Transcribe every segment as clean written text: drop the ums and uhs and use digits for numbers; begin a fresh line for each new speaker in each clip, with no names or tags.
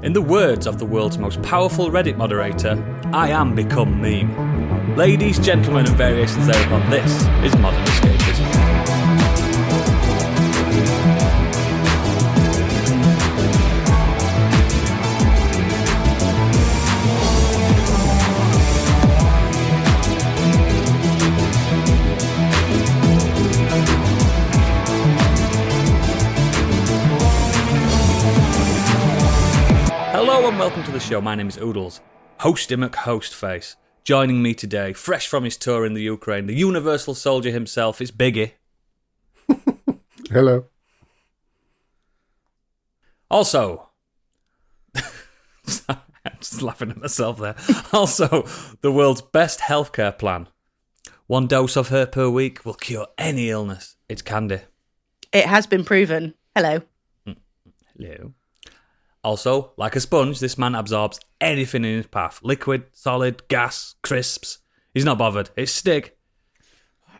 In the words of the world's most powerful Reddit moderator, I am become meme. Ladies, gentlemen, and variations thereupon, this is Modern Escapism. Hello and welcome to the show. My name is Oodles, Hosty McHostface. Joining me today, fresh from his tour in the Ukraine, the universal soldier himself, is Biggie.
Hello.
Also, I'm just laughing at myself there. Also, the world's best healthcare plan. One dose of her per week will cure any illness. It's Candy.
It has been proven. Hello.
Hello. Also, like a sponge, this man absorbs anything in his path. Liquid, solid, gas, crisps. He's not bothered. It's Stig.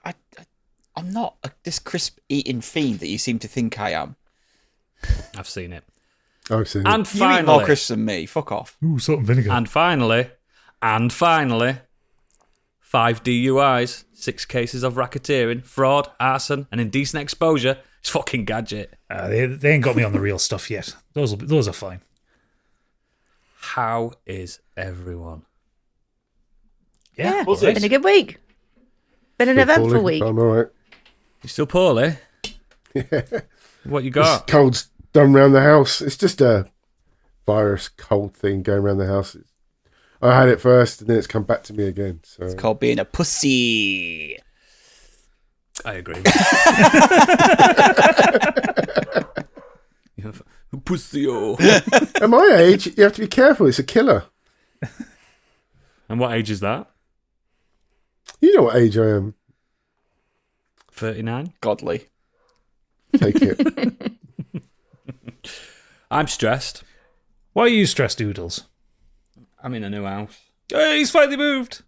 I'm not this crisp eating fiend that you seem to think I am.
I've seen it.
I've seen
And
it.
finally,
You eat more crisps than me. Fuck off.
Ooh, salt and vinegar.
And finally, 5 DUIs, 6 cases of racketeering, fraud, arson, and indecent exposure. It's fucking Gadget.
They ain't got me on the real stuff yet. Those are fine.
How is everyone?
Yeah,
Was
been
it?
a good week. Been an eventful week.
I'm alright.
You still poorly?
Yeah.
What you got?
Cold's done around the house. It's just a virus cold thing going around the house. I had it first and then it's come back to me again. So
It's called being a pussy.
I agree. Pussy-o.
at my age, you have to be careful. It's a killer.
And what age is that?
You know what age I am.
39?
Godly.
Take it.
I'm stressed.
Why are you stressed, Oodles?
I'm in a new house.
Hey, he's finally moved.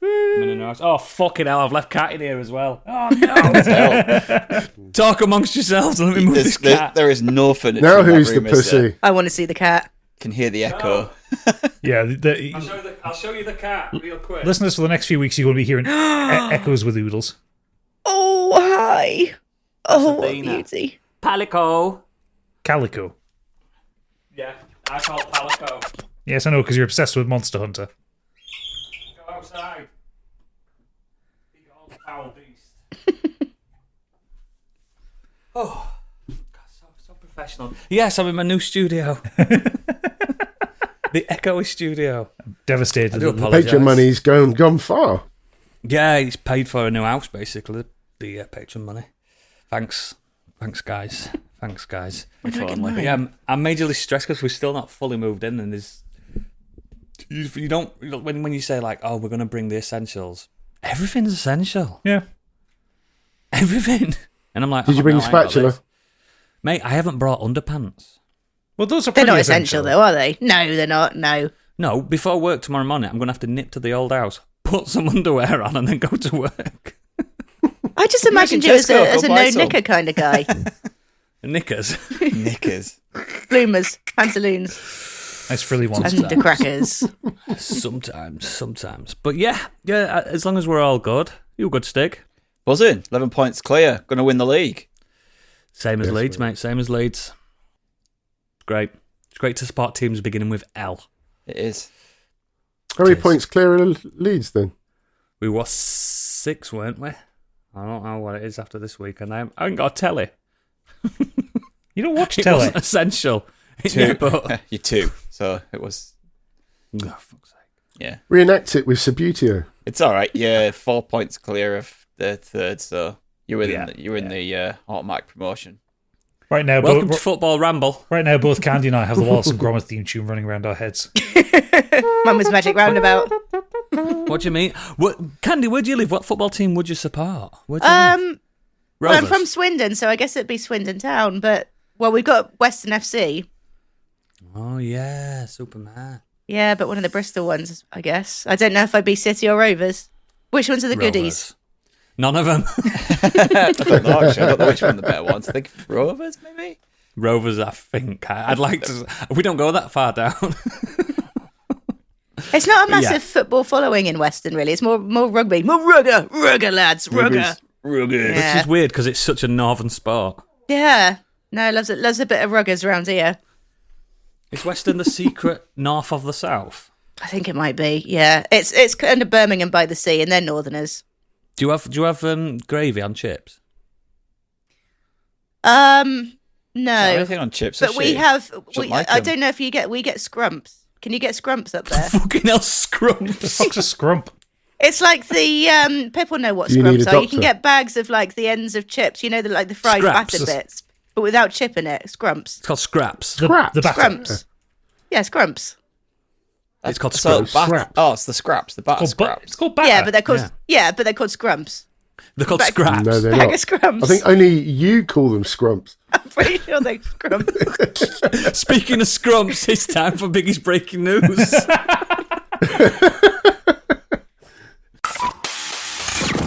I'm in a new house. Oh, fucking hell, I've left Cat in here as well. Oh, no. Talk amongst yourselves and let me move this cat.
There is no furniture.
Now
in that
who's the
room, is there?
pussy?
I want to see the cat.
Can hear the echo.
Yeah,
I'll show you the cat real quick.
listeners, for the next few weeks, you're going to be hearing echoes with Oodles.
Oh, hi. Oh, what
Athena.
beauty.
Palico.
Calico.
Yeah, I call it Palico.
Yes, I know, because you're obsessed with Monster Hunter.
Go outside. Big old foul beast. Oh, God, so professional. Yes, I'm in my new studio. The Echoey studio.
Devastated.
I do apologise.
Patreon money's gone far.
Yeah, he's paid for a new house, basically. The Patreon money. Thanks, guys.
If only.
But yeah, I'm majorly stressed because we're still not fully moved in, and there's you don't when you say like, oh, we're going to bring the essentials. Everything's essential.
Yeah.
Everything. And I'm like,
Did you bring
no,
a
I ain't got
spatula?
this. Mate? I haven't brought underpants.
Well, those are
They're
pretty
not essential, though, are they? No, they're not. No.
No, before work tomorrow morning, I'm going to have to nip to the old house, put some underwear on, and then go to work.
I just imagined you as a no-knicker kind of guy.
Knickers.
Knickers.
Bloomers, pantaloons,
Nice frilly ones.
and the crackers.
Sometimes. But yeah, as long as we're all good. You good, Stig?
Buzzing. 11 points clear. Going to win the league.
Same as
Yes,
Leeds, mate. Same as Leeds. Great. It's great to support teams beginning with L.
It is.
How many
Cheers.
points clear of Leeds then?
We were 6, weren't we? I don't know what it is after this week, and I haven't got a telly.
You don't watch
It
telly.
wasn't essential.
Two.
Yeah, but...
You're 2. So it was.
Oh, fuck's sake.
Yeah.
Reenact it with Subutio.
It's all right. You're 4 points clear of the third. So you're in.
Yeah,
You're in the automatic promotion.
Right now,
Welcome to Football Ramble.
both Candy and I have the Wallace and Gromit theme tune running around our heads.
Mine was Magic Roundabout.
What do you mean? Candy, where do you live? What football team would you support? Where do you live?
Well, I'm
Rovers?
from Swindon, so I guess it'd be Swindon Town. But well, we've got Western FC.
Oh, yeah, Superman.
Yeah, but one of the Bristol ones, I guess. I don't know if I'd be City or Rovers. Which ones are the goodies?
Rovers. None of them.
I don't know, actually. I don't know which one the better ones. I think Rovers, maybe?
Rovers, I think. I'd like to. We don't go that far down.
It's not a
Yeah.
massive football following in Western, really. It's more rugby. More rugger, lads, rugger.
Ruggers.
Yeah.
Which is weird because it's such a northern sport.
Yeah. No, loves a bit of ruggers around here.
Is Western the secret north of the south?
I think it might be. Yeah, it's kind of Birmingham by the sea, and they're northerners.
Do you have gravy on chips?
No,
Anything on chips?
but we have.
like
I
them.
don't know if we get scrumps. Can you get scrumps up there?
Fucking hell, scrump.
The fuck's a scrump?
It's like the people know what
You need
scrumps
a
are. You can
doctor.
get bags of like the ends of chips. You know, the fried
Scraps.
batter bits, but without chip in it. Scrumps.
It's called scraps.
The batter.
Scrumps. Yeah, scrumps.
It's called
So
scrumps.
Scraps.
oh, it's the scraps, the batter
It's
scraps.
called batter.
Yeah, but they're called but they're called scrumps.
They're called
Back-
scraps.
No, they're
Bag
not.
of scrumps.
I think only you call them scrumps.
I'm pretty sure they're scrumps.
Speaking of scrumps, it's time for Biggie's breaking news.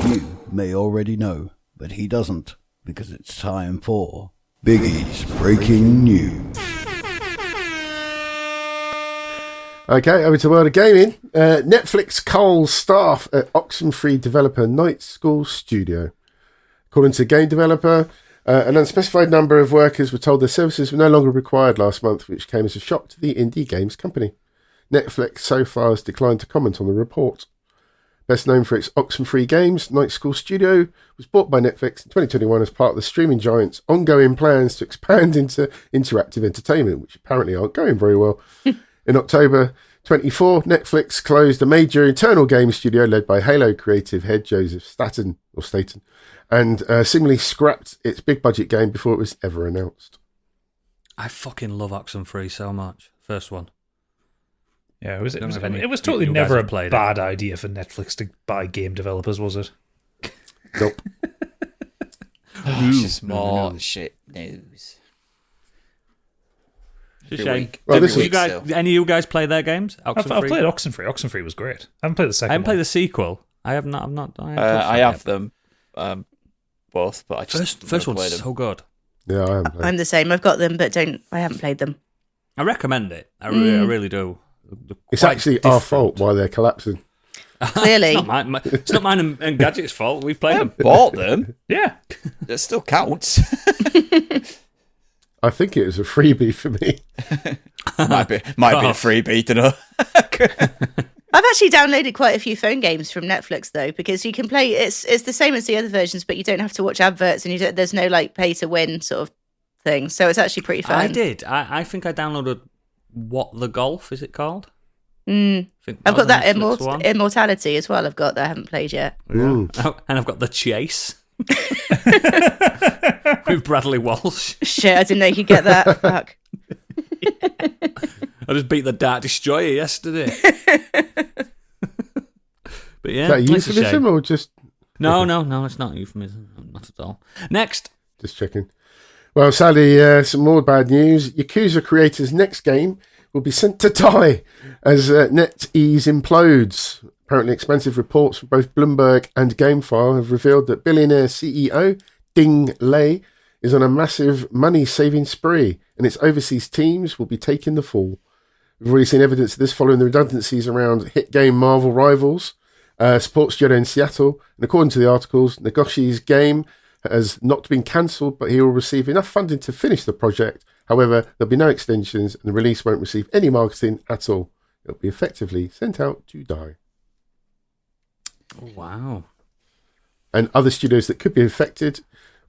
You may already know, but he doesn't, because it's time for Biggie's Breaking News.
Okay, over to the world of gaming. Netflix culls staff at Oxenfree developer Night School Studio. According to game developer, an unspecified number of workers were told their services were no longer required last month, which came as a shock to the indie games company. Netflix so far has declined to comment on the report. Best known for its Oxenfree games, Night School Studio was bought by Netflix in 2021 as part of the streaming giant's ongoing plans to expand into interactive entertainment, which apparently aren't going very well. In October 24, Netflix closed a major internal game studio led by Halo creative head Joseph Staten, and seemingly scrapped its big budget game before it was ever announced.
I fucking love Oxenfree so much. First one.
Yeah, it was
Don't have any-
totally
you guys
never a
have played it.
bad idea for Netflix to buy game developers, was it?
Nope.
Oh, it's just more shit news.
It's a
Every
shame.
week.
Well,
Every
this
Did
is-
you
week
guys,
still.
any of you guys play their games?
I've
Oxenfree?
played Oxenfree. Oxenfree was great. I haven't played the second
I haven't played
one.
the sequel. I have not. I'm not.
I have them both, but I just
First
never
one's
played them.
so good.
Yeah, I am. Playing.
I'm the same. I've got them, but I haven't played them.
I recommend it. I really do.
It's
Quite
actually our
different.
fault why they're collapsing.
Clearly.
It's not mine and Gadget's fault. We've played them.
Bought them.
Yeah.
It still counts.
I think it was a freebie for me.
might be a freebie, don't know.
I've actually downloaded quite a few phone games from Netflix though, because you can play. It's the same as the other versions, but you don't have to watch adverts, and there's no like pay to win sort of thing. So it's actually pretty fun.
I did. I think I downloaded What the Golf is it called?
Mm.
I think
I've
was
got
a
that
Netflix one.
Immortality as well. I've got that I haven't played yet.
Mm.
Oh, and I've got The Chase with Bradley Walsh.
Shit, I didn't know you could get that. Fuck.
I just beat the Dark Destroyer yesterday. But yeah,
Is that a
it's a
euphemism
shame.
or just
No, it's not a euphemism. Not at all. Next.
just checking? Well, sadly, some more bad news. Yakuza creators' next game will be sent to die as NetEase implodes. Apparently, expensive reports from both Bloomberg and GameFile have revealed that billionaire CEO Ding Lei is on a massive money-saving spree, and its overseas teams will be taking the fall. We've already seen evidence of this following the redundancies around hit game Marvel Rivals, Sports Studio in Seattle, and according to the articles, Nagoshi's game has not been cancelled, but he will receive enough funding to finish the project. However, there'll be no extensions, and the release won't receive any marketing at all. It'll be effectively sent out to die.
Wow.
And other studios that could be affected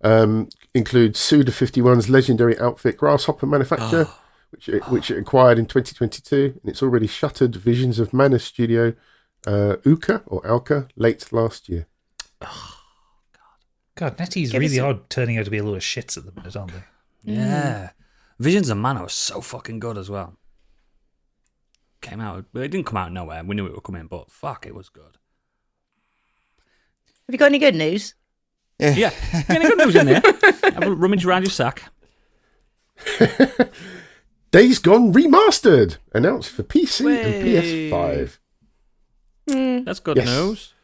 include Suda51's legendary outfit Grasshopper Manufacture, which it acquired in 2022, and it's already shuttered Visions of Mana studio Alka late last year.
God, NetEase
Give us
really
a-
are turning out to be a load of shits at the minute, aren't they?
Yeah. Visions of Mana was so fucking good as well. Came out. Well, it didn't come out of nowhere. We knew it would come in, but fuck, it was good.
Have you got any good news?
Yeah. Any good news in there? Have a rummage around your sack.
Days Gone Remastered, announced for PC and
Way.
PS5.
That's good
Yes.
news.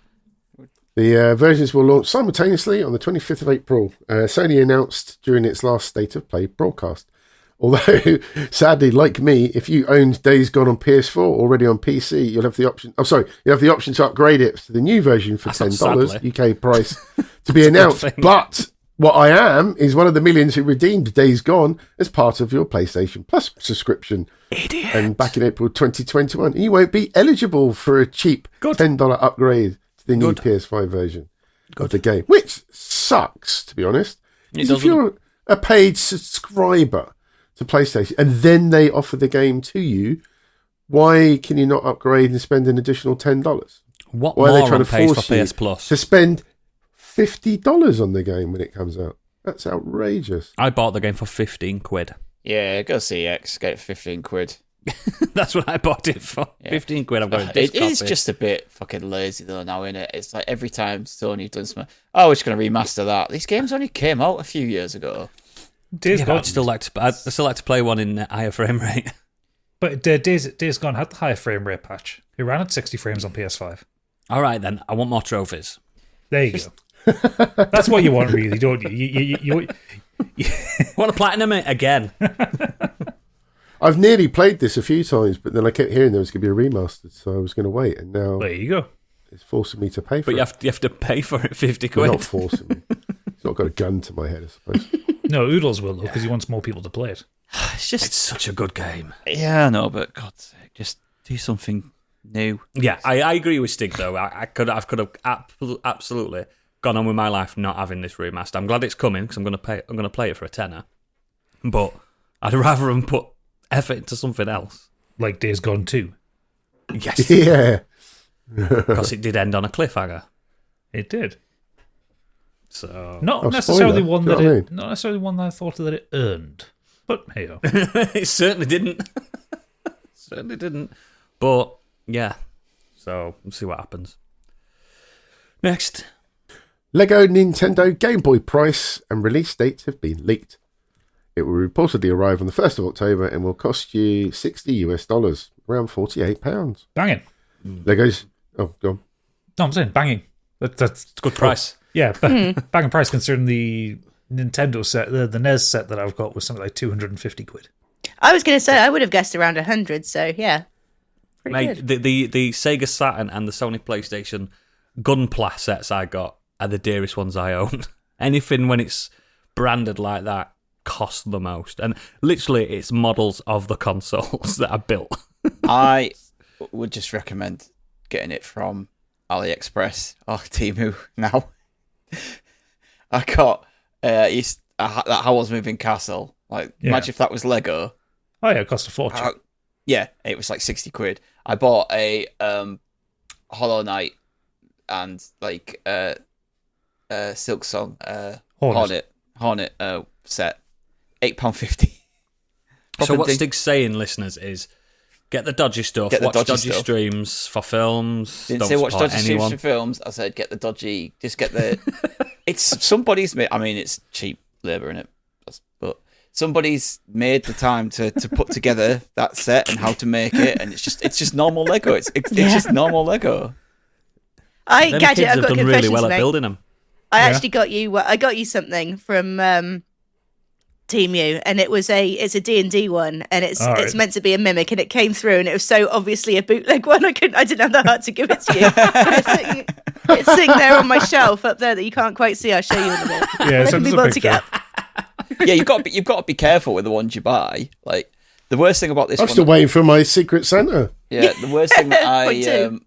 The versions will launch simultaneously on the 25th of April. Sony announced during its last State of Play broadcast. Although, sadly, like me, if you owned Days Gone on PS4 already on PC, you'll have the option. Oh, sorry, you have the option to upgrade it to the new version for
That's
$10
not sadly.
UK price to be announced.
thing.
But what I am is one of the millions who redeemed Days Gone as part of your PlayStation Plus subscription.
Idiot.
And back in April 2021, you won't be eligible for a cheap
Good.
$10 upgrade to the new
Good.
PS5 version of the game, which sucks, to be honest.
It
Because if
doesn't.
you're a paid subscriber to PlayStation and then they offer the game to you, why can you not upgrade and spend an additional $10?
What
Why are they
moron
trying to
pays for
force you
PS Plus?
to spend $50 on the game when it comes out? That's outrageous.
I bought the game for 15 quid.
Yeah, go see X. Get it for 15 quid.
That's what I bought it for.
Yeah.
15 quid. I've got a
It
disc
is
copy.
just a bit fucking lazy though now, innit? It's like every time Sony does something, oh, we're just going to remaster that. These games only came out a few years ago.
Days
Yeah, but
Gone,
I'd still like to play one in higher frame rate.
but Days Gone had the higher frame rate patch. It ran at 60 frames on PS5.
All right, then. I want more trophies.
There you go. That's what you want, really, don't you? You
I want to platinum it again.
I've nearly played this a few times, but then I kept hearing there was going to be a remastered, so I was going to wait, and now
there you go.
it's forcing me to pay for
But
it.
you have to pay for it 50
Well,
quid.
not forcing me. It's not got a gun to my head, I suppose.
No, Oodles will, though, because he wants more people to play it.
It's just,
It's such a good game.
yeah, I know, but God's sake, just do something new.
Yeah, I agree with Stig though. I could have absolutely gone on with my life not having this remaster. I'm glad it's coming because I'm going to play it for a tenner. But I'd rather them put effort into something else.
Like Days Gone 2.
Yes,
Yeah.
because it did end on a cliffhanger.
It did.
So
Not
Oh,
necessarily
spoiler.
one
Do you
that
know what I
it, not necessarily one that I thought that it earned. But hey ho.
it certainly didn't. Certainly didn't. But yeah, so we'll see what happens. Next.
Lego Nintendo Game Boy price and release dates have been leaked. It will reportedly arrive on the 1st of October and will cost you $60, around £48.
Banging.
Legos. Oh, go on.
No, I'm saying banging. That's
It's a good price.
yeah, banging price considering the Nintendo set, the NES set that I've got was something like 250 quid.
I was going to say I would have guessed around 100. So yeah, pretty
Mate,
good.
the Sega Saturn and the Sony PlayStation Gunpla sets I got are the dearest ones I own. Anything when it's branded like that costs the most. And literally, it's models of the consoles that are built.
I would just recommend getting it from AliExpress or Temu now. I got that Howl's Moving Castle. Like,
Yeah.
imagine if that was Lego.
Oh yeah, it cost a fortune.
Yeah, it was like 60 quid. I bought a Hollow Knight and like Silk Song
Hornet.
Hornet set. £8.50.
So what Stig's saying, listeners, is get the dodgy stuff,
Get the
watch
dodgy
dodgy
stuff.
streams for films.
Didn't
don't
say watch
support
dodgy streams
anyone.
for films. I said get the dodgy. Just get the. It's somebody's made. I mean, it's cheap labour in it, but somebody's made the time to put together that set and how to make it, and it's just normal Lego. It's just normal Lego.
Them
Gadget,
kids
I've
have
got
done
confessions
really well
to
at
make.
building them.
I
Yeah.
actually got you. I got you something from Team U, and it's a D&D one, and it's
All right.
it's meant to be a mimic, and it came through, and it was so obviously a bootleg one. I didn't have the heart to give it to you. It's sitting there on my shelf up there that you can't quite see. I'll show you in a minute.
Yeah,
Let
send
me
us a
want to
picture.
get up.
Yeah, you've got to be careful with the ones you buy. Like the worst thing about this
I'm
one.
still waiting for my Secret Santa.
Yeah, the worst thing that
Mine too.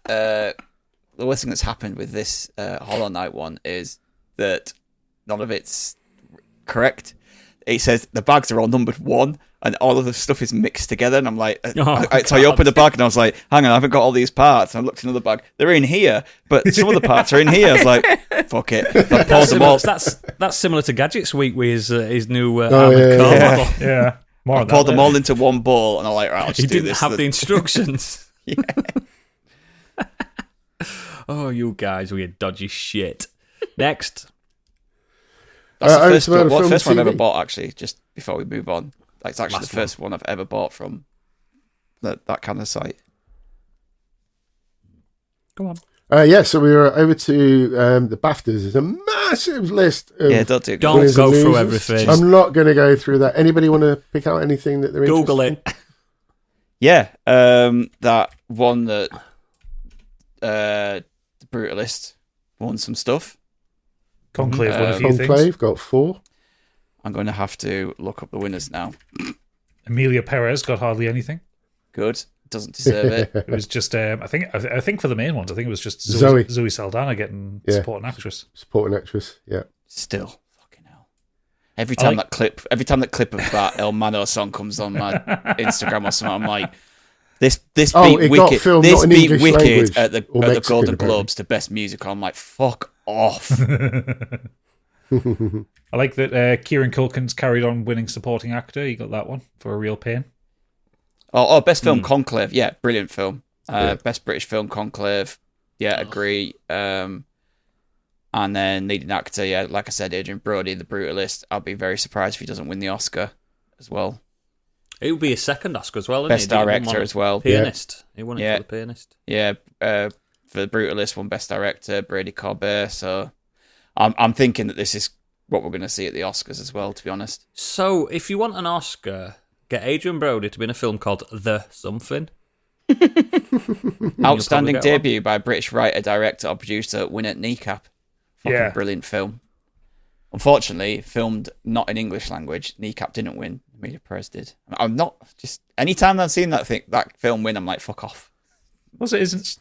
the worst thing that's happened with this Hollow Knight one is that none of it's correct. It says the bags are all numbered 1, and all of the stuff is mixed together. And I'm like, so I opened the bag and I was like, hang on, I haven't got all these parts. And I looked in another bag, they're in here, but some of the parts are in here. I was like, fuck it. I paused them all.
That's similar to Gadget's week with his new
Oh,
armored car
yeah.
model.
Yeah, more on that
Poured them
later.
all into one bowl, and I'm like, right, I'll just
He
do
didn't
this.
have the instructions.
Yeah.
Oh, you guys, weird dodgy shit. Next.
That's the
I
first,
was about a film
first one I've ever
TV.
bought, actually, just before we move on. That's actually
Last
the first one I've ever bought from that kind of site.
Go on.
So we were over to the BAFTAs. There's a massive list. Of
Yeah, don't do it.
Don't
winners
go
and
through
losers.
everything.
I'm not going to go through that. Anybody want to pick out anything that they're
Google
interested
it.
Yeah, that one that the Brutalist won some stuff.
Conclave won a few
in?
things.
Conclave got 4.
I'm going to have to look up the winners now.
Amelia Perez got hardly anything.
Good. Doesn't deserve it.
It was just, I think for the main ones, I think it was just
Zoe.
Zoe Saldana getting supporting actress.
Supporting actress, yeah.
Still, fucking hell. Every time that clip of that El Mano song comes on my Instagram or something, I'm like, this beat
it got
Wicked.
filmed
This
not in
beat
English
Wicked
language,
at the
or Mexican,
Golden
apparently.
Globes to Best Musical. I'm like, fuck off.
I like that Kieran Culkin's carried on winning supporting actor. He got that one for A Real Pain.
Oh, best film Conclave. Yeah, brilliant film. Best British film Conclave. Yeah, agree. And then leading actor, yeah, like I said, Adrian Brody, The Brutalist. I'll be very surprised if he doesn't win the Oscar as well.
It would be his second Oscar as well, isn't
Best
it? He won
director
one
as well.
Pianist. He won it
Yeah.
for The Pianist.
Yeah, for The Brutalist, won Best Director, Brady Corbett. So I'm thinking that this is what we're going to see at the Oscars as well, to be honest.
So, if you want an Oscar, get Adrian Brody to be in a film called The Something.
Outstanding
get
debut by a British writer, director, or producer, winner Kneecap. Fucking brilliant film. Unfortunately, filmed not in English language. Kneecap didn't win. Amelia Perez did. I'm not just anytime I've seen that film win, I'm like, fuck off.
Wasn't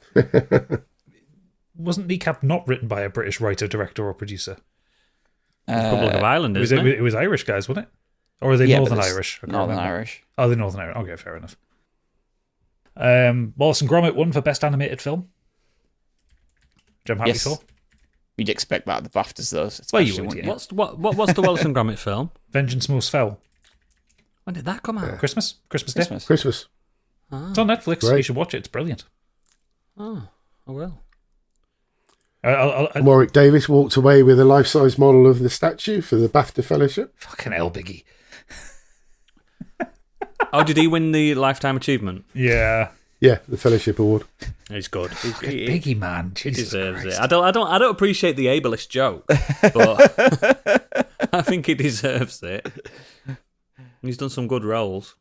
Kneecap not written by a British writer, director, or producer?
Republic of Ireland,
It was,
isn't it?
it was Irish guys, wasn't it? Or are they
Yeah,
Northern
but it's
Irish? I can't
Northern
remember.
Irish.
Oh, they're Northern Irish. Okay, fair enough. Wallace and Gromit won for Best Animated Film. Which I'm happy
Yes.
for.
You'd expect that at the BAFTAs, though.
Well, you
especially,
would,
wouldn't
yeah.
What was the Wallace and Gromit film?
Vengeance Most Foul.
When did that come out?
Christmas Day.
Christmas.
It's on Netflix.
Great.
You should watch it. It's brilliant.
Oh, I will.
Warwick Davis walked away with a life-size model of the statue for the BAFTA Fellowship.
Fucking hell, Biggie.
Oh, did he win the Lifetime Achievement?
Yeah.
Yeah, the Fellowship Award.
He's good.
Biggie, man.
He
Jesus
deserves
Christ.
it. I don't appreciate the ableist joke, but I think he deserves it. He's done some good roles.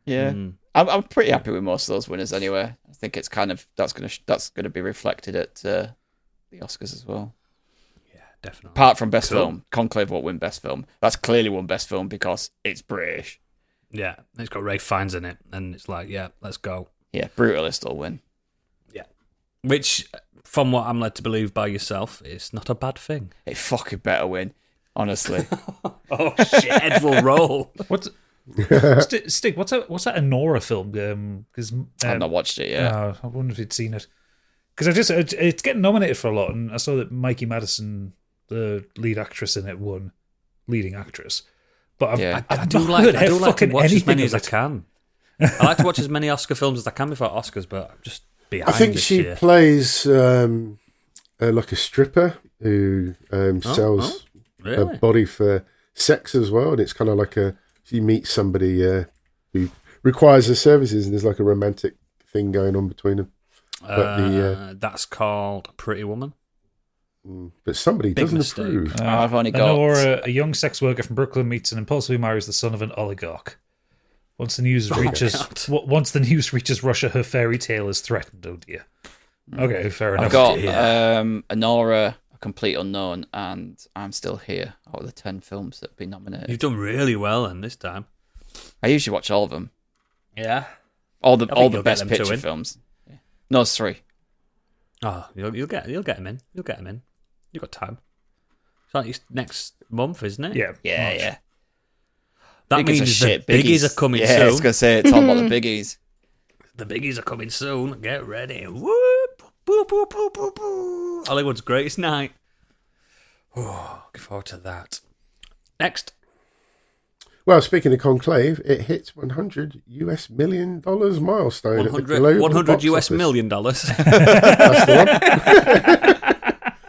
Yeah, I'm pretty happy with most of those winners anyway. I think it's kind of that's gonna be reflected at the Oscars as well.
Yeah, definitely.
Apart from Best Film, Conclave won't win Best Film. That's clearly won Best Film because it's British.
Yeah, it's got Ray Fiennes in it, and it's like, yeah, let's go.
Yeah, Brutalist will win.
Yeah, which, from what I'm led to believe by yourself, is not a bad thing.
It fucking better win, honestly.
Oh shit, Ed will roll.
Stig, what's that Anora film? Because
I've not watched it yet.
I wonder if you'd seen it. Because it's getting nominated for a lot, and I saw that Mikey Madison, the lead actress in it, won leading actress. But
I do like to watch as many as I can. I like to watch as many Oscar films as I can before Oscars, but I'm just behind.
I think
this
she
year.
plays like a stripper who sells her
Really?
body for sex as well, and it's kind of like she meets somebody who requires her services, and there's like a romantic thing going on between them. But
that's called Pretty Woman.
But somebody
Big
doesn't
mistake.
approve.
I've only got.
Anora, a young sex worker from Brooklyn, meets and impulsively marries the son of an oligarch. Once the news reaches Russia, her fairy tale is threatened. Oh dear. Okay, fair enough.
I've got Anora, A Complete Unknown, and I'm Still Here. Out of the 10 films that have been nominated,
You've done really well in this time.
I usually watch all of them.
Yeah.
All the
you'll get
Best
them to
Picture
win.
films. No, it's 3.
Oh, you'll get him in. You'll get him in. You've got time. It's like next month, isn't it?
Yeah.
Yeah.
That
Biggies
means
are
the
shit.
biggies are coming
Yeah, I was
soon.
going to say, it's all about the biggies.
The biggies are coming soon. Get ready. Whoop, boop, boop, boop, boop, boop. Hollywood's greatest night. Oh, looking forward to that. Next.
Well, speaking of Conclave, it hit $100 million milestone.
100 US million dollars.
That's the one.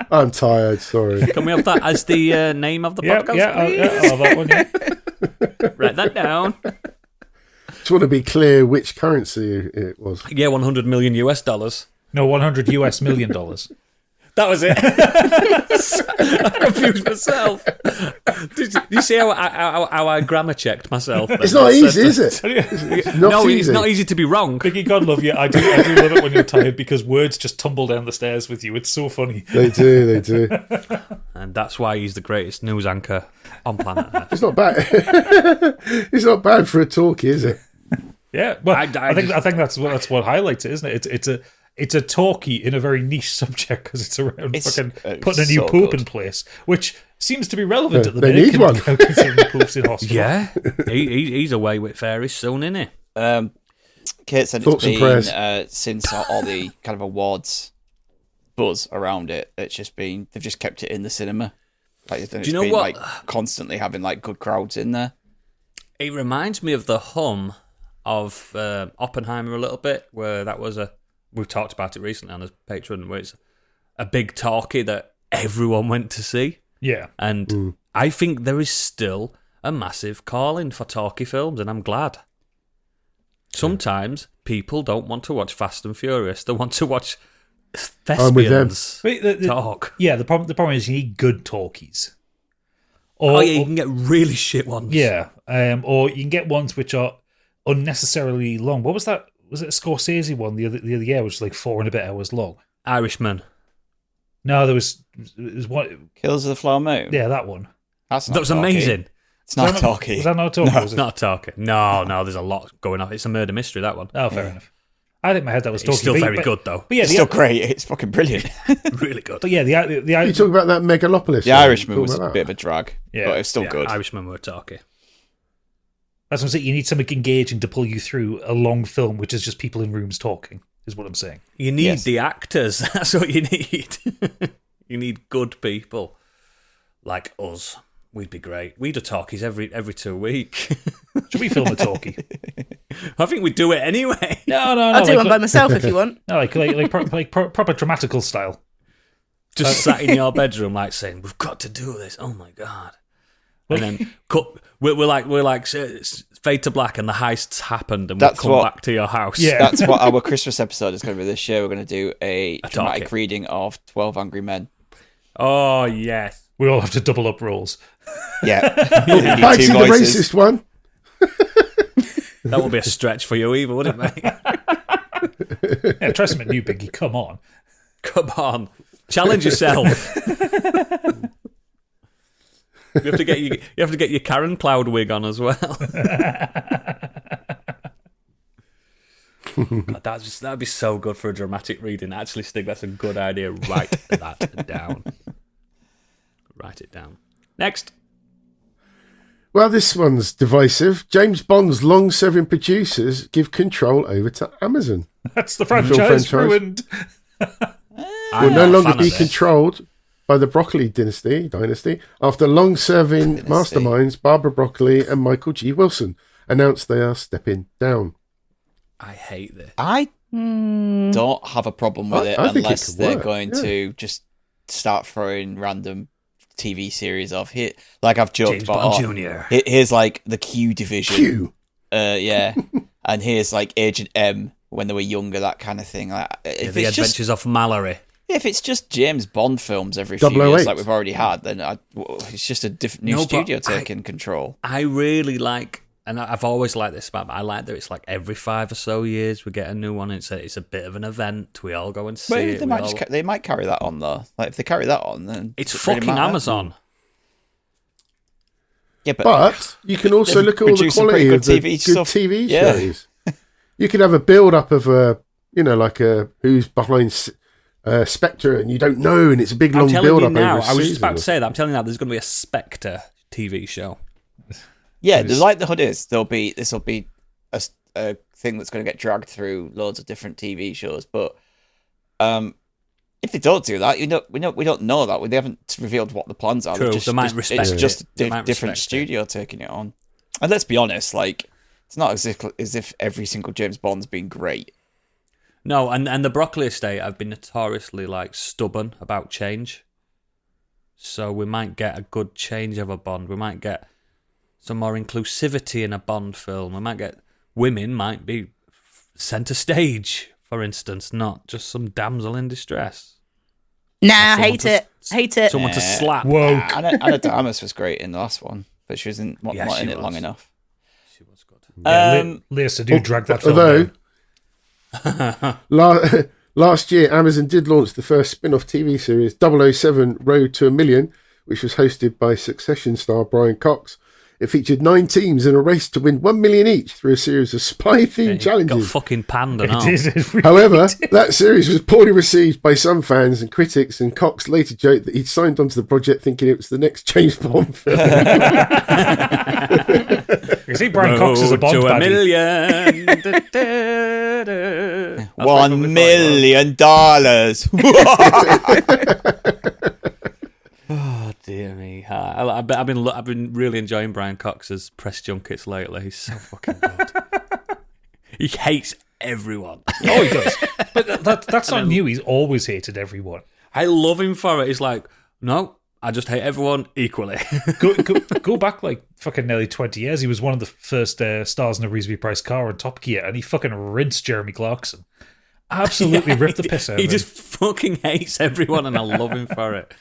I'm tired, sorry.
Can we have that as the name of the podcast, please?
I'll have that one, yeah.
Write that down.
Just want to be clear which currency it was.
Yeah, 100 million US dollars.
No, $100 US million.
That was it. I confused myself. Did you see how I grammar checked myself?
It's not easy, is it? It's not easy.
It's not easy to be wrong.
Biggie, God love you. I do love it when you're tired because words just tumble down the stairs with you. It's so funny.
They do.
And that's why he's the greatest news anchor on planet Earth.
It's not bad. It's not bad for a talkie, is it?
Yeah, well, I think that's what highlights it, isn't it? It's a talkie in a very niche subject because it's around fucking putting a new poop in place, which seems to be relevant at the minute.
They need one.
Considering the poops in hospital.
Yeah, he's away with fairies soon, isn't he?
Kate said
Thoughts
it's
and
been since all the kind of awards buzz around it. It's just been they've just kept it in the cinema. Like,
do you know what?
Like, constantly having like good crowds in there.
It reminds me of the hum of Oppenheimer a little bit, where that was we've talked about it recently on his Patreon, where it's a big talkie that everyone went to see.
Yeah.
And I think there is still a massive calling for talkie films, and I'm glad. Sometimes people don't want to watch Fast and Furious; they want to watch thespians talk.
Yeah, the problem is you need good talkies.
You can get really shit ones.
Yeah, or you can get ones which are unnecessarily long. What was that? Was it a Scorsese one the other year, which was like 4 and a bit hours long?
Irishman.
No, it was one.
Killers of the Flower Moon.
Yeah, that one.
That
was amazing.
It's not talkie.
Was that not a talkie?
No, it's not a talkie. No, there's a lot going on. It's a murder mystery, that one.
Oh, fair enough. I think in my head that was talkie.
It's still very good, though.
But yeah,
It's still great. It's fucking brilliant.
Really good.
But yeah, the
You talk about that Megalopolis.
The Irishman was a bit of a drag,
Yeah.
but it's still good.
Irishman were a talkie.
That's what I'm saying. You need something engaging to pull you through a long film, which is just people in rooms talking, is what I'm saying.
You need the actors. That's what you need. You need good people like us. We'd be great. We do talkies every 2 weeks.
Should we film a talkie?
I think we'd do it anyway.
No.
I'll do one by myself if you want.
No, like proper dramatical style.
Just sat in your bedroom, like saying, "We've got to do this." Oh my god! And then we're like fade to black, and the heist's happened, and we'll come back to your house.
Yeah.
That's what our Christmas episode is going to be this year. We're going to do a dramatic
talkie.
reading of 12 Angry Men.
Oh yes.
We all have to double up roles.
Yeah.
Banksy the racist one.
That would be a stretch for you, either, wouldn't it, mate?
Yeah, try something new, Biggie. Come on.
Come on, challenge yourself. You have to get your Karen Cloud wig on as well. God, that'd be so good for a dramatic reading. Actually, Stig, that's a good idea. Write that down. Write it down. Next.
Well, this one's divisive. James Bond's long-serving producers give control over to Amazon.
That's the franchise ruined.
Will no longer be controlled by the Broccoli dynasty after long-serving masterminds Barbara Broccoli and Michael G. Wilson announced they are stepping down.
I hate this.
I don't have a problem with it
I think it
unless
could
they're
work,
going to just start throwing random TV series off here. Like I've joked
James
about.
Bond Jr.
Here's like the Q division.
Q.
Yeah. And here's like Agent M when they were younger, that kind of thing. Like,
The Adventures of Mallory.
If it's just James Bond films every few
008.
years like we've already had, then it's just a new studio taking control.
I really like, and I've always liked this about, I like that it's like every 5 or so years we get a new one. It's a bit of an event. We all go and see it.
They might carry that on though. Like if they carry that on, then
It's
does it really
fucking
matter?
Amazon.
Yeah,
But you can also look at all the
produce some
quality
pretty
of the
good TV
good
stuff.
TV
Yeah.
shows. You could have a build-up of who's behind Spectre, and you don't know, and it's a big long
I'm telling
build-up
you now,
over a
I was just
season.
about to say that. I'm telling you now, there's going to be a Spectre TV show.
Yeah, the likelihood is this will be a thing that's going to get dragged through loads of different TV shows. But if they don't do that, we don't know that. They haven't revealed what the plans are.
True,
Just,
they might
just-
respect
it's
it.
just
They
a
might
different
respect
studio taking it on. And let's be honest, like it's not as if every single James Bond's been great.
No, and the Broccoli estate have been notoriously like stubborn about change. So we might get a good change of a Bond. We might get some more inclusivity in a Bond film. We might get women might be centre stage, for instance, not just some damsel in distress.
Nah,
Someone
hate
to
it. Hate it.
Someone to slap.
Whoa.
Anna Damas was great in the last one, but she wasn't not
Yeah, she
in it
was.
long enough.
She was good.
Yeah, Lea Seydoux dragged that film
Although,
down.
last year, Amazon did launch the first spin-off TV series, 007 Road to a Million, which was hosted by Succession star Brian Cox. It featured 9 teams in a race to win 1 million each through a series of spy-themed
Got
challenges.
fucking panned and
It
all.
did, it really
However,
did.
that series was poorly received by some fans and critics, and Cox later joked that he'd signed onto the project thinking it was the next James Bond film.
You see, Brian Cox is a Bond
Road to
baddie.
$1 million.
$1 million.
Oh dear me! I've been really enjoying Brian Cox's press junkets lately. He's so fucking good. He hates everyone.
Oh, he does. But that's not new. He's always hated everyone.
I love him for it. He's like, no, I just hate everyone equally.
Go back like fucking nearly 20 years. He was one of the first stars in a reasonably priced car on Top Gear, and he fucking rinsed Jeremy Clarkson. Absolutely ripped the piss out of
He
him.
just fucking hates everyone, and I love him for it.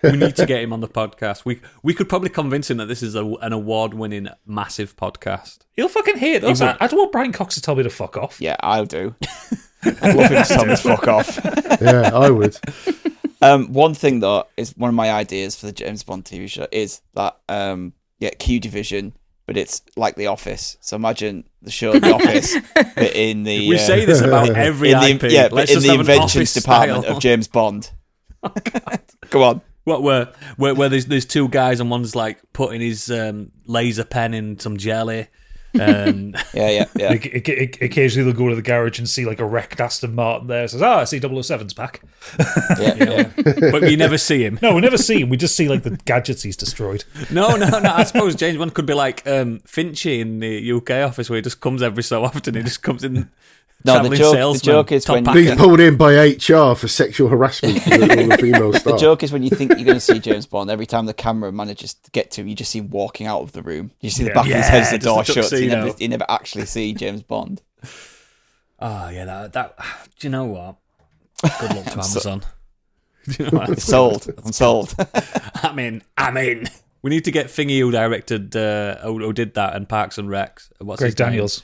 We need to get him on the podcast. We could probably convince him that this is an award-winning, massive podcast.
He'll fucking hate us. I don't want Brian Cox to tell me to fuck off.
Yeah, I'll do. I love him to tell me to fuck off.
Yeah, I would.
One thing though is one of my ideas for the James Bond TV show is that Q Division, but it's like The Office. So imagine the show The Office, but in the
We say this about every
in the,
IP.
yeah,
Let's
but in
just
the
have an
inventions
Office
department
style.
of James Bond. Go on.
What where there's 2 guys and one's like putting his laser pen in some jelly.
Yeah.
Occasionally they'll go to the garage and see like a wrecked Aston Martin there. Says, I see 007's back.
Yeah.
But you never see him.
No, we never see him. We just see like the gadgets he's destroyed.
No. I suppose James Bond could be like Finchy in the UK office, where he just comes every so often. He just comes in.
No, the joke is when
Being pulled in by HR for sexual harassment of all the female staff.
the joke is when you think you're going to see James Bond, every time the camera manages to get to him, you just see him walking out of the room. You see the back of his head as the
just
door
a
shuts.
tuxedo.
You never actually see James Bond.
Oh yeah, that. Do you know what? Good luck to Amazon. Do you know what?
It's sold. I'm sold.
I'm in. We need to get Thingy who directed, who did that, and Parks and Recs. What's
Greg
his name?
Daniels.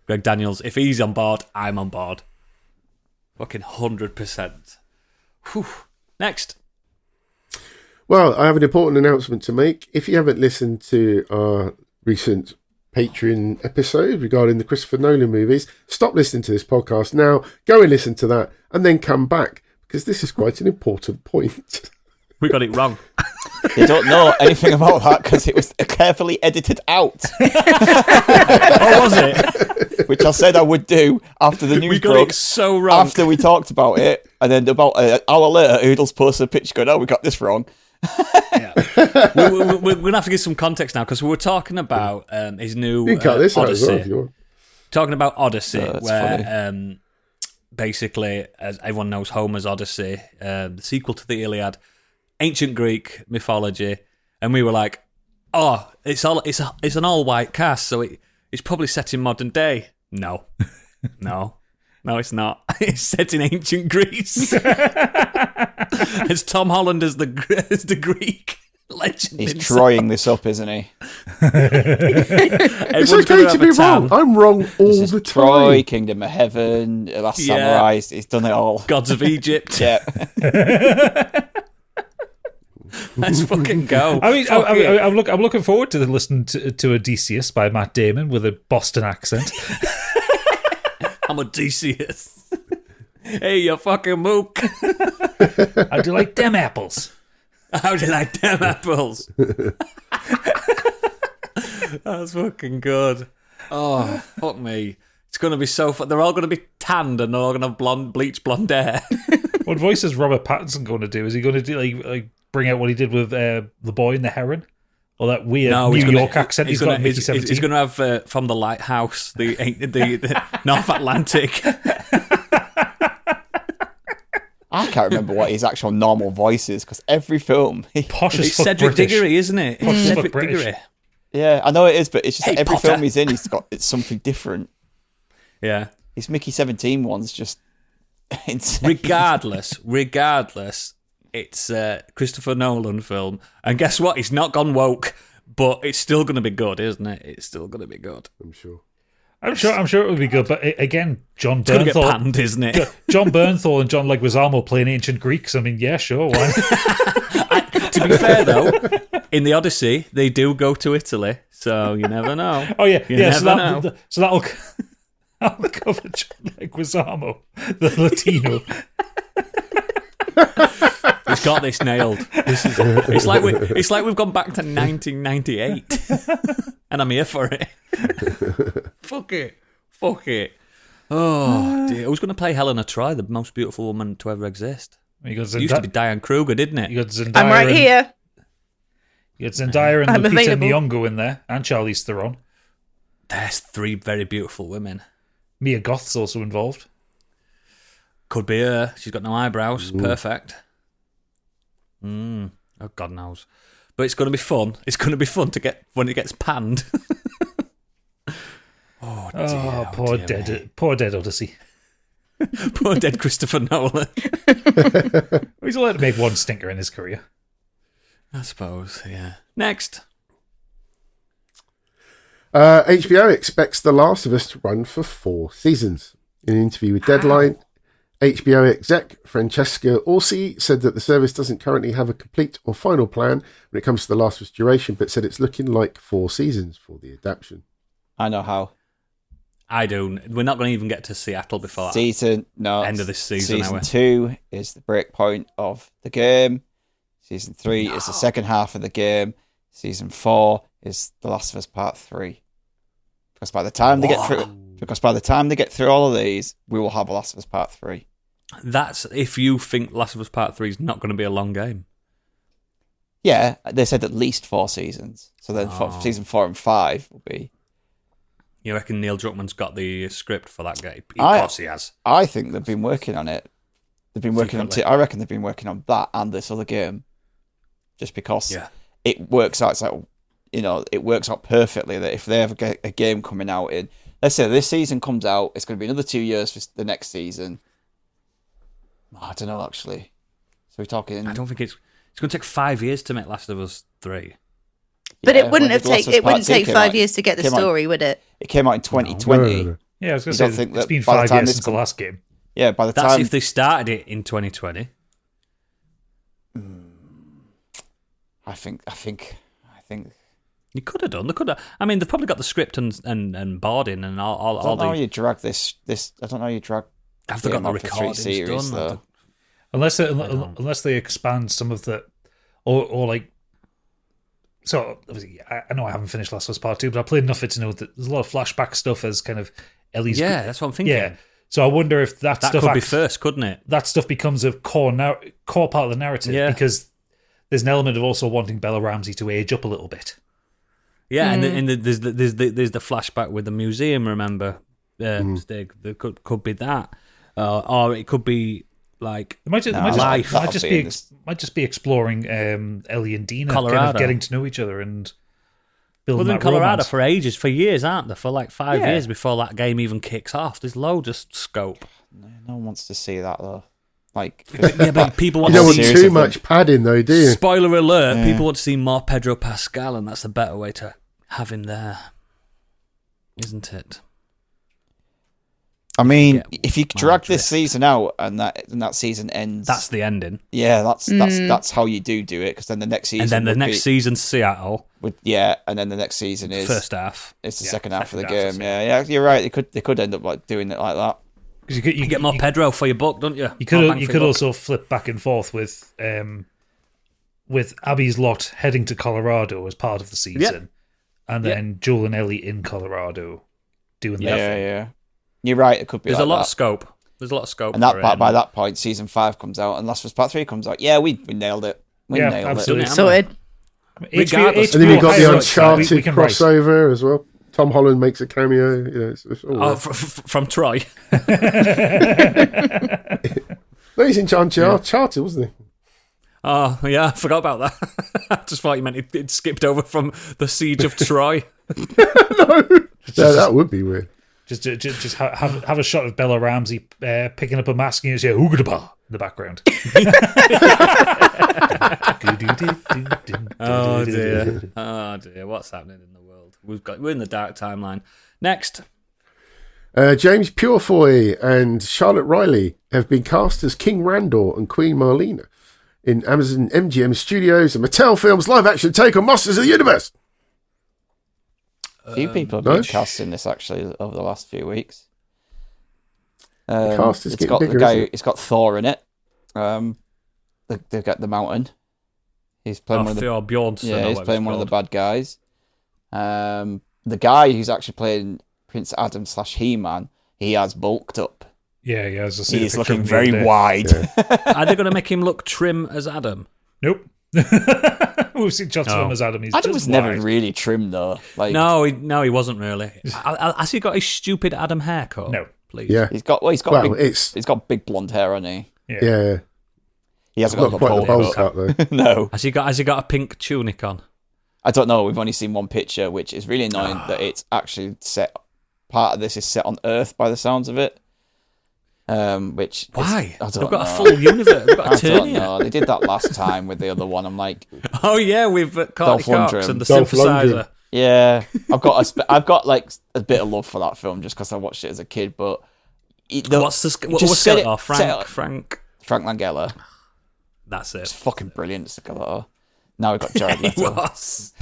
Greg Daniels. If he's on board, I'm on board. Fucking 100%. Whew. Next.
Well, I have an important announcement to make. If you haven't listened to our recent Patreon episode regarding the Christopher Nolan movies, stop listening to this podcast now, go and listen to that, and then come back, because this is quite an important point.
We got it wrong.
You don't know anything about that because it was carefully edited out,
Oh, was it?
which I said I would do after the news
We got
broke.
it so wrong.
After we talked about it, and then about an hour later, Oodles posted a picture going, "Oh, we got this wrong."
We're going to have to give some context now, because we were talking about his new
You can cut this out as well
Odyssey.
if you want.
Talking about Odyssey,
Oh, that's
where basically, as everyone knows, Homer's Odyssey, the sequel to the Iliad, ancient Greek mythology, and we were like, "Oh, it's an all white cast, so it's probably set in modern day." No, no, it's not. It's set in ancient Greece. It's Tom Holland as the Greek legend.
He's
himself.
drawing this up, isn't he?
It's
Everyone's gonna
okay to
have
be
a tan.
wrong. I'm wrong all
This is
the
Troy,
time.
Kingdom of Heaven, Last
Yeah.
Samurai. He's done it all.
Gods of Egypt.
Yeah.
Let's fucking go.
I mean,
Fuck it.
I'm looking forward to listening to Odysseus by Matt Damon with a Boston accent.
I'm Odysseus. Hey, you fucking mook.
I do like them apples.
How do you like them apples? That's fucking good. Oh, fuck me. It's going to be so fun. They're all going to be tanned and they're all going to have bleach blonde hair.
What voice is Robert Pattinson going to do? Is he going to do like bring out what he did with The Boy and the Heron? Or that weird New York accent he's got in Mickey 17?
He's going to have From the Lighthouse, the North Atlantic.
I can't remember what his actual normal voice is because every film.
Posh as
It's
fuck
Cedric
British.
Diggory, isn't it?
Posh as fuck
Cedric
British.
Diggory.
Yeah, I know it is, but it's just
Hey,
that every
Potter.
film he's in, it's something different.
Yeah.
His Mickey 17 one's just insane.
Regardless, It's a Christopher Nolan film. And guess what? It's not gone woke, but it's still going to be good, isn't it? It's still going to be good.
I'm sure.
I'm sure it will be good, but again, John
It's going to get
Bernthal,
panned, isn't it?
John Bernthal and John Leguizamo playing ancient Greeks. I mean, yeah, sure, why?
To be fair, though, in the Odyssey, they do go to Italy, so you never know.
Oh yeah,
You
yeah.
never
So that'll cover John Leguizamo, the Latino.
He's got this nailed. It's like we've gone back to 1998, and I'm here for it. Fuck it. Oh dear, who's going to play Helena Troy, the most beautiful woman to ever exist?
You got
It used to be Diane Kruger, didn't it?
You got Zendaya.
I'm right here.
You got Zendaya and
I'm
Lupita
available.
Nyong'o in there, and Charlize Theron.
There's 3 very beautiful women.
Mia Goth's also involved.
Could be her. She's got no eyebrows. Perfect. Oh, God knows. But it's going to be fun. It's going to be fun to get when it gets panned. Oh, dear.
Poor dead Odyssey.
Poor dead Christopher Nolan.
He's allowed to make one stinker in his career.
I suppose, yeah. Next.
HBO expects The Last of Us to run for 4 seasons. In an interview with Deadline, HBO exec Francesca Orsi said that the service doesn't currently have a complete or final plan when it comes to The Last of Us duration, but said it's looking like 4 seasons for the adaptation.
I know how.
I do. We're not going to even get to Seattle before
End of this season. Season 2 is the break point of the game. Season 3 is the second half of the game. Season 4 is The Last of Us Part 3. Because by the time they get through all of these, we will have The Last of Us Part 3.
That's if you think Last of Us Part 3 is not going to be a long game.
Yeah, they said at least 4 seasons. So then season 4 and 5 will be.
You reckon Neil Druckmann's got the script for that game? Of course he has.
I think they've been working on it. They've been working on. I reckon they've been working on that and this other game, just because it works out. It's like, it works out perfectly that if they ever get a game coming out in, let's say this season comes out, it's going to be another 2 years for the next season. I don't know actually. So we're talking.
I don't think it's going to take 5 years to make Last of Us 3.
But it wouldn't take 5 years to get the story, would it?
It came out in 2020.
No.
Yeah, I was going to say it's been 5 years since the last game.
Yeah, by the
That's
time
if they started it in 2020.
I think
You could have done. They could have. I mean, they've probably got the script and boarding and all.
I don't know how you drag this. I don't know how you drag.
Have they got the
on for 3
recordings
series
done?
Unless they expand some of the, or like. So obviously, I know I haven't finished Last of Us Part 2, but I played enough of it to know that there's a lot of flashback stuff as kind of Ellie's.
Yeah, that's what I'm thinking.
Yeah. So I wonder if that stuff
could be first, couldn't it?
That stuff becomes a core part of the narrative because there's an element of also wanting Bella Ramsey to age up a little bit.
Yeah, and there's the flashback with the museum. Remember, Stig? There could be that, or it could be like
It might just be exploring Ellie and Dina, kind
Colorado.
of getting to know each other and building
they're in
that
Colorado
romance.
for ages, for years, aren't they? For like 5 years before that game even kicks off. There's loads of scope.
No one wants to see that though. Like,
Yeah, but people
You
want
don't
to
want
see.
too much padding, though, do you?
Spoiler alert:
Yeah.
people want to see more Pedro Pascal, and that's a better way to have him there, isn't it?
I mean,
Get
if you drag this season out and that season ends,
That's the ending.
yeah, that's how you do it. Because then the next season,
And then the
would
next
be-
season's Seattle,
and then the next season is
first half.
It's the
Yeah,
second half of the
second half
game.
of
Yeah, you're right. They could end up like doing it like that.
'Cause you
You get more Pedro for your buck, don't you?
You
More bang
could
for your buck.
also flip back and forth with Abby's lot heading to Colorado as part of the season, and then Joel and Ellie in Colorado doing their thing.
Yeah. You're right. It could be.
There's
like
a lot
that.
of scope. There's a lot of scope.
And that
for
part,
it,
by that point, season 5 comes out, and Last of Us Part 3 comes out. Yeah, we nailed it. We
Yeah,
nailed
absolutely.
Done it,
Sorted.
I mean,
Regardless.
And then you've got the
HBO
Uncharted
we can write.
crossover as well. Tom Holland makes a cameo. It's all
Oh,
right.
from Troy.
No, he's in Uncharted, wasn't he?
Oh, yeah, I forgot about that. I just thought you meant it skipped over from the Siege of Troy.
No, that would be weird.
Just have a shot of Bella Ramsey picking up a mask and you say "Oogadaba" in the background.
Oh dear, what's happening in the world? We're in the dark timeline. Next,
James Purefoy and Charlotte Riley have been cast as King Randor and Queen Marlena in Amazon MGM Studios and Mattel Films live-action take on Masters of the Universe.
A few people have been cast in this actually over the last few weeks.
The cast is
it's
getting
got
bigger,
the guy.
isn't it?
It's got Thor in it. They've got the Mountain. He's playing one of the
Bjornsson.
Yeah, he's playing one of the bad guys. The guy who's actually playing Prince Adam / He-Man, he has bulked up.
Yeah,
He's looking very wide.
Yeah.
Are they going to make him look trim as Adam?
Nope. We've seen shots of him as Adam. He's
Adam
just
was never
wide.
really trim though. Like
No, he wasn't really. Has he got his stupid Adam haircut?
No.
Please.
Yeah.
he's got
It's
big blonde hair, hasn't he?
yeah.
He hasn't
Not
got
quite
a
the bowl
bowl
cut though.
cut. No,
Has he got a pink tunic on?
I don't know. We've only seen one picture, which is really annoying that it's actually set. Part of this is set on Earth by the sounds of it. Which
Why?
I don't
They've got
know.
a full universe. They've got a
I don't
turn
know. They did that last time with the other one. I'm like,
Oh yeah, with Courtney Cox
Lundgren.
and the
Dolph
synthesizer.
Lundgren.
yeah, I've got like a bit of love for that film just because I watched it as a kid. But
What's the
just
what's
set it-
Skeletor?
set it-
Frank.
Frank Langella.
That's
It's
it.
fucking brilliant, Skeletor. Now we've got Jared
He
Leto.
was.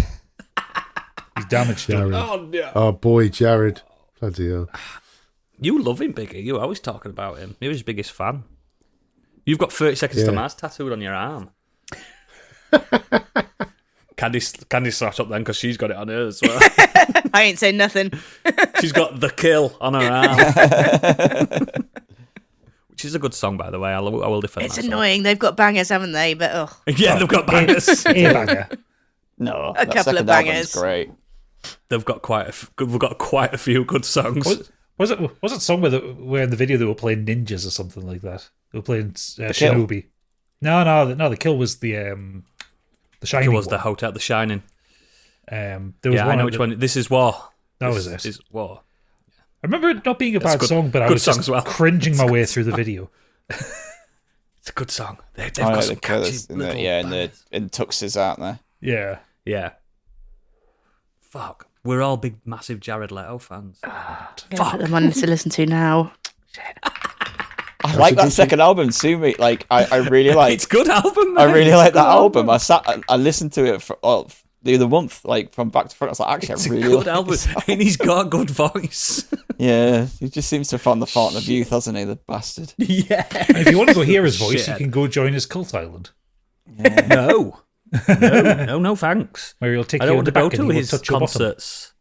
He's damaged.
Jared.
Oh no.
Oh boy, Jared. Bloody hell.
You love him, Biggie. You're always talking about him. You're his biggest fan. You've got 30 Seconds to
Yeah.
Mars tattooed on your arm. Candy's sat up then because she's got it on hers as well.
I ain't saying nothing.
She's got The Kill on her arm. Which is a good song, by the way. I will defend
It's
that song.
annoying. They've got bangers, haven't they? But ugh.
Yeah, they've got bangers.
A-banger.
No,
A
that
couple
second
of
album's
bangers.
great.
We've got quite a few good songs.
Was it song where in the video they were playing ninjas or something like that? They were playing
Kill?
Shinobi. No. The kill was the Shining.
It was
one.
the Hotel, The Shining.
There was
Yeah, I
one
know
of
which
the-
one. This is War.
That
This
was it.
is War.
I remember it not being a bad
good-
song, but I
good
was
song
just
as well.
cringing my way through the video.
It's a good song. They've
I
got
like
some
the
catchy
colours in
little
in tuxes, aren't they?
Yeah.
Yeah. Fuck. We're all big, massive Jared Leto fans.
Put them on to listen to now.
I like that second album, Sue Me. Like, I really like.
It's a good album.
I
mate.
really
It's a
like
good
that album. I listened to it for the other month, like from back to front. I was like, actually,
It's
I
a
really
good
like
album,
this album.
and he's got a good voice.
Yeah, he just seems to have found the fountain of youth, hasn't he, the bastard?
Yeah.
And if you want to go hear his voice,
Shit.
you can go join his cult island,
No, thanks.
where he'll take
I
you
don't
on
want
the
to go
back and
to
he will
his
touch your bottom.
concerts.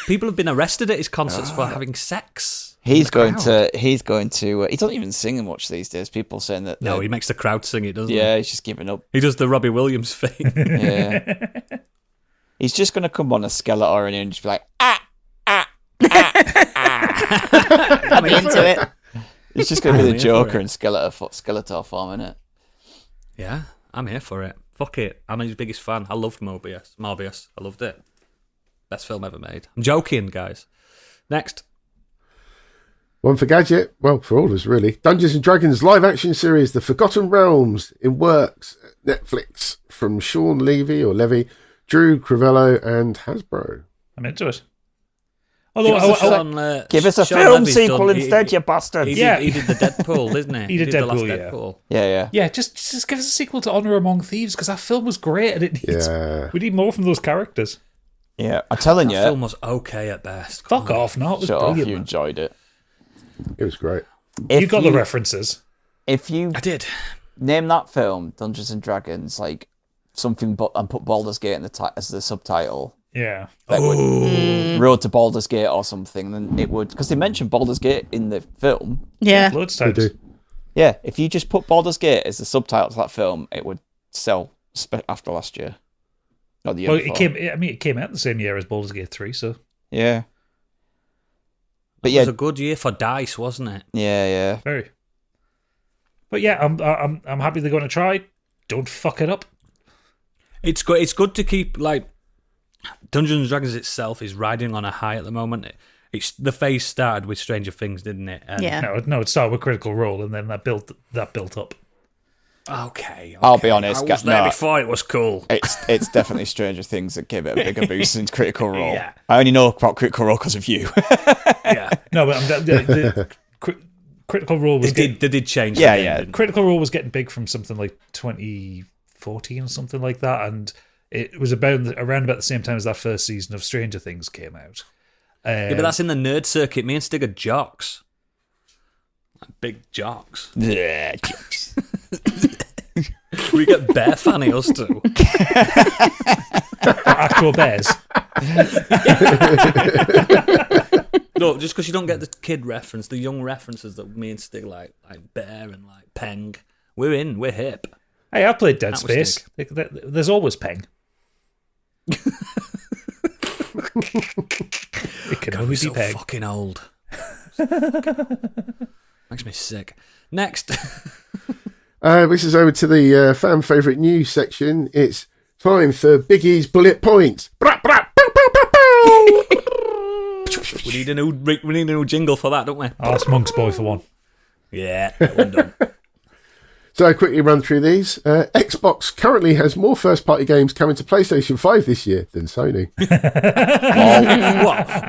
People have been arrested at his concerts for having sex.
He's
in the
going
crowd.
to. He doesn't even sing much these days. People saying that.
No, he makes the crowd sing it, doesn't
Yeah,
he?
he's just giving up.
He does the Robbie Williams thing.
Yeah. He's just going to come on a Skeletor and just be like,
I'll be into it.
he's just going to be
I'm
the
here for
Joker
it.
in Skeletor form, innit?
Yeah, I'm here for it. Fuck it. I'm his biggest fan. I loved Morbius. I loved it. Best film ever made. I'm joking, guys. Next.
One for Gadget, well, for all of us really. Dungeons and Dragons live action series, The Forgotten Realms, in works at Netflix from Sean Levy, Drew Crivello, and Hasbro.
I'm into it. Although,
Give us a
Sean
film
Levy's
sequel
done-
instead, you bastard.
He
Yeah.
did the Deadpool, didn't he?
He did
the last
Deadpool, yeah.
Deadpool.
Yeah.
yeah, just give us a sequel to Honor Among Thieves because that film was great and it needs.
Yeah.
We need more from those characters.
Yeah, I'm telling
That
you.
film was okay at best.
Fuck off! No, it was
Shut off,
brilliant.
you
man.
enjoyed it.
It was great.
You got the references.
If you
I did.
name that film Dungeons and Dragons, like something, and put Baldur's Gate in as the subtitle,
Yeah.
that would Road to Baldur's Gate or something, then it would, because they mentioned Baldur's Gate in the film.
Yeah.
Loads
They
of times.
do.
Yeah, if you just put Baldur's Gate as the subtitle to that film, it would sell after last year. Not the year
Well,
before.
it came out the same year as Baldur's Gate 3, so
Yeah. But
It
yeah,
was a good year for DICE, wasn't it?
yeah.
very. But yeah, I'm happy they're going to try. Don't fuck it up.
It's good. It's good to keep like Dungeons and Dragons itself is riding on a high at the moment. the phase started with Stranger Things, didn't it? And
Yeah.
No, it started with Critical Role, and then that built up.
Okay.
I'll be honest,
I was there before it was cool.
It's definitely Stranger Things that gave it a bigger boost than Critical Role.
Yeah.
I only know about Critical Role because of you.
Yeah.
No, but Critical Role was
They did change.
Yeah,
the game,
yeah.
didn't
Critical Role was getting big from something like 2014 or something like that, and it was around about the same time as that first season of Stranger Things came out.
Yeah, but that's in the nerd circuit. Me and Stig are jocks. Like big jocks.
Yeah, jokes.
We get bear fanny us too.
Actual bears.
No, just because you don't get the kid reference, the young references that me and Stig like bear and like Peng. We're hip.
Hey, I played Dead
That was
Space. There's always Peng. It can only be
So
Peng.
fucking old. Makes me sick. Next.
This is over to the fan favourite news section. It's time for Biggie's bullet points. Brap, brap, bow, bow, bow, bow.
we need a new jingle for that, don't we?
Ask Monk's Boy for one.
Yeah, that one done.
So I quickly run through these. Xbox currently has more first-party games coming to PlayStation 5 this year than Sony.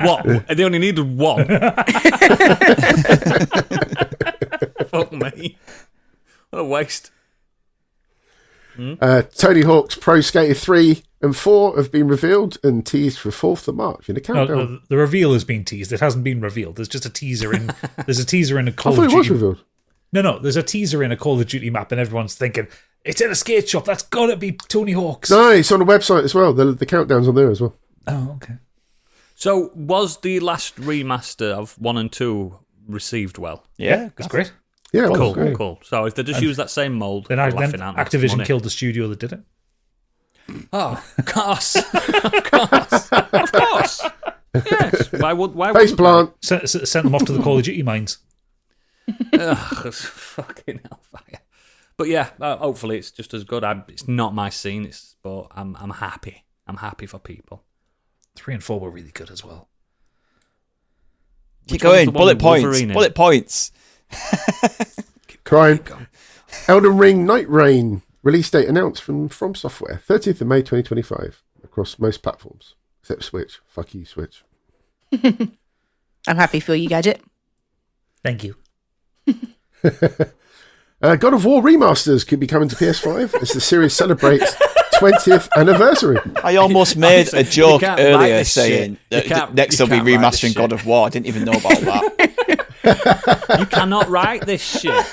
What? They only needed one. Fuck me. What a waste.
Tony Hawk's Pro Skater 3 and 4 have been revealed and teased for 4th of March in a countdown.
No, the reveal has been teased. It hasn't been revealed. There's just a teaser in. There's a teaser in a
I
Call
thought
of
it was
Duty.
revealed.
No. There's a teaser in a Call of Duty map, and everyone's thinking it's in a skate shop. That's gotta be Tony Hawk's.
No, it's on the website as well. The countdown's on there as well.
Oh, okay.
So, was the last remaster of 1 and 2 received well?
Yeah,
That's great.
Yeah, well,
Cool,
great.
cool. So, if they just use that same mould,
Then,
laughing at them,
Activision
money.
killed the studio that did it.
Oh, of course. Of course. Yes. Why
Face
wouldn't
plant.
Sent them off to the Call of Duty mines.
Ugh, it's fucking hellfire. But yeah, hopefully it's just as good. It's not my scene, but I'm happy. I'm happy for people.
3 and 4 were really good as well.
Keep
Which one's
going.
the one
Bullet
with
points.
Wolverine in?
Bullet points.
Crying. Elden Ring Night Rain. Release date announced from Software. 30th of May 2025. Across most platforms. Except Switch. Fuck you, Switch.
I'm happy for you, Gadget.
Thank you.
God of War remasters could be coming to PS5 as the series celebrates 20th anniversary.
I almost made a joke
can't write
earlier
this
saying
shit.
that next
you
they'll be
can't write this
remastering
shit.
God of War. I didn't even know about that.
You cannot write this shit.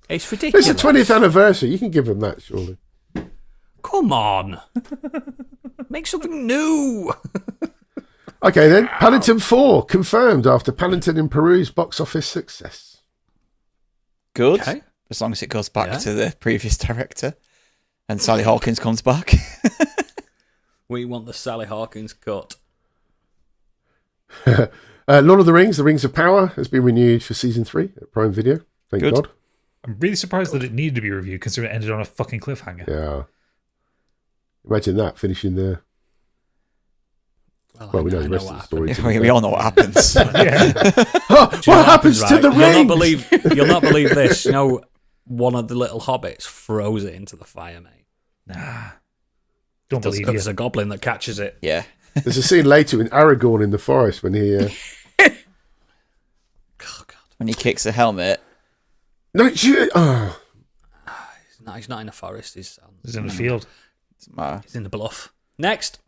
It's
It's
ridiculous.
the 20th anniversary. You can give them that, surely.
Come on. Make something new.
Okay, then. Paddington 4 confirmed after Paddington in Peru's box office success.
Good.
Okay.
As long as it goes back
Yeah.
to the previous director and Sally Hawkins comes back.
We want the Sally Hawkins cut.
Lord of the Rings of Power has been renewed for Season 3 at Prime Video. Thank
Good.
God.
I'm really surprised that it needed to be reviewed, considering it ended on a fucking cliffhanger.
Yeah. Imagine that, finishing there. Well, we know the rest of the story. to be
we
fair.
all know what happens.
Yeah.
What happens to the ring?
You'll not believe this. You know, one of the little hobbits throws it into the fire, mate.
Nah. Don't believe you.
There's a goblin that catches it.
Yeah.
There's a scene later in Aragorn in the forest when he...
Oh, God.
When he kicks the helmet.
No, shit! Oh.
He's not in a forest. He's
in the field.
Doesn't matter.
he's in the bluff. Next.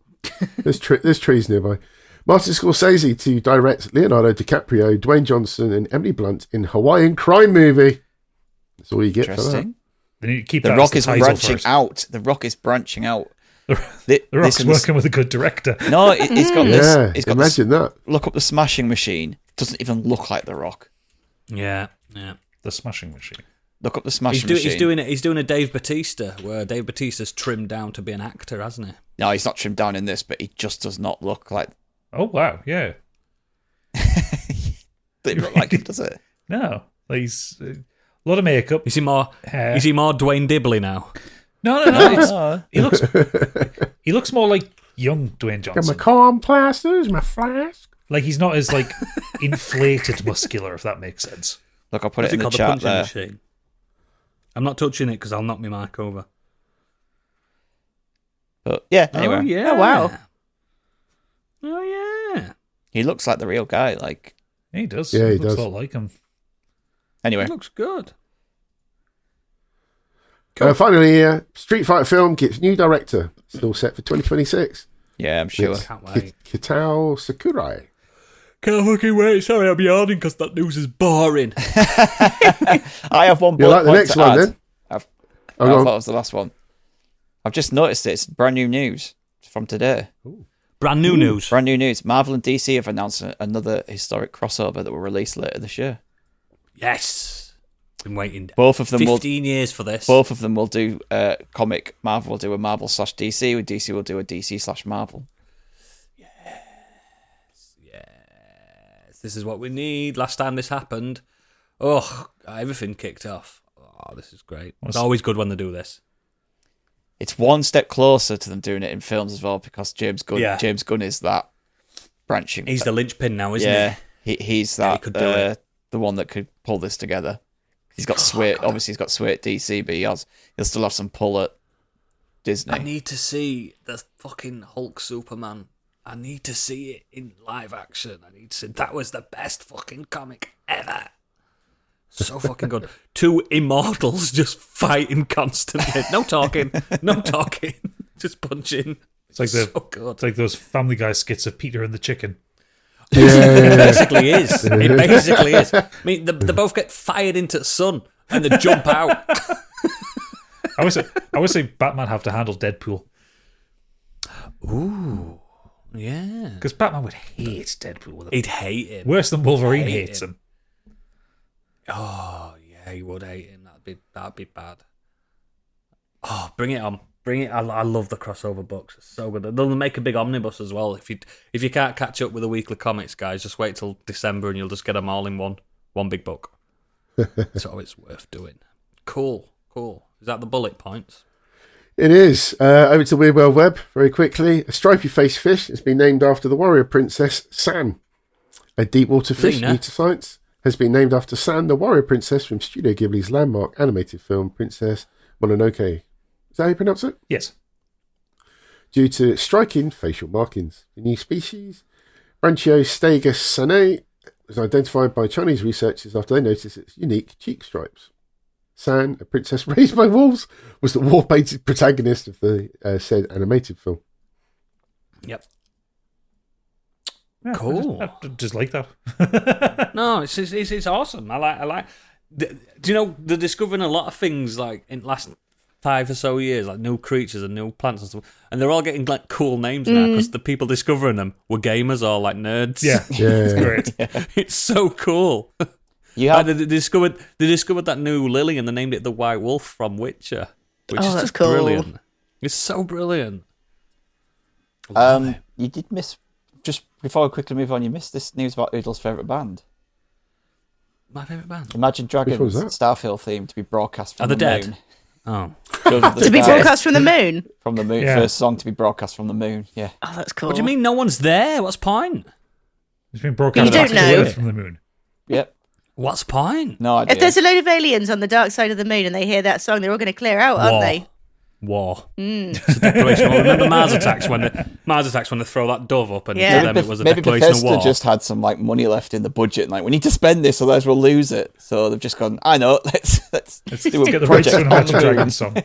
There's trees nearby. Martin Scorsese to direct Leonardo DiCaprio, Dwayne Johnson and Emily Blunt in Hawaiian crime movie. That's all you get for that.
Interesting.
They need to keep
The
that
Rock
as
is
the title
branching
first.
out. The Rock is branching out.
The Rock's working with a good director.
No, he's got
Yeah,
this. He's got this.
imagine that.
Look up the Smashing Machine. Doesn't even look like The Rock.
Yeah.
The Smashing Machine.
Look up the Smashing Machine.
He's doing a Dave Bautista, where Dave Bautista's trimmed down to be an actor, hasn't he?
No, he's not trimmed down in this, but he just does not look like.
Oh, wow. Yeah.
Doesn't look like him, does it?
No. He's a lot of makeup.
Is he more
Hair.
Dwayne Dibley now?
No. He looks more like young Dwayne
Got my
Johnson.
corn plasters, my flask.
Like he's not as like inflated muscular, if that makes sense.
Look, I'll put
What's
it in the
called?
chat
punching
there.
machine. I'm not touching it because I'll knock my mic over.
But yeah, anyway.
Oh, yeah.
Oh, wow.
Oh, yeah.
He looks like the real guy. Like,
Yeah, he does.
Yeah, he
looks
does.
a lot like him.
anyway.
It looks good.
Finally, Street Fighter film gets new director. Still set for 2026.
Yeah, I'm sure.
Can't wait.
Kitao Sakurai.
Can't fucking wait. Sorry, I'm yawning because that news is boring.
I have one
You
bullet
like the
point
next
to
one
add.
then?
I
Oh,
thought
go
it
on.
was the last one. I've just noticed it. It's brand new news from today.
Brand new news.
Brand new news. Marvel and DC have announced another historic crossover that will release later this year.
Yes. Been waiting
Both of them
15 years for this.
Both of them will do comic. Marvel will do a Marvel/DC, and DC will do a DC/Marvel.
Yes, this is what we need. Last time this happened, everything kicked off. Oh, this is great. It's always good when they do this.
It's one step closer to them doing it in films as well, because James Gunn.
Yeah.
James Gunn is that branching.
He's the linchpin now, isn't
yeah,
he?
he's
Yeah, he
that
could do it.
the one that could pull this together. He's got sway. Obviously, he's got sway at DC, but he'll still have some pull at Disney.
I need to see the fucking Hulk Superman. I need to see it in live action. I need to see that was the best fucking comic ever. So fucking good. Two immortals just fighting constantly. No talking. Just punching.
It's like
So good.
it's like those Family Guy skits of Peter and the chicken.
It basically is. It basically is. I mean, they both get fired into the sun and they jump out.
I always say Batman have to handle Deadpool
Ooh, yeah.
because Batman would hate Deadpool with him.
He'd hate him.
Worse than Wolverine
Hate
hates
him.
him.
Oh, yeah, he would hate him. That'd be bad. Oh, bring it on. Bring it. I love the crossover books. It's so good. They'll make a big omnibus as well. If you can't catch up with the weekly comics, guys, just wait till December and you'll just get them all in one big book. So it's worth doing. Cool. Is that the bullet points?
It is. Over to Weird World Web very quickly. A stripy faced fish has been named after the warrior princess San. A deep water fish,
Lena.
new to science, has been named after San, the warrior princess from Studio Ghibli's landmark animated film Princess Mononoke. Is that how you pronounce it?
Yes.
Due to striking facial markings. The new species, Branchiostegus sanae, was identified by Chinese researchers after they noticed its unique cheek stripes. San, a princess raised by wolves, was the war-painted protagonist of the said animated film.
Yep.
Yeah,
Cool.
I just like that.
No, it's awesome. I like. Do you know they're discovering a lot of things like in the last 5 or so years, like new creatures and new plants and stuff, and they're all getting like cool names now because the people discovering them were gamers or like nerds.
Yeah,
Yeah.
it's great.
It's so cool.
You have
They discovered that new lily and they named it the White Wolf from Witcher, which is
that's
just
cool.
brilliant. It's so brilliant. Love it.
you did miss, just before we quickly move on, you missed this news about Oodles' favourite band.
My favourite band.
Imagine Dragons
one's that?
Starfield theme to be broadcast from
Are they
the
dead?
moon.
Oh,
Children of the
To be
Sky.
broadcast from the moon.
From the moon.
Yeah.
First song to be broadcast from the moon. Yeah.
Oh, that's cool.
what do you mean? No one's there. What's point?
It's been broadcast
You don't
back to
know.
Earth from the moon.
Yep.
What's point?
No idea.
If there's a load of aliens on the dark side of the moon and they hear that song, they're all going to clear out, aren't they?
War. It's a declaration of war. Remember Mars Attacks when they throw that dove up and
Yeah.
to them it was a
Maybe
declaration of
Bethesda
war.
just had some like money left in the budget, and like we need to spend this, otherwise we'll lose it. So they've just gone. I know. Let's do a
Get the rights to an
project.
Imagine Dragons song.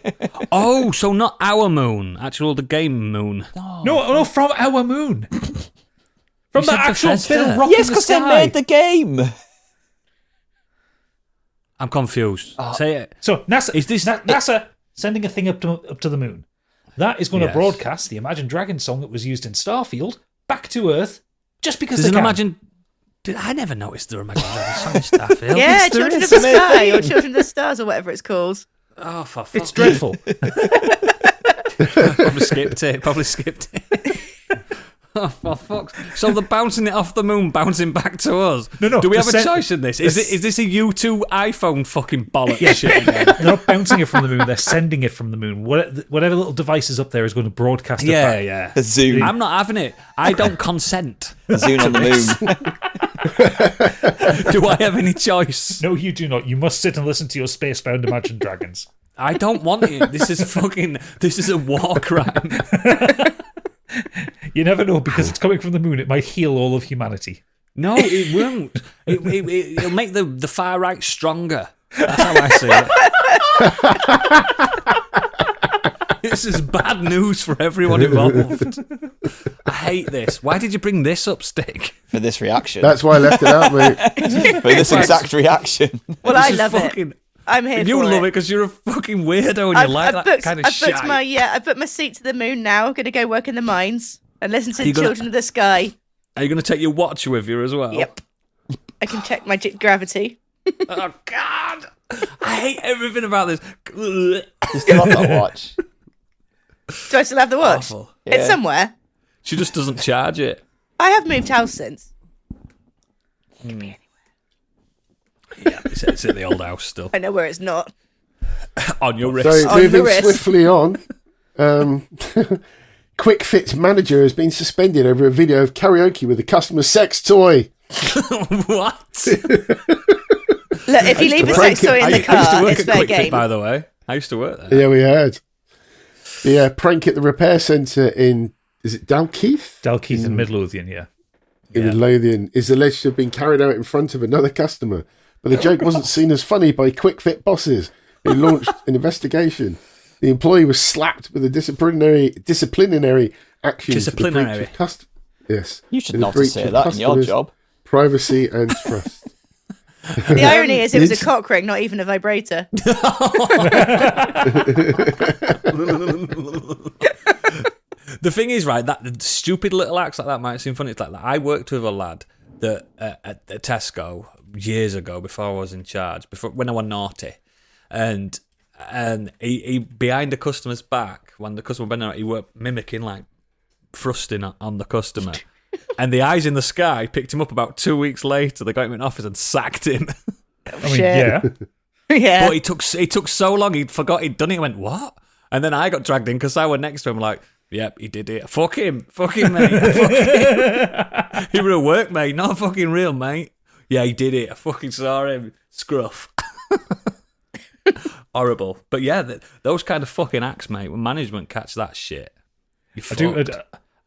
Oh, so not our moon, actual the game moon.
No, from our moon. From the
said
actual
Bethesda.
bit of rock
Yes,
in the
because they
sky.
made the game.
I'm confused. Say it.
So NASA
Is this-
NASA sending a thing up to the moon. That is going to
Yes.
broadcast the Imagine Dragons song that was used in Starfield back to Earth just because
Does
they
an
can.
Imagine? I never noticed the Imagine Dragons song in Starfield.
Yeah,
Yes, there
Children of
is.
the Sky or Children of the Stars or whatever it's called.
Oh, for fuck.
It's dreadful.
Probably skipped it. Oh, for fuck's... So they're bouncing it off the moon, bouncing back to us.
No.
Do we have a choice in this? Is this a U2 iPhone fucking bollock shit again?
They're not bouncing it from the moon, they're sending it from the moon. Whatever little device is up there is going to broadcast it back.
Yeah.
A Zoom.
I'm not having it. I don't consent.
A Zoom on the moon.
Do I have any choice?
No, you do not. You must sit and listen to your spacebound Imagine Dragons.
I don't want it. This is a war crime.
You never know, because it's coming from the moon. It might heal all of humanity.
No, it won't. It'll make the far right stronger. That's how I see it. This is bad news for everyone involved. I hate this. Why did you bring this up, Stick?
For this reaction.
That's why I left it out, mate.
For this exact reaction.
Well,
This
I
is
love
fucking-
it. I'm here
You
for
love it
it.
because you're a fucking weirdo and you like that kind of shit.
I booked my seat to the moon now. I'm going to go work in the mines and listen to
you gonna-
Children of the Sky.
Are you going to take your watch with you as well?
Yep. I can check my gravity.
Oh, God. I hate everything about this.
You still have that watch.
Do I still have the watch?
Awful.
Yeah.
It's somewhere.
She just doesn't charge it.
I have moved house since.
Yeah, it's in the old house still.
I know where it's not.
On your wrist.
So
On the
moving
wrist.
swiftly on, Quick Fit manager has been suspended over a video of karaoke with a customer sex toy.
What?
Look, if you leave a sex toy in the
I used to
car,
work
it's
at
fair
Quick Fit,
game.
by the way. I used to work there.
Yeah, we heard. The prank at the repair centre in, is it Dalkeith?
Dalkeith in Midlothian, yeah.
In Midlothian is alleged to have been carried out in front of another customer. But the joke wasn't seen as funny by Quick Fit bosses, who launched an investigation. The employee was slapped with a disciplinary action.
Disciplinary?
Yes.
You should
in the
not
breach
say
of
that in your
customers'
job.
Privacy and trust.
The irony is it was a
It's-
cock ring, not even a vibrator.
The thing is, right, that the stupid little acts like that might seem funny. It's like I worked with a lad that at Tesco years ago, before I was in charge, when I was naughty, and he behind the customer's back, when the customer bent out, he were mimicking like thrusting on the customer. And the eyes in the sky picked him up about 2 weeks later. They got him in office and sacked him.
I mean,
Shit.
yeah.
Yeah.
But he took so long, he forgot he'd done it. He went, what? And then I got dragged in because I were next to him like, yep, he did it. Fuck him, mate. Fuck him. He were a work, mate, not fucking real, mate. Yeah, he did it. I fucking saw him. Scruff. Horrible. But yeah, those kind of fucking acts, mate, when management catch that shit, you're fucked.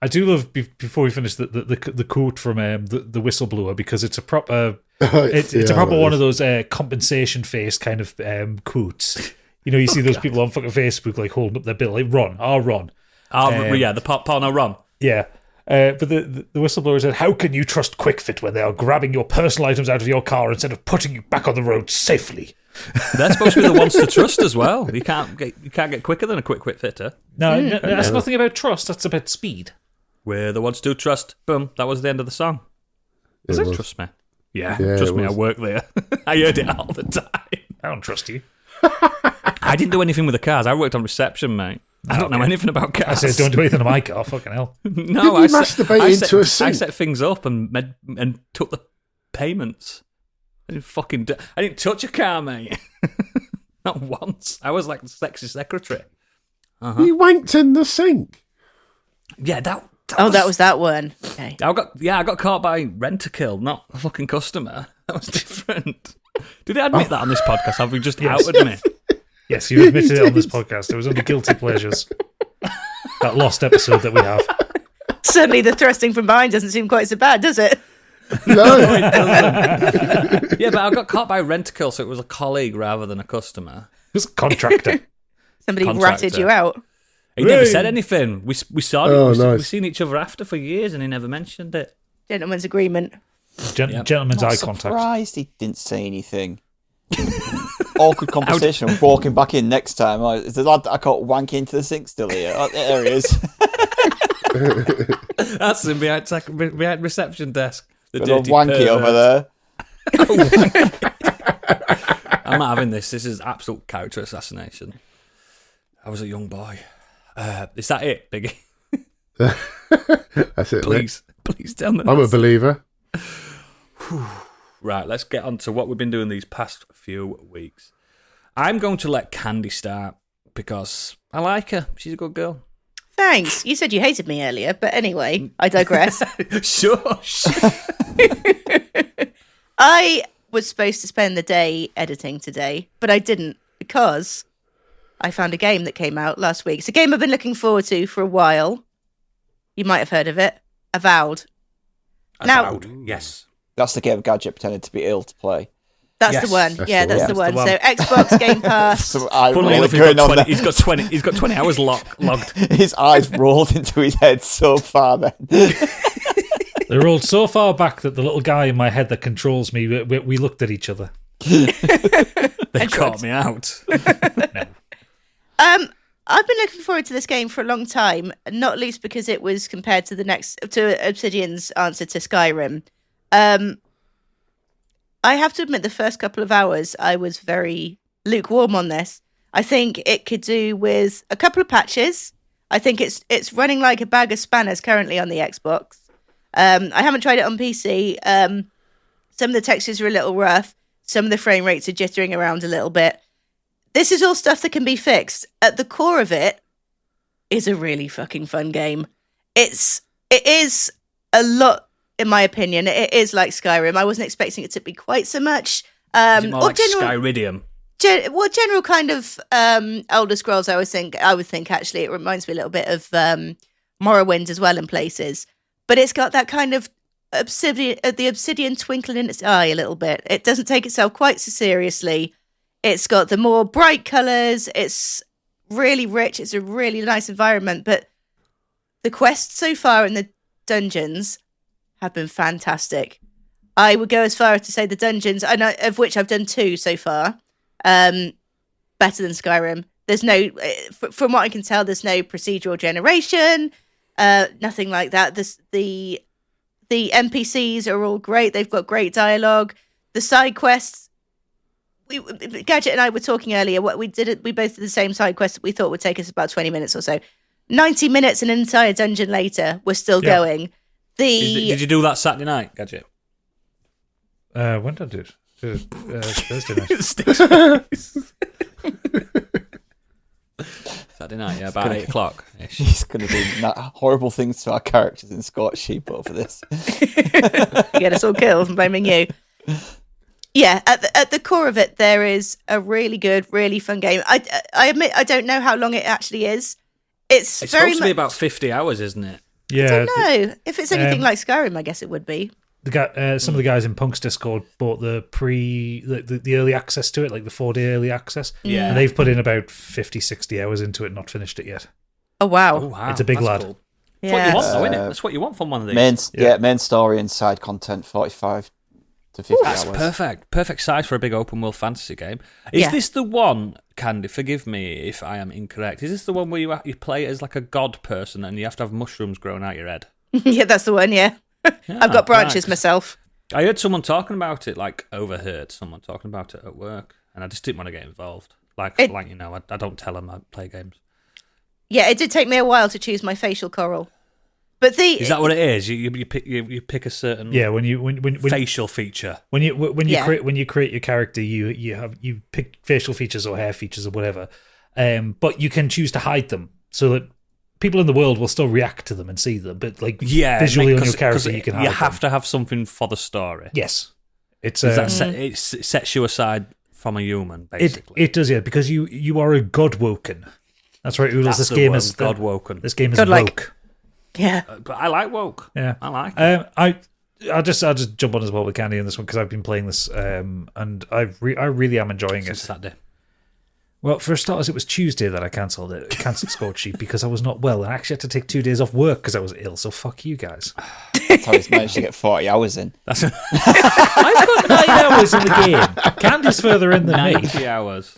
I do love, before we finish, the quote from the whistleblower, because it's a proper it's a proper one of those compensation face kind of quotes. You know, you see those people on fucking Facebook like holding up their bill, like Ron.
Yeah, the porno Ron.
Yeah. But the whistleblower said, how can you trust QuickFit when they are grabbing your personal items out of your car instead of putting you back on the road safely?
They're supposed to be the ones to trust as well. You can't get quicker than a quick fitter.
No, that's nothing about trust. That's about speed.
We're the ones to trust. Boom. That was the end of the song.
It was.
Trust me. Yeah,
Yeah,
trust
it
me. I
was.
work there. I heard it all the time.
I don't trust you.
I didn't do anything with the cars. I worked on reception, mate. I don't know anything about cars.
I said, don't do anything to my car. Fucking hell.
No,
Didn't you masturbate into a
I
sink?
set things up and took the payments. I didn't touch a car, mate. Not once. I was like the sexy secretary.
You wanked in the sink.
Yeah, that
was that one. Okay.
I got caught by Rent-A-Kill, not a fucking customer. That was different. Did I admit that on this podcast? Have we just outed me?
Yes, you admitted it on this podcast. It was under Guilty Pleasures. That lost episode that we have.
Certainly the thrusting from behind doesn't seem quite so bad, does it?
No.
Yeah, but I got caught by Rent-A-Kill, so it was a colleague rather than a customer.
It was a contractor.
Somebody
Contractor.
ratted you out.
He never said anything. We saw it.
Oh,
We've
nice.
seen each other after for years, and he never mentioned it.
Gentleman's agreement.
Gentleman's
Not
eye contact.
surprised he didn't say anything. Awkward conversation. I'm walking back in next time. Like, is the lad that I caught wanking into the sink still here? Oh, there he is.
That's him behind reception desk. The
Good old
dirty
wanky
pervert.
over there.
I'm not having this. This is absolute character assassination. I was a young boy. Is that it, Biggie?
That's it.
Please tell me.
Mate. I'm a believer.
Right, let's get on to what we've been doing these past few weeks. I'm going to let Candy start because I like her. She's a good girl.
Thanks. You said you hated me earlier, but anyway, I digress.
Shush.
I was supposed to spend the day editing today, but I didn't because I found a game that came out last week. It's a game I've been looking forward to for a while. You might have heard of it. Avowed.
Avowed. Yes.
That's the game Gadget pretended to be ill to play.
That's
Yes.
the one.
That's
Yeah,
the
that's
one.
the one. So Xbox Game Pass.
So I
Funnily
rolled
enough,
going on there.
he's got 20 hours logged.
His eyes rolled into his head so far then.
They rolled so far back that the little guy in my head that controls me, we looked at each other.
They caught me out.
I've been looking forward to this game for a long time, not least because it was compared to Obsidian's answer to Skyrim. I have to admit, the first couple of hours, I was very lukewarm on this. I think it could do with a couple of patches. I think it's running like a bag of spanners currently on the Xbox. I haven't tried it on PC. Some of the textures are a little rough. Some of the frame rates are jittering around a little bit. This is all stuff that can be fixed. At the core of it is a really fucking fun game. It is a lot, in my opinion. It is like Skyrim. I wasn't expecting it to be quite so much.
Is it more like Skyridium?
General kind of Elder Scrolls. I would think actually it reminds me a little bit of Morrowind as well in places. But it's got that kind of the obsidian twinkle in its eye a little bit. It doesn't take itself quite so seriously. It's got the more bright colours. It's really rich. It's a really nice environment. But the quests so far in the dungeons have been fantastic. I would go as far as to say the dungeons, of which I've done 2 so far, better than Skyrim. There's no, from what I can tell, there's no procedural generation, nothing like that. The NPCs are all great. They've got great dialogue. The side quests, Gadget and I were talking earlier. We both did the same side quest that we thought would take us about 20 minutes or so. 90 minutes, an entire dungeon later, we're still going.
Did you do that Saturday night, Gadget?
When did I do it? Thursday night.
Saturday night, yeah, about 8 o'clock.
He's going to do horrible things to our characters in Scotch Sheep over this.
Get us all killed and blaming you. Yeah, at the core of it, there is a really good, really fun game. I admit I don't know how long it actually is. It's very
supposed to be about 50 hours, isn't it?
Yeah,
I don't know. If it's anything like Skyrim, I guess it would be.
Some of the guys in Punk's Discord bought the early access to it, like the 4-day early access.
Yeah.
And they've put in about 50, 60 hours into it and not finished it yet.
Oh, wow.
Oh, wow.
It's a big
That's
lad.
Cool.
Yeah.
That's what you want, though, isn't it? That's what you want from one of these.
Main story and side content, 45 to 50
That's
hours.
perfect. Perfect size for a big open world fantasy game. Is this the one, Candy, forgive me if I am incorrect, is this the one where you play as like a god person and you have to have mushrooms growing out your head?
Yeah, that's the one, yeah. I've got branches myself.
I heard someone talking about it, overheard someone talking about it at work, and I just didn't want to get involved. I don't tell them I play games.
Yeah, it did take me a while to choose my facial coral. But
is that what it is? You pick a certain
when
facial feature.
When you create your character, you pick facial features or hair features or whatever, but you can choose to hide them so that people in the world will still react to them and see them. But visually on your character, you can hide them.
You have to have something for the story.
Yes, it
sets you aside from a human. Basically,
it does, yeah, because you are a god woken. That's right, Oodles. This game is
god woken.
This game is
godlike.
woke.
Yeah,
but I like woke.
Yeah,
I like it.
I'll just jump on as well with Candy in this one because I've been playing this, and I really am enjoying it.
Saturday.
Well, for starters, it was Tuesday that I cancelled it. I cancelled Scorch Sheep because I was not well, and I actually had to take 2 days off work because I was ill. So fuck you guys.
That's how he's managed to get 40 hours in.
I've got 9 hours in the game. Candy's further in than
90
me.
hours.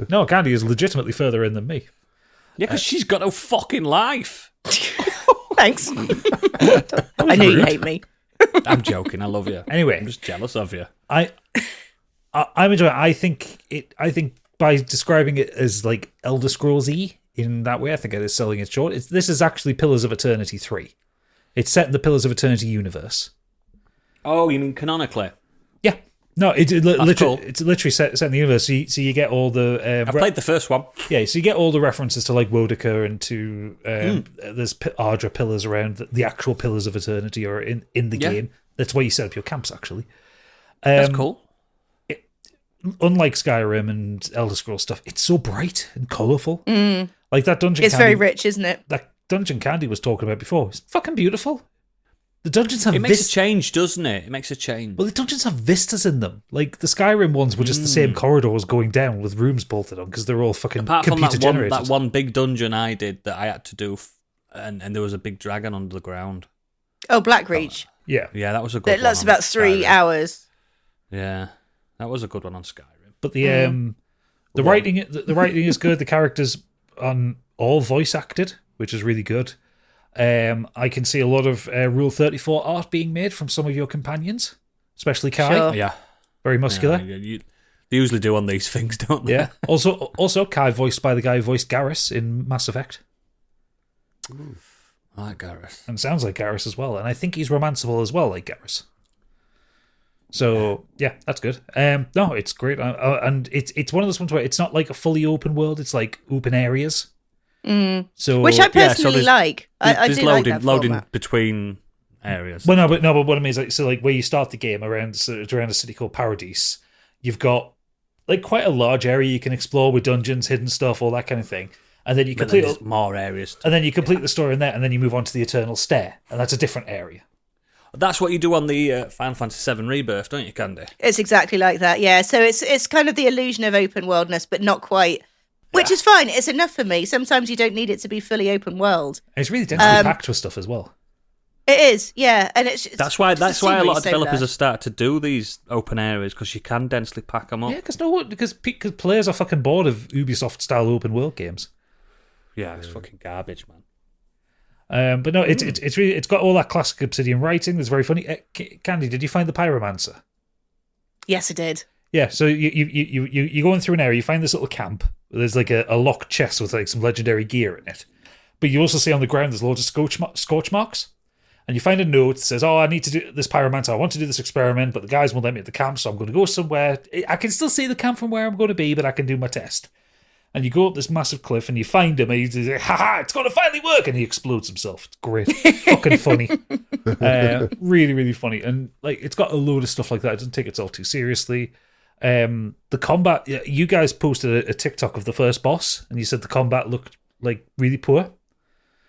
No, Candy is legitimately further in than me.
Yeah, because she's got no fucking life.
thanks. I knew you hate me.
I'm joking. I love you.
Anyway,
I'm just jealous of you.
I'm enjoying it. I think by describing it as like Elder Scrolls-y in that way. I think it is selling it short. This is actually Pillars of Eternity 3. It's set in the Pillars of Eternity universe.
Oh, you mean canonically?
Yeah. No, it's
cool.
literally set in the universe. So you get all the...
I played the first one.
Yeah, so you get all the references to like Wodica and to... There's Ardra pillars around. The actual Pillars of Eternity are in the game. That's where you set up your camps, actually.
That's cool.
Unlike Skyrim and Elder Scrolls stuff, it's so bright and colourful. Like that dungeon.
It's very rich, isn't it?
That dungeon Candy was talking about before. It's fucking beautiful. The dungeons have
It makes a change, doesn't it? It makes a change.
Well, the dungeons have vistas in them. Like the Skyrim ones were just the same corridors going down with rooms bolted on because they're all fucking
Apart from
computer generated.
that one big dungeon I did that I had to do, and there was a big dragon under the ground.
Oh, Blackreach.
Yeah,
that was a good one.
It lasts about 3 hours.
Yeah, that was a good one on Skyrim.
But the writing is good. The characters on all voice acted, which is really good. I can see a lot of Rule 34 art being made from some of your companions, especially Kai.
Sure.
Yeah,
very muscular.
Yeah, they usually do on these things, don't they?
Yeah. Also, Kai voiced by the guy who voiced Garrus in Mass Effect.
Ooh, I like Garrus.
And sounds like Garrus as well. And I think he's romanceable as well, like Garrus. So yeah, that's good. No, it's great, and it's one of those ones where it's not like a fully open world; it's like open areas. So
which I personally like. I
there's
do like that
loading
format.
between areas.
Well, but what I mean is like, so like where you start the game around a city called Paradise, you've got like quite a large area you can explore with dungeons, hidden stuff, all that kind of thing, and then you complete
more areas,
and then you complete the story in there, and then you move on to the Eternal Stair, and that's a different area.
That's what you do on the Final Fantasy VII Rebirth, don't you, Candy?
It's exactly like that, yeah. So it's kind of the illusion of open worldness, but not quite, which is fine. It's enough for me. Sometimes you don't need it to be fully open world.
And it's really densely packed with stuff as well.
It is, yeah, and
that's why a lot of developers have started to do these open areas because you can densely pack them up.
Yeah, because players are fucking bored of Ubisoft style open world games.
Yeah, it's fucking garbage, man.
But no, it's got all that classic Obsidian writing that's very funny. Candy, did you find the Pyromancer?
Yes, I did.
Yeah, so you go in through an area, you find this little camp. There's like a locked chest with like some legendary gear in it. But you also see on the ground there's loads of scorch marks. And you find a note that says, "Oh, I need to do this Pyromancer. I want to do this experiment, but the guys won't let me at the camp, so I'm going to go somewhere. I can still see the camp from where I'm going to be, but I can do my test." And you go up this massive cliff and you find him and he's like, "Ha, it's going to finally work," and he explodes himself. It's great. Fucking funny. Really, really funny. And like it's got a load of stuff like that. It doesn't take itself too seriously. The combat, you guys posted a TikTok of the first boss and you said the combat looked like really poor.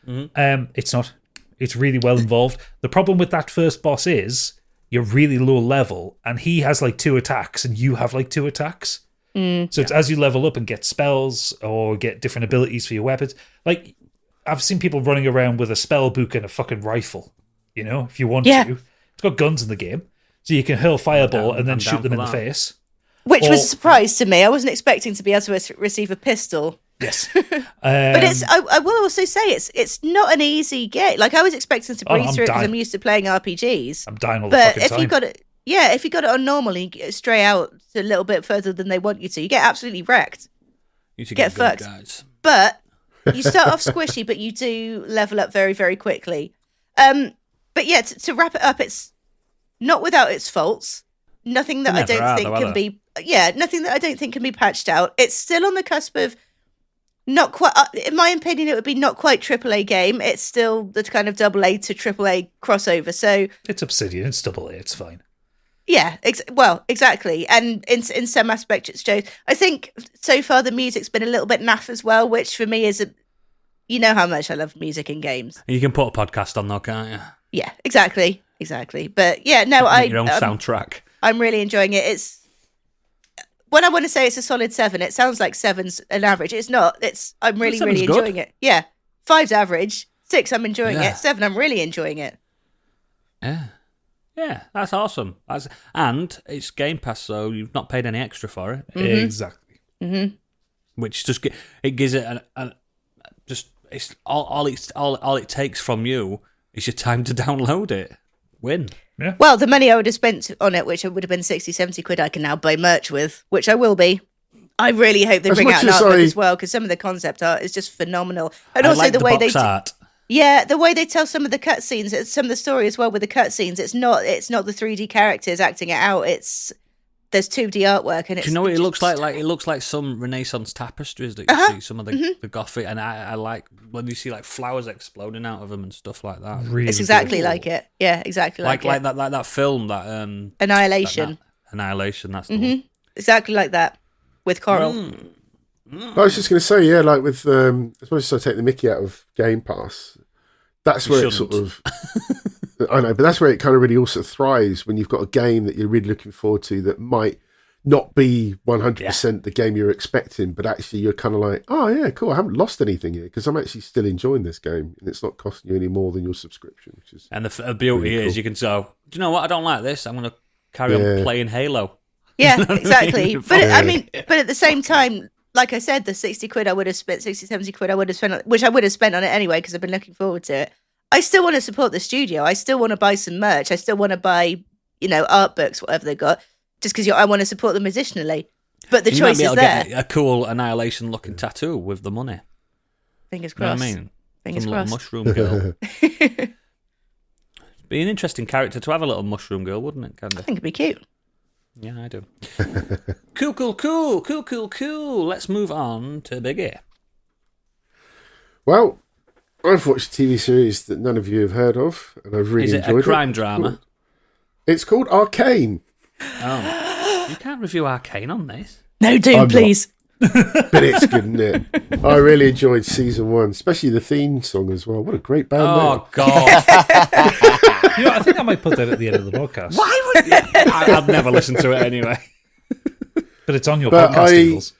Mm-hmm. It's not. It's really well involved. The problem with that first boss is you're really low level and he has like 2 attacks and you have like 2 attacks. So it's as you level up and get spells or get different abilities for your weapons. Like, I've seen people running around with a spell book and a fucking rifle, you know, if you want to. It's got guns in the game. So you can hurl fireball and then shoot them in the face.
Which was a surprise to me. I wasn't expecting to be able to receive a pistol.
Yes.
But I will also say it's not an easy game. Like, I was expecting to breeze through it because I'm used to playing RPGs.
I'm dying all the fucking time.
But if you got it... Yeah, if you got it on normal, you get stray out a little bit further than they want you to. You get absolutely wrecked.
You get fucked. Guys.
But you start off squishy, but you do level up very, very quickly. But yeah, to wrap it up, it's not without its faults. Nothing that I don't think can be. Yeah, nothing that I don't think can be patched out. It's still on the cusp of not quite. In my opinion, it would be not quite AAA game. It's still the kind of AA to AAA crossover. So
it's Obsidian. It's AA. It's fine.
Yeah, exactly. And in some aspects, it's shows. I think so far the music's been a little bit naff as well, which for me is you know how much I love music in games.
You can put a podcast on though, can't you?
Yeah, exactly. But yeah, no,
your own soundtrack.
I'm really enjoying it. It's when I want to say it's a solid 7, it sounds like 7's an average. It's not. I'm really enjoying it. Yeah, 5's average. 6, I'm enjoying it. 7, I'm really enjoying it.
Yeah. Yeah, that's awesome. And it's Game Pass, so you've not paid any extra for it.
Mm-hmm. Exactly.
Mm-hmm.
Which just it gives it it's all it takes from you is your time to download it. Win.
Yeah.
Well, the money I would have spent on it, which would have been 60, 70 quid, I can now buy merch with, which I will be. I really hope they
As
bring
much
out an
as
art book
I-
as well, because some of the concept art is just phenomenal. And
I
also
like
the way
box
they
art.
the way they tell some of the cutscenes, some of the story as well with the cutscenes. It's not the 3D characters acting it out. There's 2D artwork, and it's.
Do you know what it
just-
looks like? Like it looks like some Renaissance tapestries that you see. Some of the Gothic, and I like when you see like flowers exploding out of them and stuff like that.
Really
It's exactly
good.
like it. Yeah, exactly like it.
that film that
Annihilation.
Annihilation. That's the one.
Exactly like that with Coral.
I was just going to say, yeah, like with as much as I take the Mickey out of Game Pass, that's
You
where it sort of. I know, but that's where it kind of really also thrives when you've got a game that you're really looking forward to that might not be 100% the game you're expecting, but actually you're kind of like, oh yeah, cool, I haven't lost anything here because I'm actually still enjoying this game and it's not costing you any more than your subscription, which is.
And the beauty
Really
is
cool.
you can go, do you know what? I don't like this. I'm going to carry on playing Halo.
Yeah,
what I
exactly.
mean?
But at the same time, like I said, the 60 quid I would have spent, 60, 70 quid I would have spent, which I would have spent on it anyway because I've been looking forward to it. I still want to support the studio. I still want to buy some merch. I still want to buy, art books, whatever they've got, just because I want to support them additionally. But the
You might
choice
be
is
able to
there.
get a cool Annihilation looking tattoo with the money.
Fingers
You know what
crossed.
I mean?
Fingers
Some little
crossed.
mushroom girl. Be an interesting character to have a little mushroom girl, wouldn't it, Candy?
I think it'd be cute.
Yeah, I do. Cool. Let's move on to Biggie.
Well, I've watched a TV series that none of you have heard of, and I've really
Is it
enjoyed
a crime drama?
It's called Arcane,
Oh, you can't review Arcane on this.
No, do
I'm
please.
but it's good, isn't it? I really enjoyed season 1, especially the theme song as well. What a great band!
Oh God!
I think I might put that at the end of the podcast.
Why would I'd never listen to it anyway.
But it's on your
But
podcast, Eagles.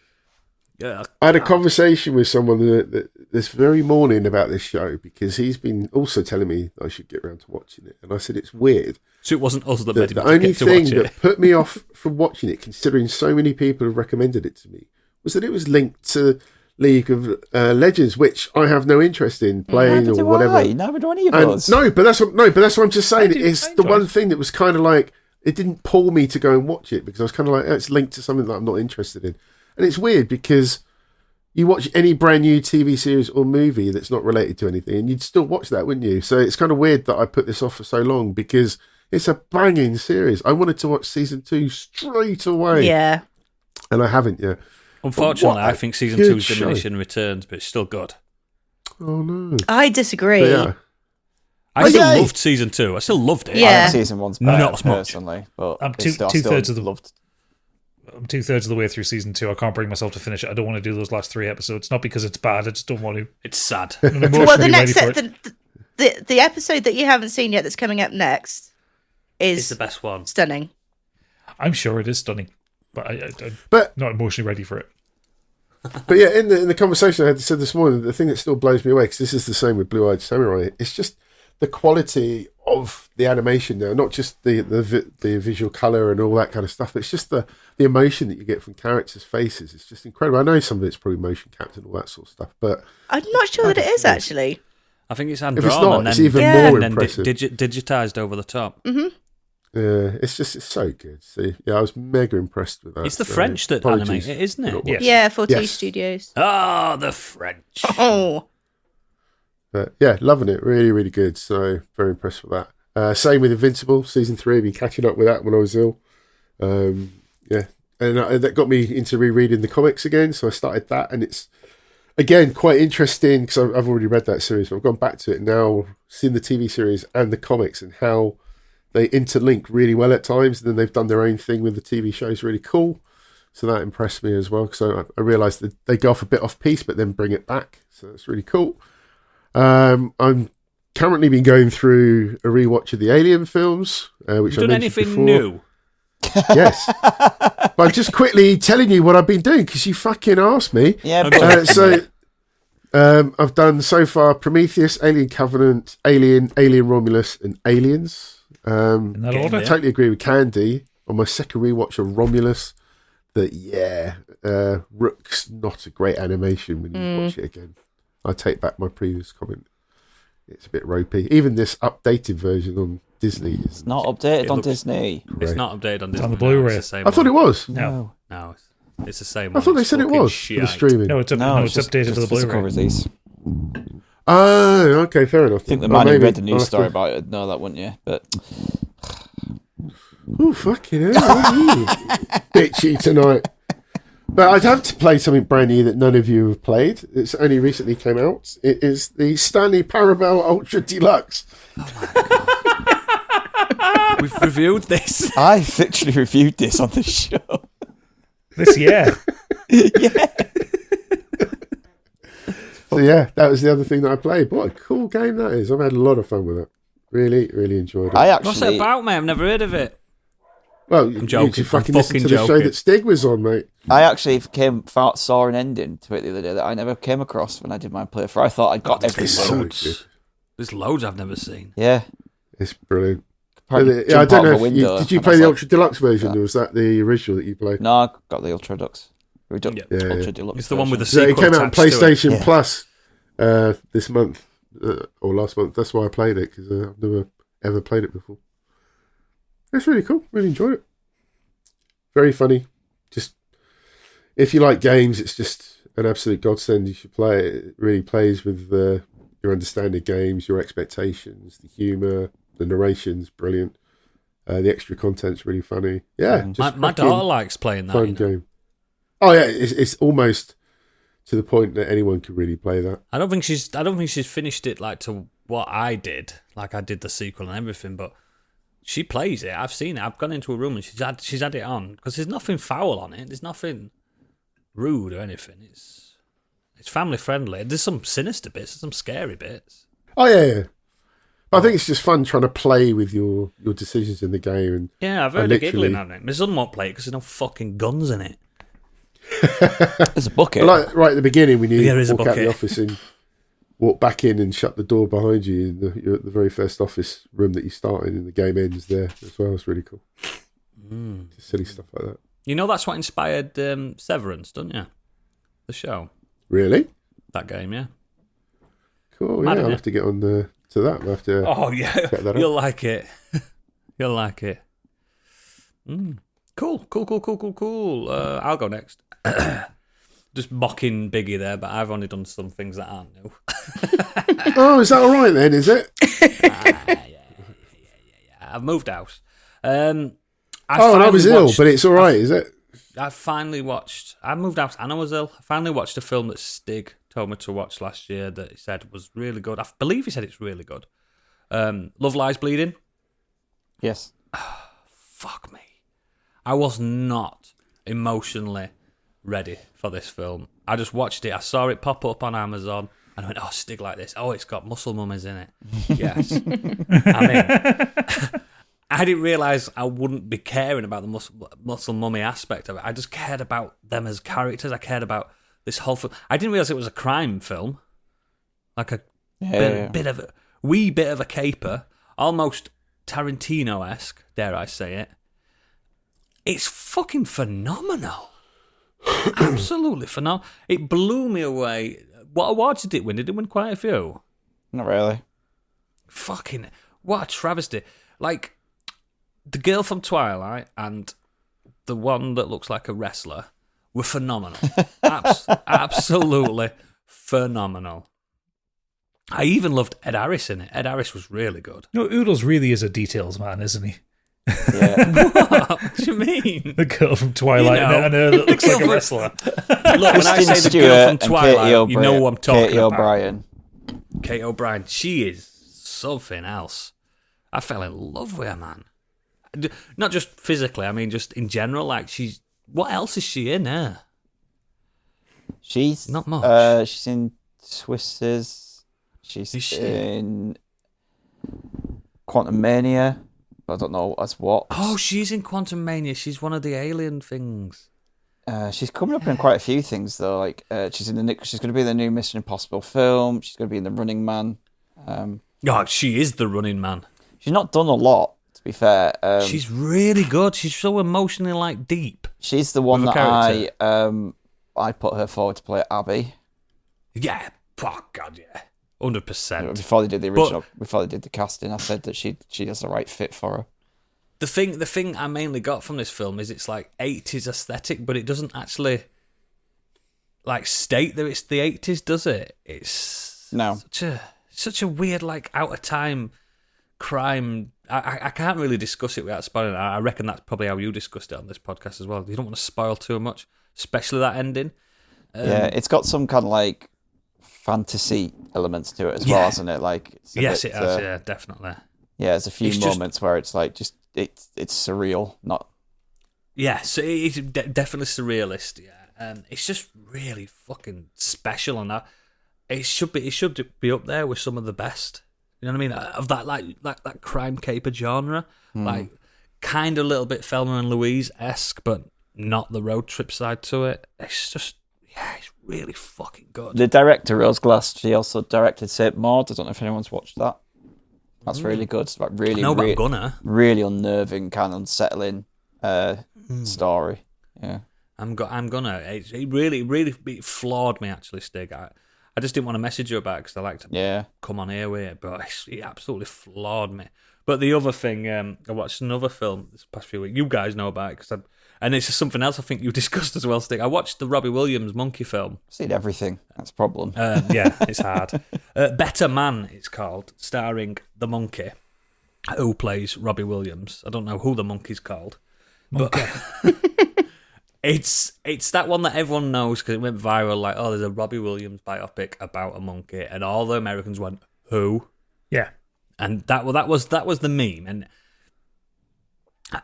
Yeah.
I had a conversation with someone this very morning about this show because he's been also telling me I should get around to watching it, and I said it's weird.
So it wasn't us that
The
made him
only
get to
thing
watch
that
it.
put me off from watching it, considering so many people have recommended it to me, was that it was linked to League of Legends, which I have no interest in playing or whatever.
Neither do any of
And
us.
but that's what I'm just saying.
I
It's the
enjoyed
one
it.
thing that was kind of like it didn't pull me to go and watch it because I was kind of like, oh, it's linked to something that I'm not interested in, and it's weird because you watch any brand new TV series or movie that's not related to anything, and you'd still watch that, wouldn't you? So it's kind of weird that I put this off for so long because it's a banging series. I wanted to watch season 2 straight away,
Yeah.
and I haven't yet.
Unfortunately,
What
I
a
think season
good
2's
show.
diminishing returns, but it's still good.
Oh no!
I disagree.
But yeah.
I still
Okay.
loved season 2. I still loved it.
Yeah.
I think season 1's better,
Not as much.
personally. But
I'm
it's still- I
two-thirds
still
of the-
loved.
I'm 2/3 of the way through season 2. I can't bring myself to finish it. I don't want to do those last 3 episodes. Not because it's bad. I just don't want to.
It's sad.
I'm emotionally
Well, the
ready
next
for it.
the episode that you haven't seen yet that's coming up next
It's
is
the best one.
stunning.
I'm sure it is stunning, but I'm
But
not emotionally ready for it.
But yeah, in the conversation I had said this morning, the thing that still blows me away, because this is the same with Blue Eyed Samurai, it's just the quality of the animation now, not just the visual colour and all that kind of stuff, but it's just the emotion that you get from characters' faces. It's just incredible. I know some of it's probably motion captured and all that sort of stuff, but
I'm not sure that it is actually.
I think it's
if
hand
it's
drawn
not,
and
it's
then,
even
Yeah.
more
and then
impressive.
digitized over the top.
It's so good. See, yeah, I was mega impressed with that.
It's the
So
French that
apologies
animate it, isn't
for
it?
not
Yeah.
watching.
Yeah, 4T
Yes.
Studios.
Oh, the French.
Oh,
But yeah, loving it. Really, really good. So very impressed with that. Same with Invincible season 3. I've been catching up with that when I was ill. Yeah, and that got me into rereading the comics again. So I started that, and it's again quite interesting because I've already read that series, but I've gone back to it now, seen the TV series and the comics, and how they interlink really well at times. And then they've done their own thing with the TV shows, really cool. So that impressed me as well because I realised that they go off a bit off piece, but then bring it back. So it's really cool. I'm currently been going through a rewatch of the Alien films, which I
Done
mentioned
anything
before.
new?
Yes, but I'm just quickly telling you what I've been doing because you fucking asked me.
Yeah,
Okay.
but
I've done so far Prometheus, Alien Covenant, Alien Romulus, and Aliens.
In that order?
I totally agree with Candy on my second rewatch of Romulus. That Rook's not a great animation when you watch it again. I take back my previous comment. It's a bit ropey. Even this updated version on Disney is
it's not updated
It
on
looks-
Disney.
It's not updated on Disney.
on the
no,
Blu-ray.
It's the same
I thought it
one.
was.
No.
No, It's the same
I
one.
thought they
It's
said it
fucking
was for the
shite.
streaming.
No, it's updated for the
physical
Blu-ray.
release.
Oh, okay, fair enough.
I think the
Well,
man who
maybe
read the
I'll
news
have
story
to-
about it would know that, wouldn't you? But
Oh, fucking hell. Ooh. Bitchy tonight. But I'd have to play something brand new that none of you have played. It's only recently came out. It is the Stanley Parabel Ultra Deluxe.
We've reviewed this.
I literally reviewed this on the show.
This year.
So yeah, that was the other thing that I played. What a cool game that is. I've had a lot of fun with it. Really, really enjoyed it.
I
What's it
actually,
about, mate? I've never heard of it.
well,
I'm joking.
you should
I'm
fucking listen
fucking
to the show
joking.
that Stig was on, mate.
saw an ending to it the other day that I never came across when I did my playthrough. I thought I got
It's
everything.
so good.
There's loads I've never seen.
Yeah.
It's brilliant.
Probably
Yeah, I
jump
don't
out
know
of
if
a
you,
window
did you
and
play
I was
the
like,
Ultra Deluxe version, or was that the original that you played?
No, I got the Ultra Deluxe.
Yeah.
Ultra Deluxe.
It's the one with the
So it
sequel
came out on
attached to it.
PlayStation
Yeah.
Plus this month or last month. That's why I played it, because I've never ever played it before. It's really cool. Really enjoyed it. Very funny. Just if you like games, it's just an absolute godsend. You should play it. It really plays with your understanding of games, your expectations, the humour, the narration's brilliant. The extra content's really funny. Yeah, just
My
cracking,
daughter likes playing that.
fun
You know?
game. Oh yeah, it's almost to the point that anyone could really play that.
I don't think she's finished it like to what I did. Like I did the sequel and everything, but she plays it. I've seen it. I've gone into a room and she's had it on because there's nothing foul on it. There's nothing rude or anything. It's family friendly. There's some sinister bits, some scary bits.
Oh yeah. But I think it's just fun trying to play with your decisions in the game. And
Yeah, I've heard her giggling on it. My son won't play it because there's no fucking guns in it.
There's a bucket.
like right at the beginning, when you
Yeah, there is a
walk out the
bucket.
office and walk back in and shut the door behind you, and you're at the very first office room that you start in, and the game ends there as well. It's really cool. Just silly stuff like that.
You know that's what inspired Severance, don't you? The show,
Really
that game, yeah.
cool.
Mad,
Yeah, I'll
innit?
have to get on to that. I'll have to.
Oh yeah,
check that out.
you'll like it. You'll like it. Cool. I'll go next. Just mocking Biggie there, but I've only done some things that aren't new.
Oh, is that all right then? Is it?
I've moved house.
And I was ill, but it's all right, is it?
I finally watched. I moved out and I was ill. I finally watched a film that Stig told me to watch last year that he said was really good. I believe he said it's really good. Love Lies Bleeding.
Yes.
Fuck me. I was not emotionally ready for this film. I just watched it. I saw it pop up on Amazon and I went, oh, Stig like this. Oh, it's got muscle mummies in it. Yes. I mean, I didn't realise I wouldn't be caring about the muscle mummy aspect of it. I just cared about them as characters. I cared about this whole film. I didn't realise it was a crime film. Like a bit of a wee bit of a caper. Almost Tarantino-esque, dare I say it. It's fucking phenomenal. Absolutely phenomenal. It blew me away. What awards did it win? Did it win quite a few?
Not really.
Fucking, what a travesty. Like, the girl from Twilight and the one that looks like a wrestler were phenomenal. Absolutely phenomenal. I even loved Ed Harris in it. Ed Harris was really good.
No, Oodles really is a details man, isn't he?
Yeah.
What do you mean?
The girl from Twilight
You know.
and her that looks like a wrestler.
Look, when I say the girl from Twilight, you know who I'm talking
Katie
about.
O'Brien.
Kate O'Brien. She is something else. I fell in love with her, man. Not just physically, I mean just in general. Like, she's... What else is she in there?
She's
Not much.
She's in Twisters. She's
Is she?
in Quantum Mania. I don't know as what.
Oh, she's in Quantum Mania. She's one of the alien things.
She's coming up in quite a few things though. Like she's in the she's going to be in the new Mission Impossible film. She's going to be in the Running Man.
Oh, she is the Running Man.
She's not done a lot, to be fair.
She's really good. She's so emotionally like deep.
She's the one
with
that
a character.
I put her forward to play Abby
Yeah. Oh God, yeah. 100%.
before they did the original. Before they did the casting, I said that she has the right fit for her.
the thing I mainly got from this film is it's like 80s aesthetic, but it doesn't actually like state that it's the 80s, does it? It's such a weird, like, out of time crime. I can't really discuss it without spoiling it. I reckon that's probably how you discussed it on this podcast as well. You don't want to spoil too much, especially that ending.
Yeah, it's got some kind of like fantasy elements to it as well, hasn't it? Like, it has.
Yeah, definitely.
Yeah, there's a few moments where it's like just it's surreal, not.
Yeah, so it's definitely surrealist. Yeah, it's just really fucking special, and that it should be up there with some of the best. You know what I mean? Of that like that crime caper genre, like kind of a little bit Thelma and Louise-esque, but not the road trip side to it. It's just it's really fucking good.
The director Rose Glass, she also directed Saint Maud. I don't know if anyone's watched that. That's really good. It's like really, really unnerving, kind of unsettling story. Yeah, I'm
gonna. It really floored me actually, Stig. I just didn't want to message you about it because I like to come on here with it, but it absolutely floored me. But the other thing, I watched another film this past few weeks. You guys know about it, and it's just something else I think you discussed as well, Stig. I watched the Robbie Williams Monkey film.
I've seen everything. That's a problem.
Yeah, it's hard. Better Man, it's called, starring the monkey who plays Robbie Williams. I don't know who the monkey's called. But it's that one that everyone knows because it went viral. Like, oh, there's a Robbie Williams biopic about a monkey, and all the Americans went, "Who?"
Yeah,
and that was the meme. And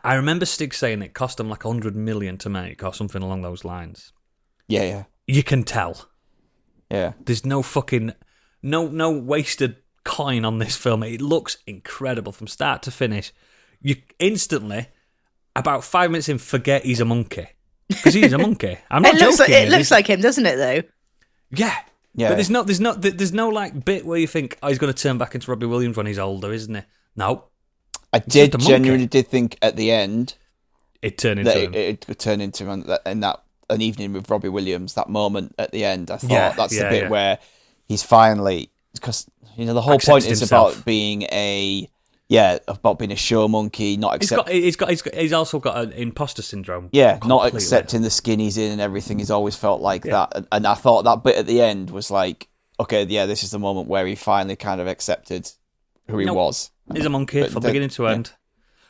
I remember Stig saying it cost them like 100 million to make or something along those lines.
Yeah.
You can tell.
Yeah,
there's no fucking no wasted coin on this film. It looks incredible from start to finish. You instantly, about 5 minutes in, forget he's a monkey. Because he's a monkey. I'm not joking.
It looks like him, doesn't it? Though.
Yeah. But there's no like bit where you think, oh, he's going to turn back into Robbie Williams when he's older, isn't he? No.
I genuinely did think at the end
it turned into him.
It would turn into him, and that an evening with Robbie Williams. That moment at the end, I thought that's the bit where he's finally, because the whole point is about being a. Yeah, about being a show monkey, not accepting.
He's also got an imposter syndrome.
Yeah, completely. Not accepting the skin he's in and everything. He's always felt like that, and I thought that bit at the end was like, okay, yeah, this is the moment where he finally kind of accepted who he was.
He's a monkey from beginning to end,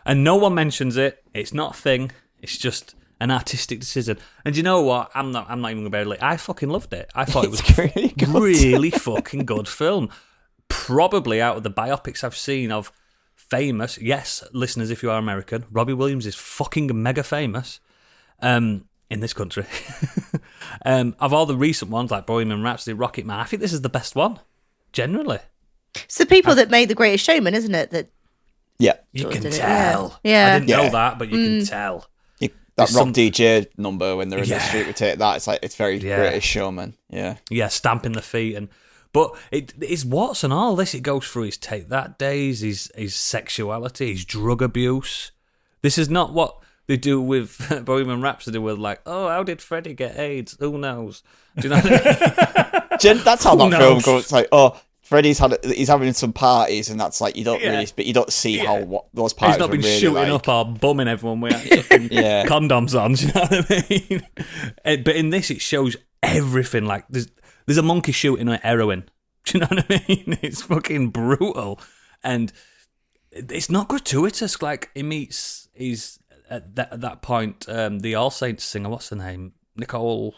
and no one mentions it. It's not a thing. It's just an artistic decision. And you know what? I'm not even gonna I fucking loved it. I thought it was
really good.
Really fucking good film. Probably out of the biopics I've seen of famous, yes, listeners, if you are American, Robbie Williams is fucking mega famous in this country. Of all the recent ones, like Bohemian Rhapsody, Rocket Man, I think this is the best one, generally.
It's the people that made The Greatest Showman, isn't it?
You can tell.
Yeah.
I didn't know that, but you can tell.
That rock DJ number when they're in the street, we take that. It's like, it's very British Showman. Yeah,
stamping the feet But it's what's and all this. It goes through his Take That days, his sexuality, his drug abuse. This is not what they do with Bohemian Rhapsody with like, oh, how did Freddie get AIDS? Who knows? Do you know what I mean?
That's how that film goes. It's like, oh, Freddie's having some parties, and that's like, you don't really, but you don't see what those parties.
He's not been
really
shooting
like.
up or bumming everyone with condoms on. Do you know what I mean? But in this, it shows everything. Like there's a monkey shooting at heroin. Do you know what I mean? It's fucking brutal. And it's not gratuitous. Like, he meets, at that point, the All Saints singer, what's her name? Nicole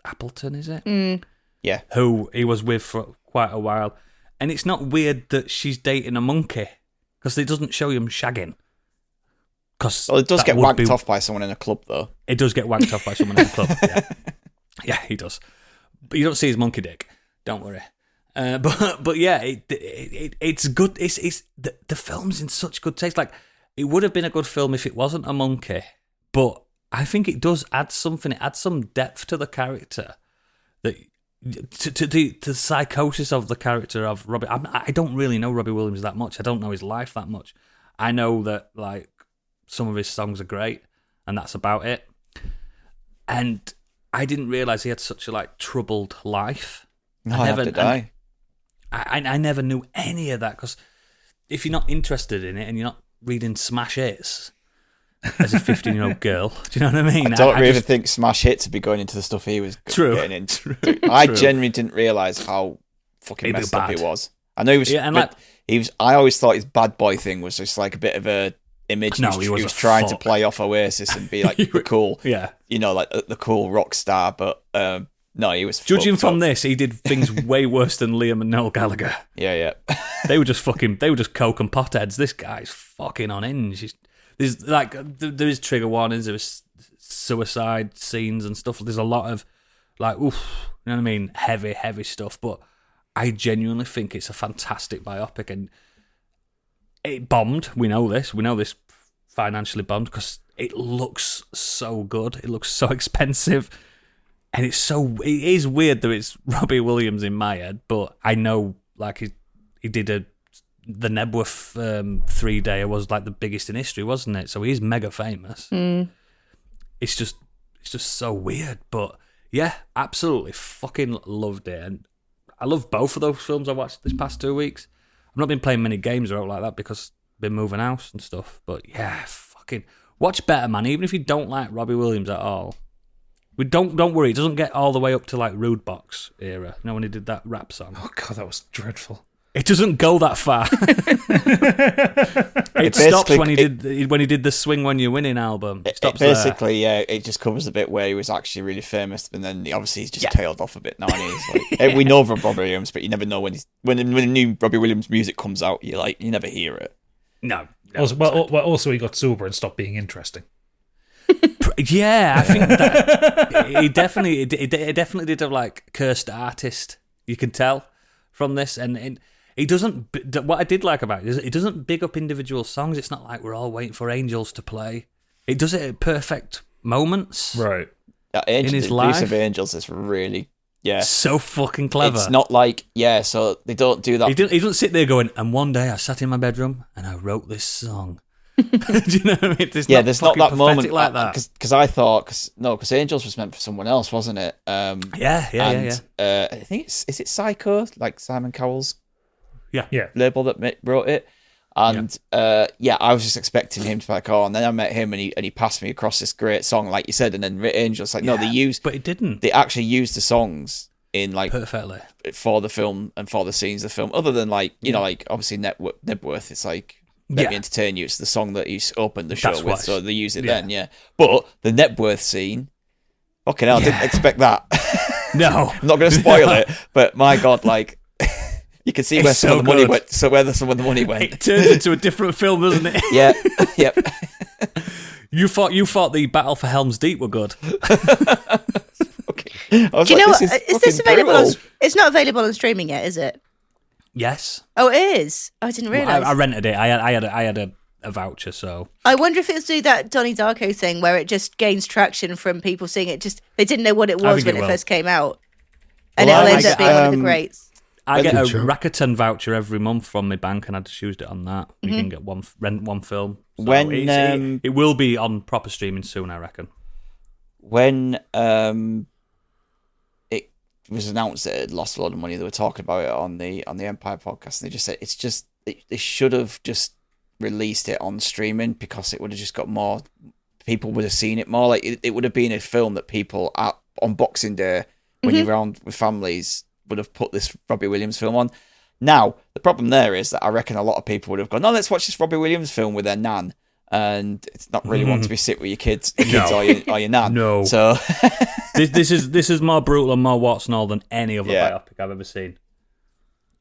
Appleton, is it?
Yeah.
Who he was with for quite a while. And it's not weird that she's dating a monkey, because it doesn't show him shagging.
Well, it does get wanked off by someone in a club, though.
It does get wanked off by someone in a club, Yeah, he does. But you don't see his monkey dick. Don't worry. But yeah, it's good. It's the film's in such good taste. Like, it would have been a good film if it wasn't a monkey, but I think it does add something. It adds some depth to the character, that to the psychosis of the character of Robbie. I don't really know Robbie Williams that much. I don't know his life that much. I know that like some of his songs are great, and that's about it. And I didn't realize he had such a like troubled life.
No, I
never knew any of that, because if you're not interested in it and you're not reading smash hits as a 15-year-old girl. Do you know what I mean?
I don't really think smash hits would be going into the stuff he was getting into. I genuinely didn't realise how fucking messed up he was. I know he was. Yeah, and he was. I always thought his bad boy thing was just like a bit of a image. No, he was trying to play off Oasis and be like the cool, like the cool rock star. But no, he was.
Judging from this, he did things way worse than Liam and Noel Gallagher.
Yeah.
They were just coke and potheads. This guy's fucking on hinge. There is trigger warnings, there's suicide scenes and stuff. There's a lot of you know what I mean, heavy stuff. But I genuinely think it's a fantastic biopic, and it bombed. We know this financially bombed because it looks so good. It looks so expensive, and it is weird that it's Robbie Williams in my head. But I know, like, he did the Nebworth 3-day was like the biggest in history, wasn't it? So he's mega famous. It's just so weird, but yeah, absolutely fucking loved it, and I love both of those films I watched this past 2 weeks. I've not been playing many games or out like that because I've been moving house and stuff, but yeah, fucking watch Better Man, even if you don't like Robbie Williams at all. Don't worry, it doesn't get all the way up to like Rude Box era. You know, when he did that rap song.
Oh god, that was dreadful.
It doesn't go that far. It stops when he did the Swing When You're Winning album. It stops
basically, there. Yeah, it just covers the bit where he was actually really famous, and then obviously he's just tailed off a bit now. And he's like, we know from Robbie Williams, but you never know when the new Robbie Williams music comes out. You never hear it.
No.
Also, he got sober and stopped being interesting.
Yeah, I think that he definitely did have like cursed artist. You can tell from this, and he doesn't. What I did like about it is it doesn't big up individual songs. It's not like we're all waiting for Angels to play. It does it at perfect moments,
right?
In his life.
The use of Angels is really
so fucking clever.
It's not like so they don't do that.
He doesn't sit there going, and one day I sat in my bedroom and I wrote this song. Do you know what I mean?
There's not that moment
like that.
Because I thought, because Angels was meant for someone else, wasn't it?
Yeah.
I think is it Psycho, like Simon Cowell's
yeah
label that wrote it, and I was just expecting him to be like, and then I met him and he passed me across this great song, like you said, and then Angels, like no, but
it didn't.
They actually used the songs in like
perfectly
for the film and for the scenes of the film, other than like like obviously Nebworth, it's like. Let me entertain you. It's the song that you opened the show with, so they use it then, But the Nebworth scene, fucking hell, I didn't expect that.
No.
I'm not going to spoil it, but my God, like, you can see where some of the money went. So where some of the money went.
It turns into a different film, doesn't it?
Yeah, yep.
You thought the Battle for Helm's Deep were good.
Okay.
Do you know what? Is this available? It's not available on streaming yet, is it?
Yes.
Oh, it is. I didn't realise.
I rented it. I had a voucher, so.
I wonder if it's do that Donnie Darko thing where it just gains traction from people seeing it. Just they didn't know what it was when it first came out, and it'll end up being one of the greats.
I get a Rakuten voucher every month from my bank, and I just used it on that. You can get rent one film. So it will be on proper streaming soon, I reckon.
When it was announced that it had lost a lot of money, they were talking about it on the Empire podcast, and they just said they should have just released it on streaming because it would have just got more people would have seen it more. Like it would have been a film that people on Boxing Day when you're around with families would have put this Robbie Williams film on. Now the problem there is that I reckon a lot of people would have gone, "No, let's watch this Robbie Williams film with their nan," and it's not really one to be sit with your kids or your nan.
No.
So
this is more brutal and more warts and all than any other biopic I've ever seen.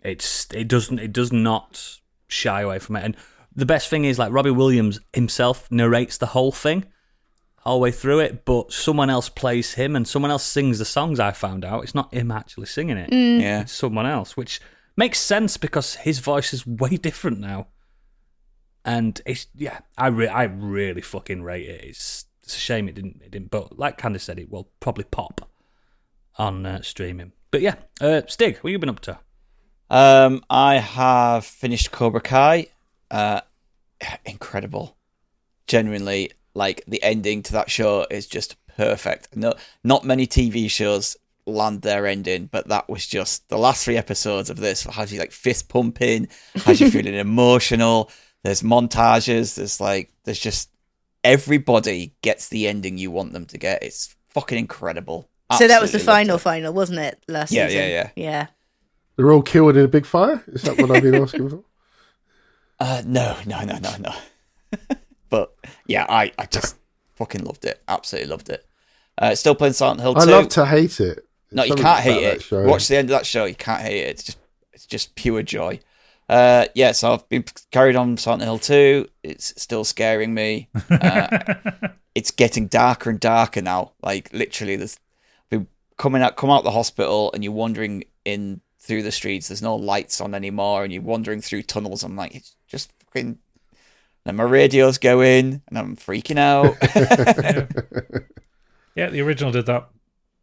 It does not shy away from it, and the best thing is like Robbie Williams himself narrates the whole thing all the way through it, but someone else plays him and someone else sings the songs. I found out it's not him actually singing it. It's someone else, which makes sense because his voice is way different now. And it's I really fucking rate it. It's a shame it didn't. But like Candice said, it will probably pop on streaming. But yeah, Stig, what have you been up to?
I have finished Cobra Kai. Incredible, genuinely. Like the ending to that show is just perfect. No, not many TV shows land their ending, but that was just the last 3 episodes of this has you like fist pumping, has you feeling emotional. There's montages. There's just everybody gets the ending you want them to get. It's fucking incredible.
So that was the
Absolutely loved
final, wasn't it? Last
Yeah,
season?
yeah.
They're all killed in a big fire? Is that what I've been asking for?
No. But yeah, I just fucking loved it. Absolutely loved it. Still playing Silent Hill 2.
I love to hate it.
No, you
Something
can't
about
hate
that
it.
show.
Watch the end of that show. You can't hate it. It's just pure joy. Yeah, so I've been carried on Silent Hill 2. It's still scaring me. It's getting darker and darker now. Like literally, there's come out the hospital and you're wandering in through the streets. There's no lights on anymore, and you're wandering through tunnels. I'm like, it's just fucking. And my radio's going, and I'm freaking out.
Yeah, the original did that.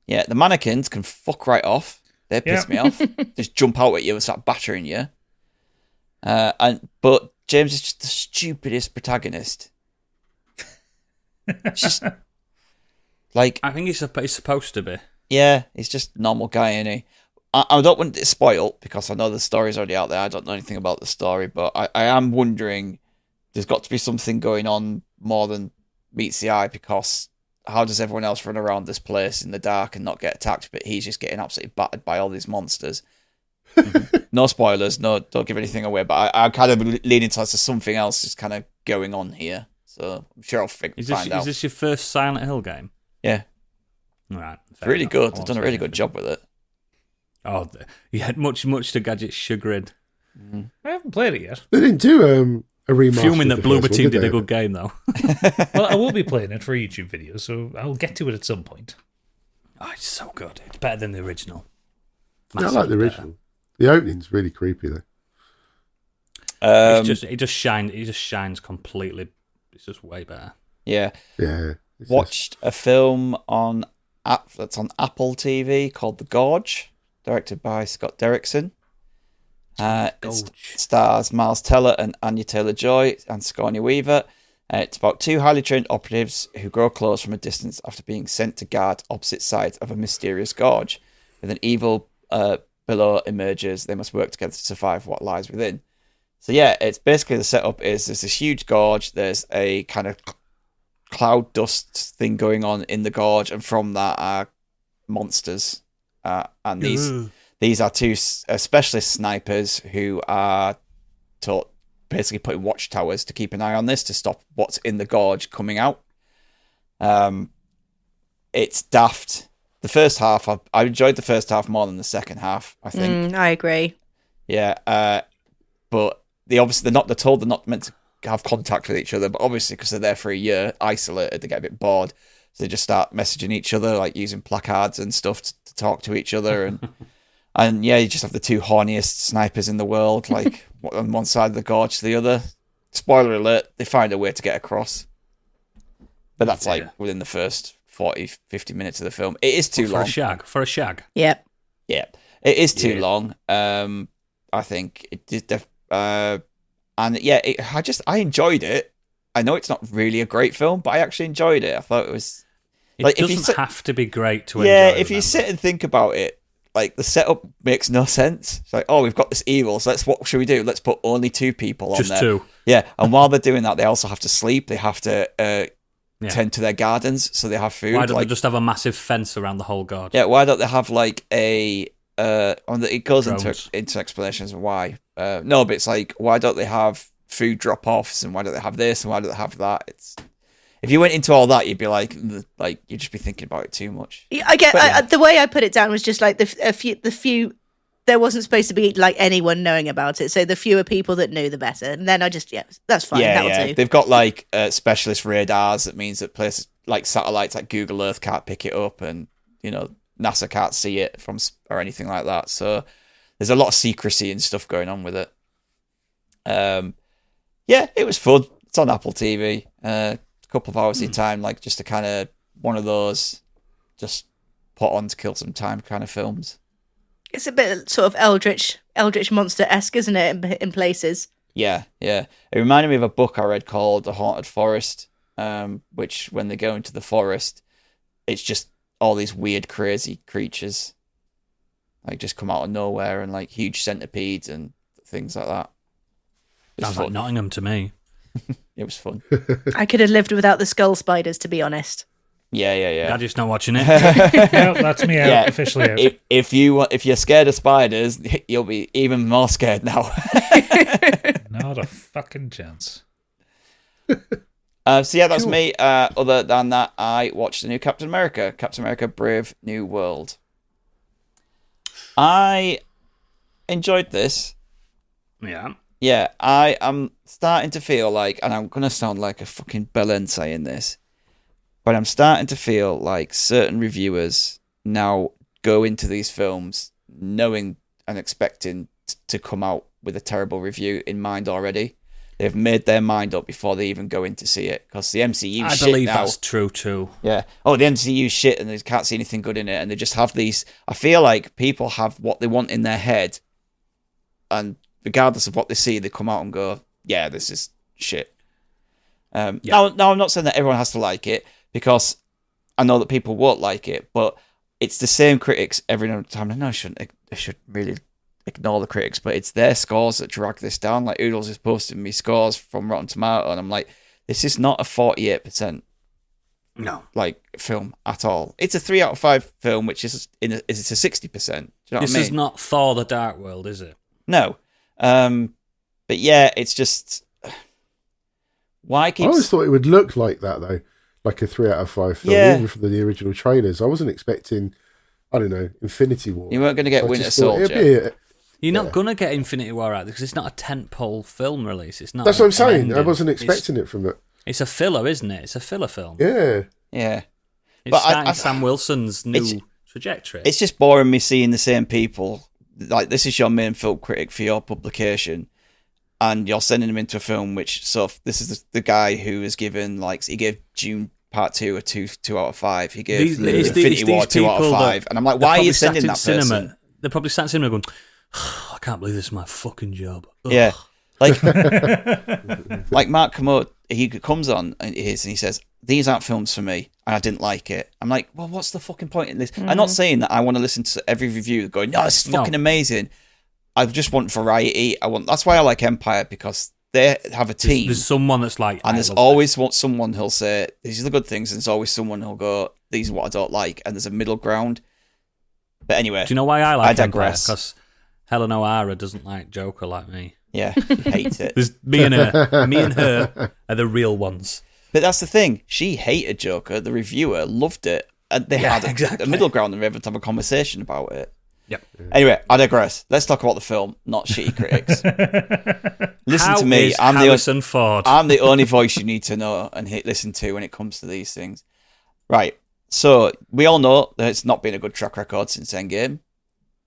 Yeah, the mannequins can fuck right off. They piss me off. Just jump out at you and start battering you. But James is just the stupidest protagonist. It's just like
I think he's supposed to be.
yeah, he's just a normal guy, isn't he? I don't want it spoiled because I know the story's already out there. I don't know anything about the story, but I am wondering. There's got to be something going on more than meets the eye, because how does everyone else run around this place in the dark and not get attacked, but he's just getting absolutely battered by all these monsters? No spoilers, no, don't give anything away, but I'm kind of leaning towards something else is kind of going on here, so I'm sure I'll find out.
Is this your first Silent Hill game?
Yeah.
Right.
It's really good. They've done a really good job with it.
Oh, you had much to Gadget's chagrin.
I haven't played it yet.
They didn't do a remaster.
Fuming that
of the first
Bloober
one,
Team did
they?
a good game, though.
Well, I will be playing it for a YouTube video, so I'll get to it at some point.
Oh, it's so good. It's better than the original.
Yeah, I like the original. The opening's really creepy, though.
It just shines completely. It's just way better.
Yeah.
Yeah.
Watched a film that's on Apple TV called The Gorge, directed by Scott Derrickson. It stars Miles Teller and Anya Taylor-Joy and Sigourney Weaver. It's about two highly trained operatives who grow close from a distance after being sent to guard opposite sides of a mysterious gorge. With an evil below emerges, they must work together to survive what lies within. So yeah, it's basically the setup is there's this huge gorge, there's a kind of cloud dust thing going on in the gorge, and from that are monsters. And these are two specialist snipers who are taught basically putting watchtowers to keep an eye on this to stop what's in the gorge coming out. It's daft. The first half, I enjoyed the first half more than the second half, I think.
I agree.
Yeah, but they're told they're not meant to have contact with each other, but obviously because they're there for a year, isolated, they get a bit bored. So they just start messaging each other, like using placards and stuff to talk to each other. And yeah, you just have the two horniest snipers in the world, like on one side of the gorge to the other. Spoiler alert, they find a way to get across. But that's within the first 40, 50 minutes of the film. It is too long.
For a shag.
Yep.
Yeah. It is too long. I think it did. And yeah, I enjoyed it. I know it's not really a great film, but I actually enjoyed it. I thought it was.
It doesn't have to be great to enjoy.
Yeah, if you sit and think about it, like the setup makes no sense. It's like, oh, we've got this evil, so what should we do? Let's put only two people on there.
Just two.
Yeah, and while they're doing that, they also have to sleep. They have to tend to their gardens, so they have food.
Why don't they just have a massive fence around the whole garden?
Yeah, why don't they have like it goes into explanations of why. No, but it's like, why don't they have food drop-offs, and why don't they have this, and why don't they have that? It's if you went into all that, you'd be like you'd just be thinking about it too much.
Yeah, I get the way I put it down was just like the few. There wasn't supposed to be like anyone knowing about it, so the fewer people that knew, the better. And then that's fine. That'll do.
They've got like specialist radars that means that places like satellites like Google Earth can't pick it up, and NASA can't see it from or anything like that. So there's a lot of secrecy and stuff going on with it. Yeah, it was fun. It's on Apple TV. A couple of hours of your time, like just a kind of one of those, just put on to kill some time kind of films.
It's a bit sort of Eldritch Monster-esque, isn't it, in places?
Yeah. It reminded me of a book I read called The Haunted Forest, which when they go into the forest, it's just all these weird, crazy creatures, like just come out of nowhere, and like huge centipedes and things like that.
Sounds like Nottingham to me.
It was fun.
I could have lived without the skull spiders, to be honest.
Yeah.
I'm just not watching it.
Yeah, that's me out,
Yeah.
officially out.
If you're scared of spiders, you'll be even more scared now.
Not a fucking chance.
So yeah, that's me. Other than that, I watched the new Captain America: Brave New World. I enjoyed this.
Yeah.
Yeah, I am starting to feel like, and I'm gonna sound like a fucking bellend saying this, but I'm starting to feel like certain reviewers now go into these films knowing and expecting to come out with a terrible review in mind already. They've made their mind up before they even go in to see it, because the MCU
I
shit
believe
now.
that's true too.
Yeah. Oh, the MCU shit, and they can't see anything good in it, and they just have these. I feel like people have what they want in their head, and regardless of what they see, they come out and go, "Yeah, this is shit." Now, I'm not saying that everyone has to like it, because I know that people won't like it, but it's the same critics every time. I should really ignore the critics, but it's their scores that drag this down. Like Oodles is posting me scores from Rotten Tomato, and I'm like, this is not a 48% like film at all. It's a 3 out of 5 film, which is it's a 60%. Do you know what I mean?
This is not Thor: The Dark World, is it?
No. But yeah, it's just why keep.
I always thought it would look like that though, like a 3 out of 5 film,
Yeah.
even from the original trailers. I wasn't expecting, I don't know, Infinity War.
You weren't going to get
I
Winter
just thought it'd
Soldier.
You're not gonna get Infinity War out because it's not a tentpole film release. It's not.
That's what I'm saying.
an
I wasn't
ending.
expecting it from that.
It's a filler, isn't it? It's a filler film.
Yeah.
Yeah.
It's
But
starting Sam Wilson's new
it's-
trajectory.
It's just boring me seeing the same people. Like, this is your main film critic for your publication, and you're sending him into a film which, so this is the guy who is given, like, he gave Dune Part 2 a 2 out of 5. He gave Infinity War 2 out of 5. And I'm like, why are you sending that person?
They're probably sat in cinema going, I can't believe this is my fucking job. Ugh.
Yeah. Like, like Mark Kermode, he comes on and he says, these aren't films for me, and I didn't like it. I'm like, well, what's the fucking point in this? I'm not saying that I want to listen to every review going, no, it's fucking amazing. I just want variety. That's why I like Empire, because they have a team.
There's someone that's like,
and there's always someone who'll say, these are the good things, and there's always someone who'll go, these are what I don't like, and there's a middle ground. But anyway,
do you know why I like
I digress.
Because Helen O'Hara doesn't like Joker like me.
Yeah, hates it.
There's me and her. Me and her are the real ones.
But that's the thing. She hated Joker. The reviewer loved it. And they had a middle ground and we were able to have a conversation about it.
Yep.
Anyway, I digress. Let's talk about the film, not shitty critics. Listen to me. I'm
Harrison Ford.
I'm the only voice you need to know and listen to when it comes to these things. Right. So, we all know that it's not been a good track record since Endgame.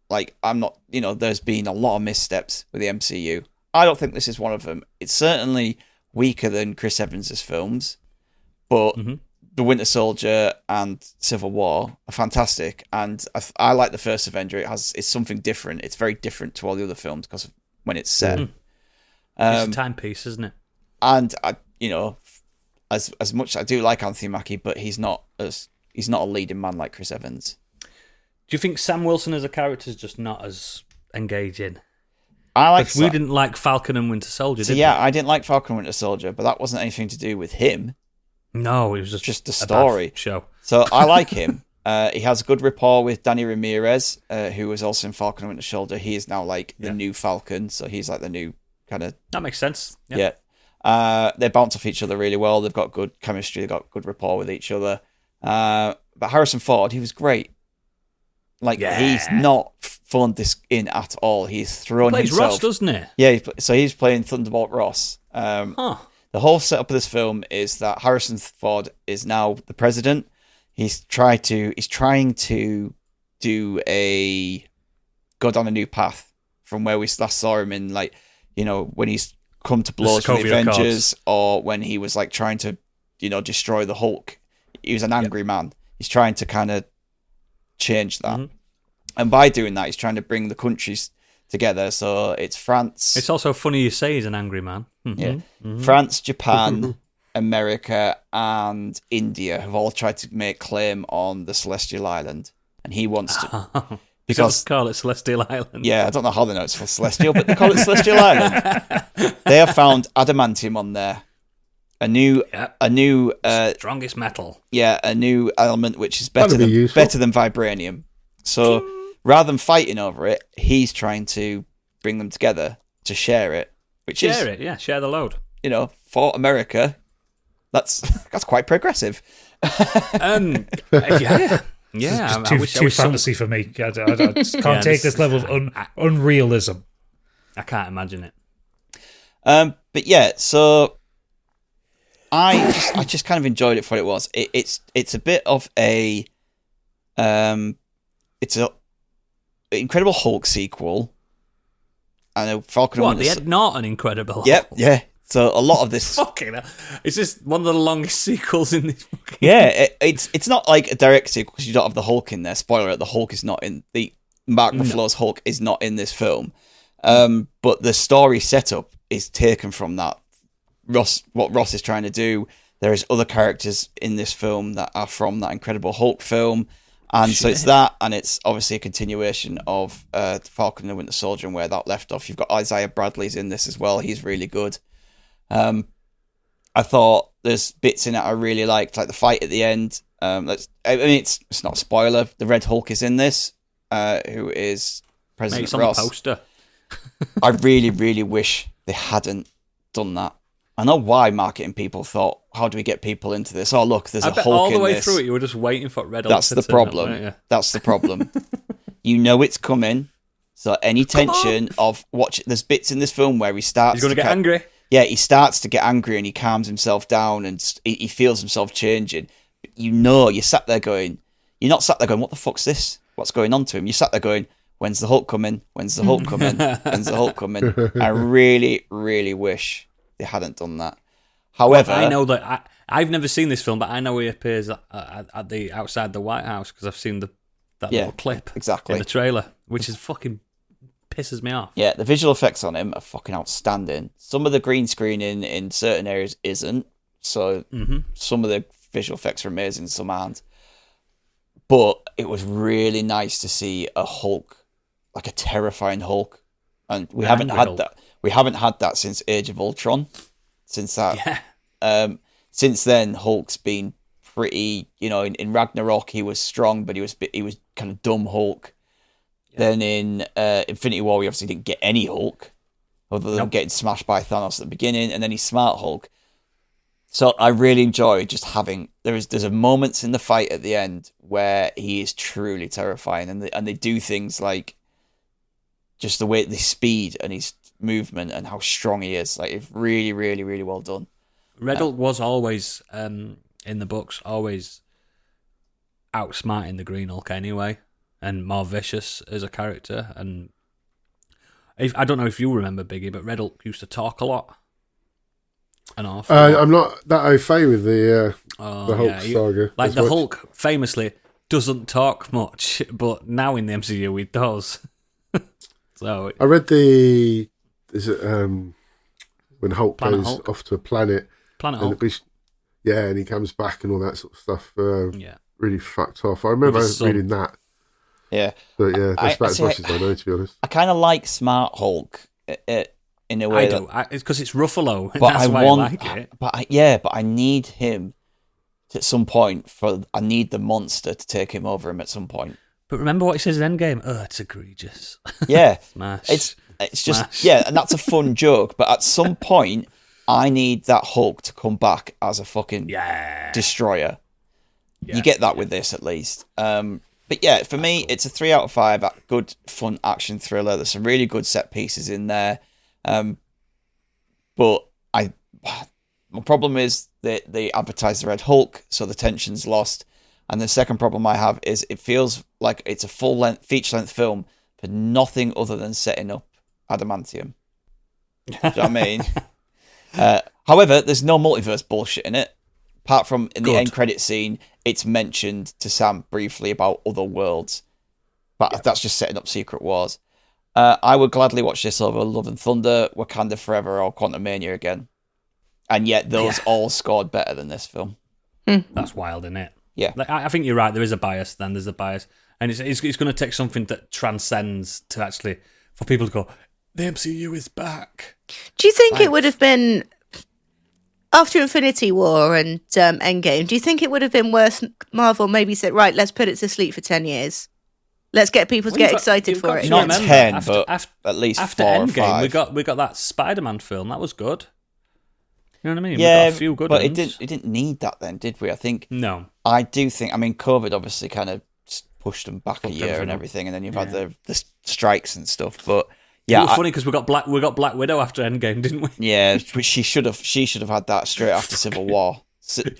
Like, there's been a lot of missteps with the MCU. I don't think this is one of them. It's certainly weaker than Chris Evans' films, but The Winter Soldier and Civil War are fantastic, and I like the first Avenger. It's something different. It's very different to all the other films because of when it's set.
It's a timepiece, isn't it?
And as much I do like Anthony Mackie, but he's not a leading man like Chris Evans.
Do you think Sam Wilson as a character is just not as engaging?
We
didn't like Falcon and Winter Soldier, did
I didn't like Falcon and Winter Soldier, but that wasn't anything to do with him.
No, it was
just the story.
bad show.
So I like him. He has a good rapport with Danny Ramirez, who was also in Falcon and Winter Soldier. He is now like the new Falcon, so he's like the new kind of...
That makes sense.
Yeah. They bounce off each other really well. They've got good chemistry. They've got good rapport with each other. But Harrison Ford, he was great. He's not phoned this in at all. He's thrown
He plays
himself.
Ross, doesn't he?
Yeah, so he's playing Thunderbolt Ross. The whole setup of this film is that Harrison Ford is now the president. He's trying to go down a new path from where we last saw him in, when he's come to blows with the Avengers, or when he was trying to, destroy the Hulk. He was an angry man. He's trying to kind of change that. And by doing that, he's trying to bring the countries together. So it's France.
It's also funny you say he's an angry man.
Yeah. France, Japan, America, and India have all tried to make claim on the Celestial Island. And he wants to... Because
call it Celestial Island.
yeah, I don't know how they know it's for Celestial, but they call it Celestial Island. They have found adamantium on there. A new
Strongest metal.
Yeah, a new element which is better
That'd be useful.
than vibranium. So rather than fighting over it, he's trying to bring them together to share it.
Share the load.
For America, that's quite progressive.
Yeah. Yeah,
It's too fantasy for me. I just can't take this level of unrealism.
I can't imagine it.
But yeah, so I just kind of enjoyed it for what it was. It's a bit of a it's a Incredible Hulk sequel. I know Falcon.
What, the Ed Norton Incredible Hulk?
Yep, yeah. So a lot of this.
Fucking hell. It's just one of the longest sequels in this fucking...
Yeah, it's not like a direct sequel because you don't have the Hulk in there. Spoiler alert, the Hulk is not in... Mark Ruffalo's Hulk is not in this film. But the story setup is taken from that. What Ross is trying to do. There is other characters in this film that are from that Incredible Hulk film. And so it's that, and it's obviously a continuation of Falcon and the Winter Soldier and where that left off. You've got Isaiah Bradley's in this as well. He's really good. I thought there's bits in it I really liked, like the fight at the end. It's not a spoiler. The Red Hulk is in this, who is President
It's on
Ross.
the poster.
I really, really wish they hadn't done that. I know why marketing people thought, how do we get people into this? Oh, look, there's a
bet
Hulk
all the
in
way
this.
through it, you were just waiting for Red Hulk
That's
to
the
turn up,
problem.
weren't you?
That's the problem. You know it's coming. So any tension of watch, there's bits in this film where he starts.
He's going to get angry.
Yeah, he starts to get angry and he calms himself down and he feels himself changing. You're sat there going, you're not sat there going, what the fuck's this? What's going on to him? You sat there going, when's the Hulk coming? When's the Hulk coming? When's the Hulk coming? I really, really wish they hadn't done that. However,
I know that I've never seen this film, but I know he appears at the outside the White House because I've seen that little clip
exactly
in the trailer, which is fucking pisses me off.
Yeah, the visual effects on him are fucking outstanding. Some of the green screening in certain areas isn't, so some of the visual effects are amazing, some aren't. But it was really nice to see a Hulk, like a terrifying Hulk, and we haven't had that. We haven't had that since Age of Ultron. Since that, since then, Hulk's been pretty. In Ragnarok, he was strong, but he was kind of dumb Hulk. Yeah. Then in Infinity War, we obviously didn't get any Hulk, other than getting smashed by Thanos at the beginning, and then he's Smart Hulk. So I really enjoy just having there's a moments in the fight at the end where he is truly terrifying, and they do things like just the way the speed and his movement and how strong he is. Like, it's really, really, really well done.
Red Hulk was always in the books always outsmarting the Green Hulk anyway, and more vicious as a character. And I don't know if you remember, Biggie, but Red Hulk used to talk a lot. An awful lot.
I'm not that au fait with the Hulk saga.
Like the Hulk famously doesn't talk much, but now in the MCU he does. So
I read when Hulk goes off to a planet Hulk. And he comes back and all that sort of stuff. Really fucked off. I remember reading that.
Yeah,
but yeah, that's about as much as I know, to be honest.
I kind of like Smart Hulk in a way.
I do. It's because it's Ruffalo.
But
That's why I like it.
But I need him at some point. I need the monster to take him over him at some point.
But remember what he says in Endgame? Oh, it's egregious.
Yeah.
Smash.
It's just,
Smash.
yeah, and that's a fun joke. But at some point, I need that Hulk to come back as a fucking destroyer. Yeah, you get that with this, at least. But yeah, for me, it's a 3 out of 5. Good, fun action thriller. There's some really good set pieces in there. But my problem is that they advertise the Red Hulk, so the tension's lost. And the second problem I have is it feels like it's a full-length, feature-length film for nothing other than setting up adamantium. Do you know what I mean? However, there's no multiverse bullshit in it. Apart from in the end credit scene, it's mentioned to Sam briefly about other worlds. But that's just setting up Secret Wars. I would gladly watch this over Love and Thunder, Wakanda Forever, or Quantumania again. And yet those all scored better than this film.
That's wild, isn't it?
Yeah.
Like, I think you're right. There is a bias. Then there's a bias, and it's going to take something that transcends to actually for people to go, the MCU is back.
Do you think it would have been after Infinity War and Endgame? Do you think it would have been worth Marvel maybe said, right, let's put it to sleep for 10 years. Let's get people to get excited for it.
Not
again.
10,
after,
but at least
after
4 or
Endgame,
5.
we got that Spider-Man film. That was good. You know what I mean?
Yeah,
we got a few good
but
ones.
it didn't need that then, did we? I think
No.
I do think. I mean, COVID obviously kind of pushed them back a
Fucked
year
everything
and
up.
everything, and then you've had the strikes and stuff. But
Yeah,
yeah,
it was funny because we got Black Widow after Endgame, didn't we?
yeah, which she should have had that straight after Civil War.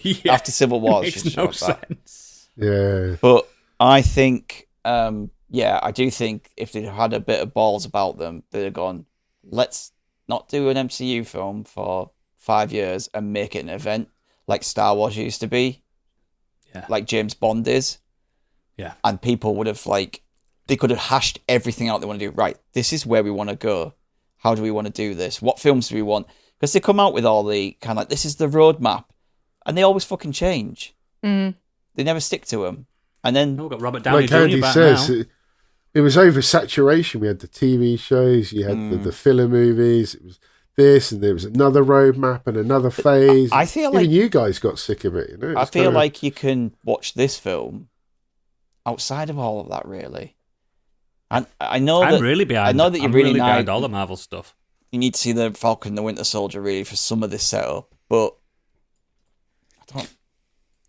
Yeah.
After Civil War, she
Makes
should
no
have had that.
sense.
Yeah.
But I think, I do think if they'd had a bit of balls about them, they'd have gone, let's not do an MCU film for 5 years and make it an event like Star Wars used to be, like James Bond is.
Yeah.
And people would have, they could have hashed everything out they want to do. Right, this is where we want to go. How do we want to do this? What films do we want? Because they come out with all the kind of this is the roadmap, and they always fucking change.
Mm.
They never stick to them. And then
Oh, we've got Robert Downey
Like
Jr.
Andy
back
says,
now.
it was oversaturation. We had the TV shows, you had the filler movies, it was this, and there was another roadmap and another phase.
I feel
even
like
you guys got sick of it. You know?
I
It's
feel
kinda-
like you can watch this film outside of all of that, really. And I know
I'm
that
really behind.
I know that you're
I'm
really
behind
nice.
all the Marvel stuff.
You need to see the Falcon and the Winter Soldier really for some of this setup, but I don't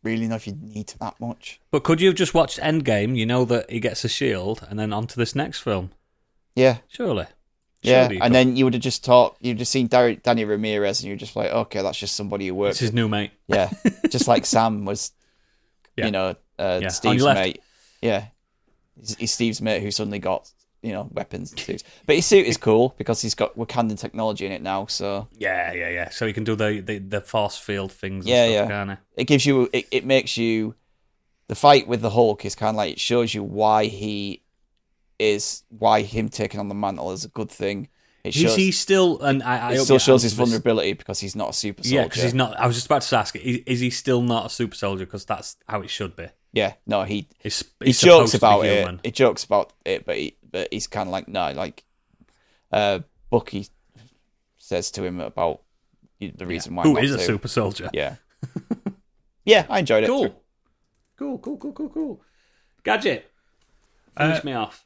really know if you need to that much.
But could you have just watched Endgame? You know that he gets a shield, and then on to this next film.
Yeah,
Surely.
yeah.
Surely you
And
could.
then you would have just you'd just seen Danny Ramirez, and you're just like, okay, that's just somebody who works.
It's his new mate.
Yeah, just like Sam was,
Yeah.
Steve's
On your left.
mate. Yeah, he's Steve's mate who suddenly got weapons and suits. But his suit is cool because he's got Wakandan technology in it now. So
Yeah. So he can do the force field things.
Yeah,
and stuff,
yeah.
Can't he?
it gives you, it makes you. The fight with the Hulk is kind of like it shows you why him taking on the mantle is a good thing. It shows.
Is he still? And I
It
hope
still
you
shows his
answer this.
vulnerability because he's not a super soldier.
Yeah, because he's not. I was just about to ask, is he still not a super soldier? Because that's how it should be.
Yeah, no, he
He's
jokes
supposed to be
about it.
human.
He jokes about it, but he's kind of like no, like Bucky says to him about the reason why.
Who
not
is a
to.
super soldier?
Yeah, yeah, I enjoyed it.
Cool. Gadget. Finish me off.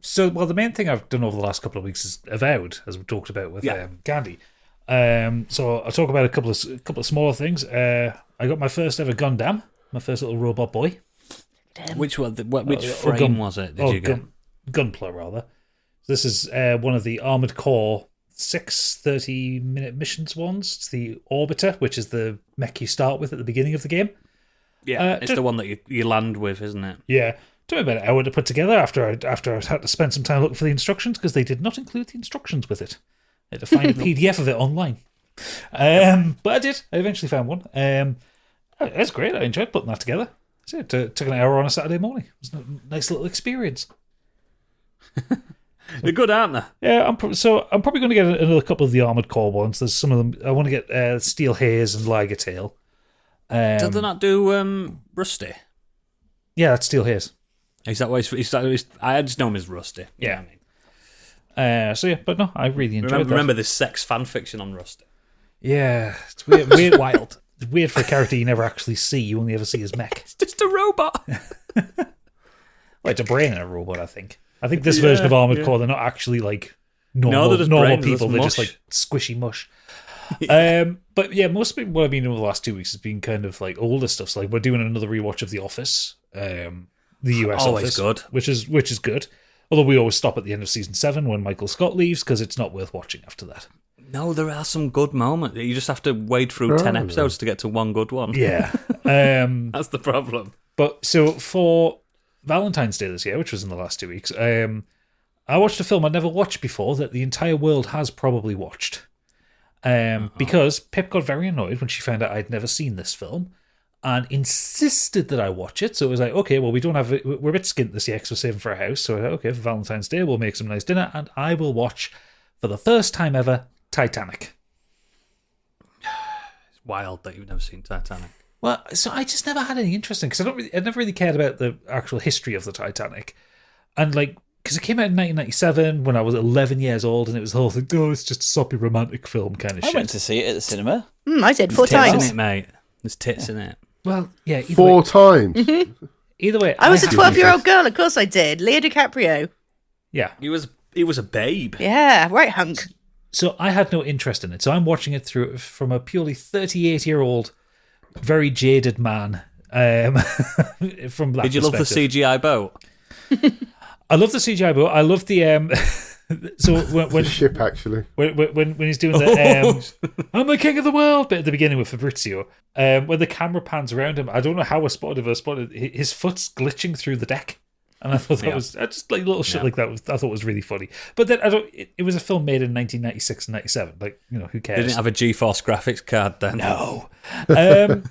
So, well, the main thing I've done over the last couple of weeks is Avowed, as we talked about with
Yeah.
Gandhi. So I'll talk about a couple of smaller things. I got my first ever Gundam, my first little robot boy.
Which one? Which
or
frame
gun-
was it? Did you get?
Gunpla, rather. This is one of the Armored Core 6 30-minute missions ones. It's the Orbiter, which is the mech you start with at the beginning of the game.
Yeah, it's
just-
the one that you land with, isn't it?
Yeah. Took me about an hour to put together after I had to spend some time looking for the instructions because they did not include the instructions with it. I had to find a PDF of it online. But I did. I eventually found one. It's great. I enjoyed putting that together. So it took an hour on a Saturday morning. It was a nice little experience.
They're good, aren't they?
Yeah, I'm probably going to get another couple of the Armored Core ones. There's some of them. I want to get Steel Haze and Liger Tail.
Did they not do Rusty?
Yeah, that's Steel Haze.
Is that why I just know him as Rusty.
Yeah. So yeah, but no, I really enjoyed that.
Remember this sex fan fiction on Rusty?
Yeah, it's weird.
Wild.
It's weird for a character you never actually see. You only ever see his mech.
It's just a robot.
Well, it's a brain in a robot, I think. I think this version of Armored Core, they're not actually like normal,
they're just
normal
brains,
people.
that's
They're just
mush.
like squishy mush. But yeah, most of what I've been doing over the last 2 weeks has been kind of like older stuff. So like we're doing another rewatch of The Office, the US
Always
Office,
good.
which is good. Although we always stop at the end of season 7 when Michael Scott leaves because it's not worth watching after that.
No, there are some good moments. You just have to wade through 10 episodes to get to one good one.
Yeah.
That's the problem.
But so for Valentine's Day this year, which was in the last 2 weeks, I watched a film I'd never watched before that the entire world has probably watched. Because Pip got very annoyed when she found out I'd never seen this film and insisted that I watch it. So it was like, okay, well, we're a bit skint this year because we're saving for a house. So okay, for Valentine's Day, we'll make some nice dinner and I will watch, for the first time ever, Titanic.
It's wild that you've never seen Titanic.
Well, so I just never had any interest in because I never really cared about the actual history of the Titanic, and like because it came out in 1997 when I was 11 years old, and it was the whole thing. Oh, it's just a soppy romantic film kind of
I
shit.
went to see it at the cinema.
I did 4
Tits
times.
in it, mate. There's tits in it.
Well, yeah. Either
4
way,
times.
either way,
I was a
had-
12-year-old girl. Of course I did. Leo DiCaprio.
Yeah.
He was a babe.
Yeah, right hunk.
So I had no interest in it. So I'm watching it through from a purely 38-year-old, very jaded man. From that
Did you love the
perspective.
CGI boat?
I love the CGI boat. I love the so when
Ship, actually.
when he's doing the I'm the king of the world bit at the beginning with Fabrizio, when the camera pans around him, I don't know how I spotted his foot's glitching through the deck, and I thought that was just like little shit like that. I thought was really funny. But then it was a film made in 1996 and 97. Like, you know, who cares?
They didn't have a GeForce graphics card then.
No. But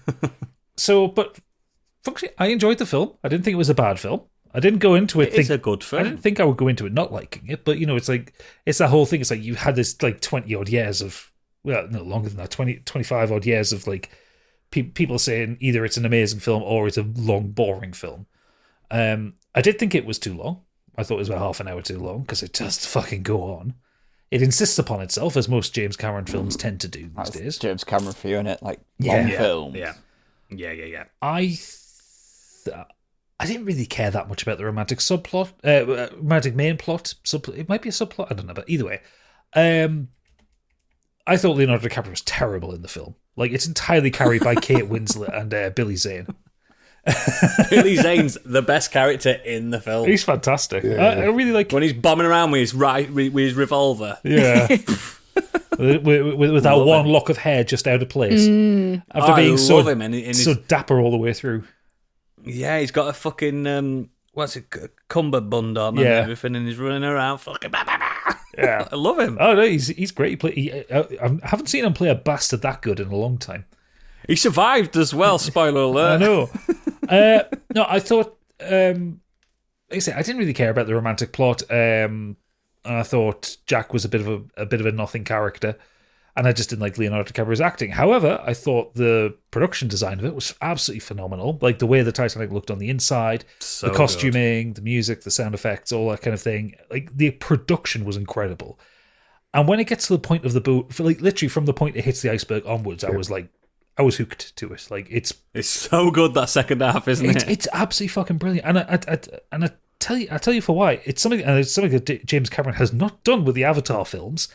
functionally, I enjoyed the film. I didn't think it was a bad film. I didn't go into it.
It's a good film.
I didn't think I would go into it not liking it, but you know, it's that whole thing. It's like you had this like 20 odd years of, well, no longer than that, 25 odd years of like people saying either it's an amazing film or it's a long, boring film. I did think it was too long. I thought it was about half an hour too long because it just fucking go on. It insists upon itself, as most James Cameron films tend to do these days.
James Cameron for you, innit? Like,
Yeah.
long
Yeah.
films.
Yeah.
I didn't really care that much about the romantic subplot, romantic main plot. It might be a subplot, I don't know, but either way, I thought Leonardo DiCaprio was terrible in the film. Like, it's entirely carried by Kate Winslet and Billy Zane.
Billy Zane's the best character in the film.
He's fantastic.
Yeah.
I really like.
When he's bombing around with his revolver.
Yeah. with that one lock of hair just out of place. After being
love him in his,
so dapper all the way through.
yeah, he's got a fucking cummerbund on and
Yeah.
everything, and he's running around fucking.
Yeah.
I love him.
Oh no, he's great. I haven't seen him play a bastard that good in a long time.
He survived as well. Spoiler alert.
I know. No, I thought. Like I say, I didn't really care about the romantic plot. And I thought Jack was a bit of a nothing character, and I just didn't like Leonardo DiCaprio's acting. However, I thought the production design of it was absolutely phenomenal. Like the way the Titanic looked on the inside,
So
the costuming, the music, the sound effects, all that kind of thing. Like the production was incredible. And when it gets to the point of the boat, like literally from the point it hits the iceberg onwards, I was hooked to it. Like it's
so good, that second half, isn't it?
it's absolutely fucking brilliant. And I tell you for why. It's something that James Cameron has not done with the Avatar films.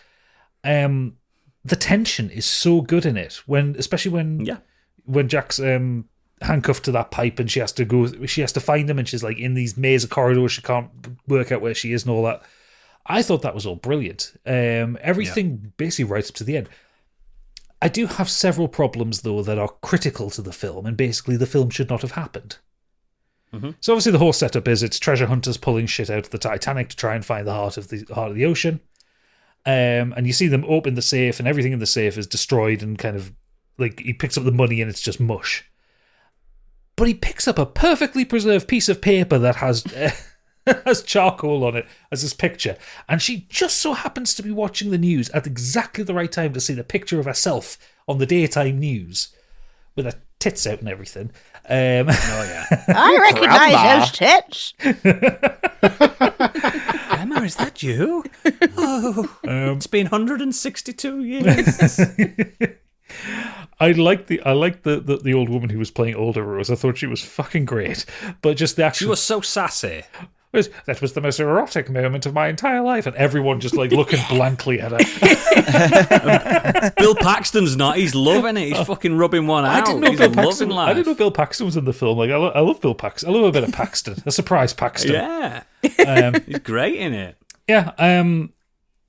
The tension is so good in it especially when Jack's handcuffed to that pipe and she has to find him, and she's like in these maze of corridors, she can't work out where she is and all that. I thought that was all brilliant. Everything basically right up to the end. I do have several problems, though, that are critical to the film, and basically the film should not have happened. Mm-hmm. So obviously the whole setup is it's treasure hunters pulling shit out of the Titanic to try and find the heart of the ocean. And you see them open the safe, and everything in the safe is destroyed, and kind of like he picks up the money and it's just mush. But he picks up a perfectly preserved piece of paper that has has charcoal on it as his picture, and she just so happens to be watching the news at exactly the right time to see the picture of herself on the daytime news with her tits out and everything.
I recognise those tits.
Emma, is that you? Oh, it's been 162 years.
I liked the old woman who was playing Older Rose. I thought she was fucking great, but just the
She
actual
was so sassy.
that was the most erotic moment of my entire life, and everyone just like looking blankly at her.
Bill Paxton's not. He's loving it. He's fucking rubbing one out.
I didn't know
He's
Bill
loving
Paxton.
life.
I didn't know Bill Paxton was in the film. Like I love Bill Paxton. I love a bit of Paxton. A surprise Paxton.
Yeah, he's great in it.
Yeah.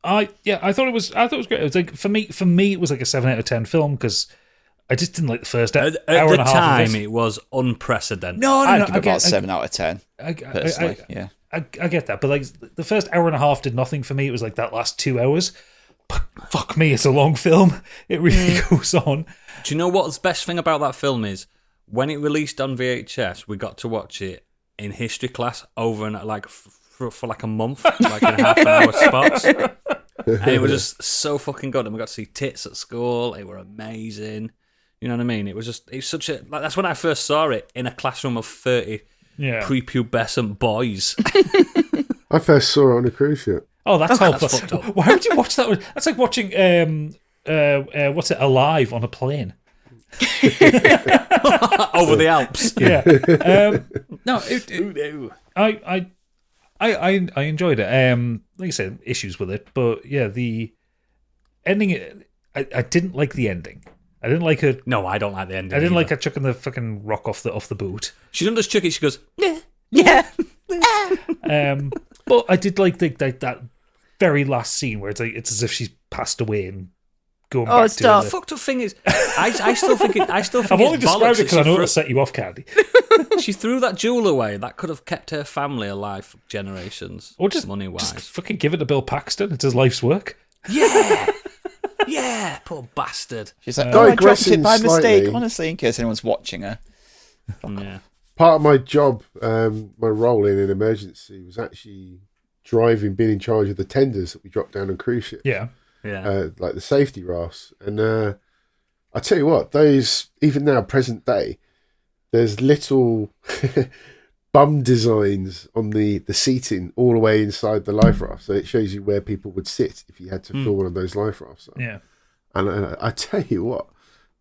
I thought it was great. It was like for me it was like a 7 out of 10 film because I just didn't like the first hour
At
and
the
a half
time,
of it.
it was unprecedented.
No,
I'd
no,
give it about 7 out of 10. Personally, yeah.
I get that, but like the first hour and a half did nothing for me. It was like that last 2 hours. But fuck me, it's a long film. It really goes on.
Do you know what the best thing about that film is? When it released on VHS, we got to watch it in history class over and like for like a month, like in half an hour spots. And it was just so fucking good. And we got to see tits at school. They were amazing. You know what I mean? It's such a like, that's when I first saw it in a classroom of 30 prepubescent boys.
I first saw it on a cruise ship.
Oh, that's helpful.
fucked up.
Why would you watch that? That's like watching what's it, Alive on a plane.
Over the Alps.
Yeah. No, I enjoyed it. Like I said, issues with it, but yeah, the ending. I didn't like the ending. I didn't like her.
No, I don't like the ending.
I didn't
either.
like her chucking the fucking rock off the boot.
She doesn't just chuck it. She goes, yeah.
Yeah.
But I did like that very last scene where it's as if she's passed away and going back
stop.
to
The fucked up thing is, I still think
I've only
it's
described
bollocks
it because I
that
know it'll set you off, Candy.
she threw that jewel away. That could have kept her family alive for generations.
Or just
money wise.
just fucking give it to Bill Paxton. It's his life's work.
Yeah. Yeah, poor bastard.
She's like, I dropped it by
digressing
mistake,
slightly.
honestly, in case anyone's watching her.
Yeah.
Part of my job, my role in an emergency was actually being in charge of the tenders that we dropped down on cruise ships.
Yeah.
Yeah.
Like the safety rafts. And I tell you what, those, even now, present day, there's little bum designs on the seating all the way inside the life raft. So it shows you where people would sit if you had to fill one of those life rafts up.
Yeah.
And I tell you what,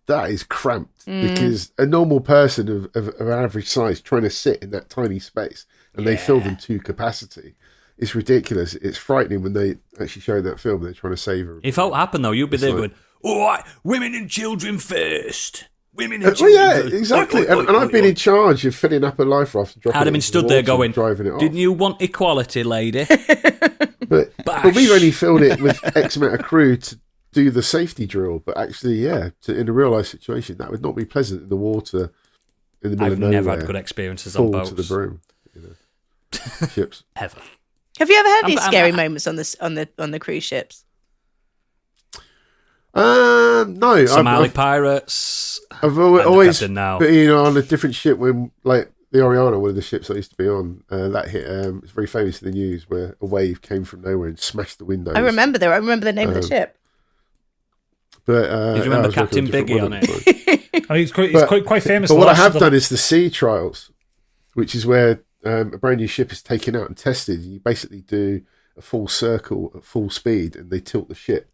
that is cramped because a normal person of average size trying to sit in that tiny space and they fill them to capacity. It's ridiculous. It's frightening when they actually show that film. They're trying to save her.
If that happened, though, you'd be there going, all right, women and children first. Women and children
Well, yeah,
first.
exactly.
Oi, oi,
And
oi,
I've been
oi.
in charge of filling up a life raft and dropping
I'd
it
have been
into
stood
the
there
water and
going,
driving it off.
didn't you want equality, lady?
But we've only filled it with X amount of crew to do the safety drill. But actually, in a real life situation, that would not be pleasant in the water in the middle
I've
of nowhere.
never had good experiences on
full
boats.
to the brim. Ships.
Ever.
Have you ever had any
I'm-
scary moments on the cruise ships?
No.
Somali pirates.
I've
I'm the
always
captain now.
been on a different ship when, like, the Oriana, one of the ships I used to be on, that hit. It's very famous in the news where a wave came from nowhere and smashed the windows.
I remember the name of the ship.
But
Did you remember Captain Biggie on it?
I mean, it's quite famous.
But what I
Last
have
of
done is the sea trials, which is where a brand new ship is taken out and tested. You basically do a full circle at full speed, and they tilt the ship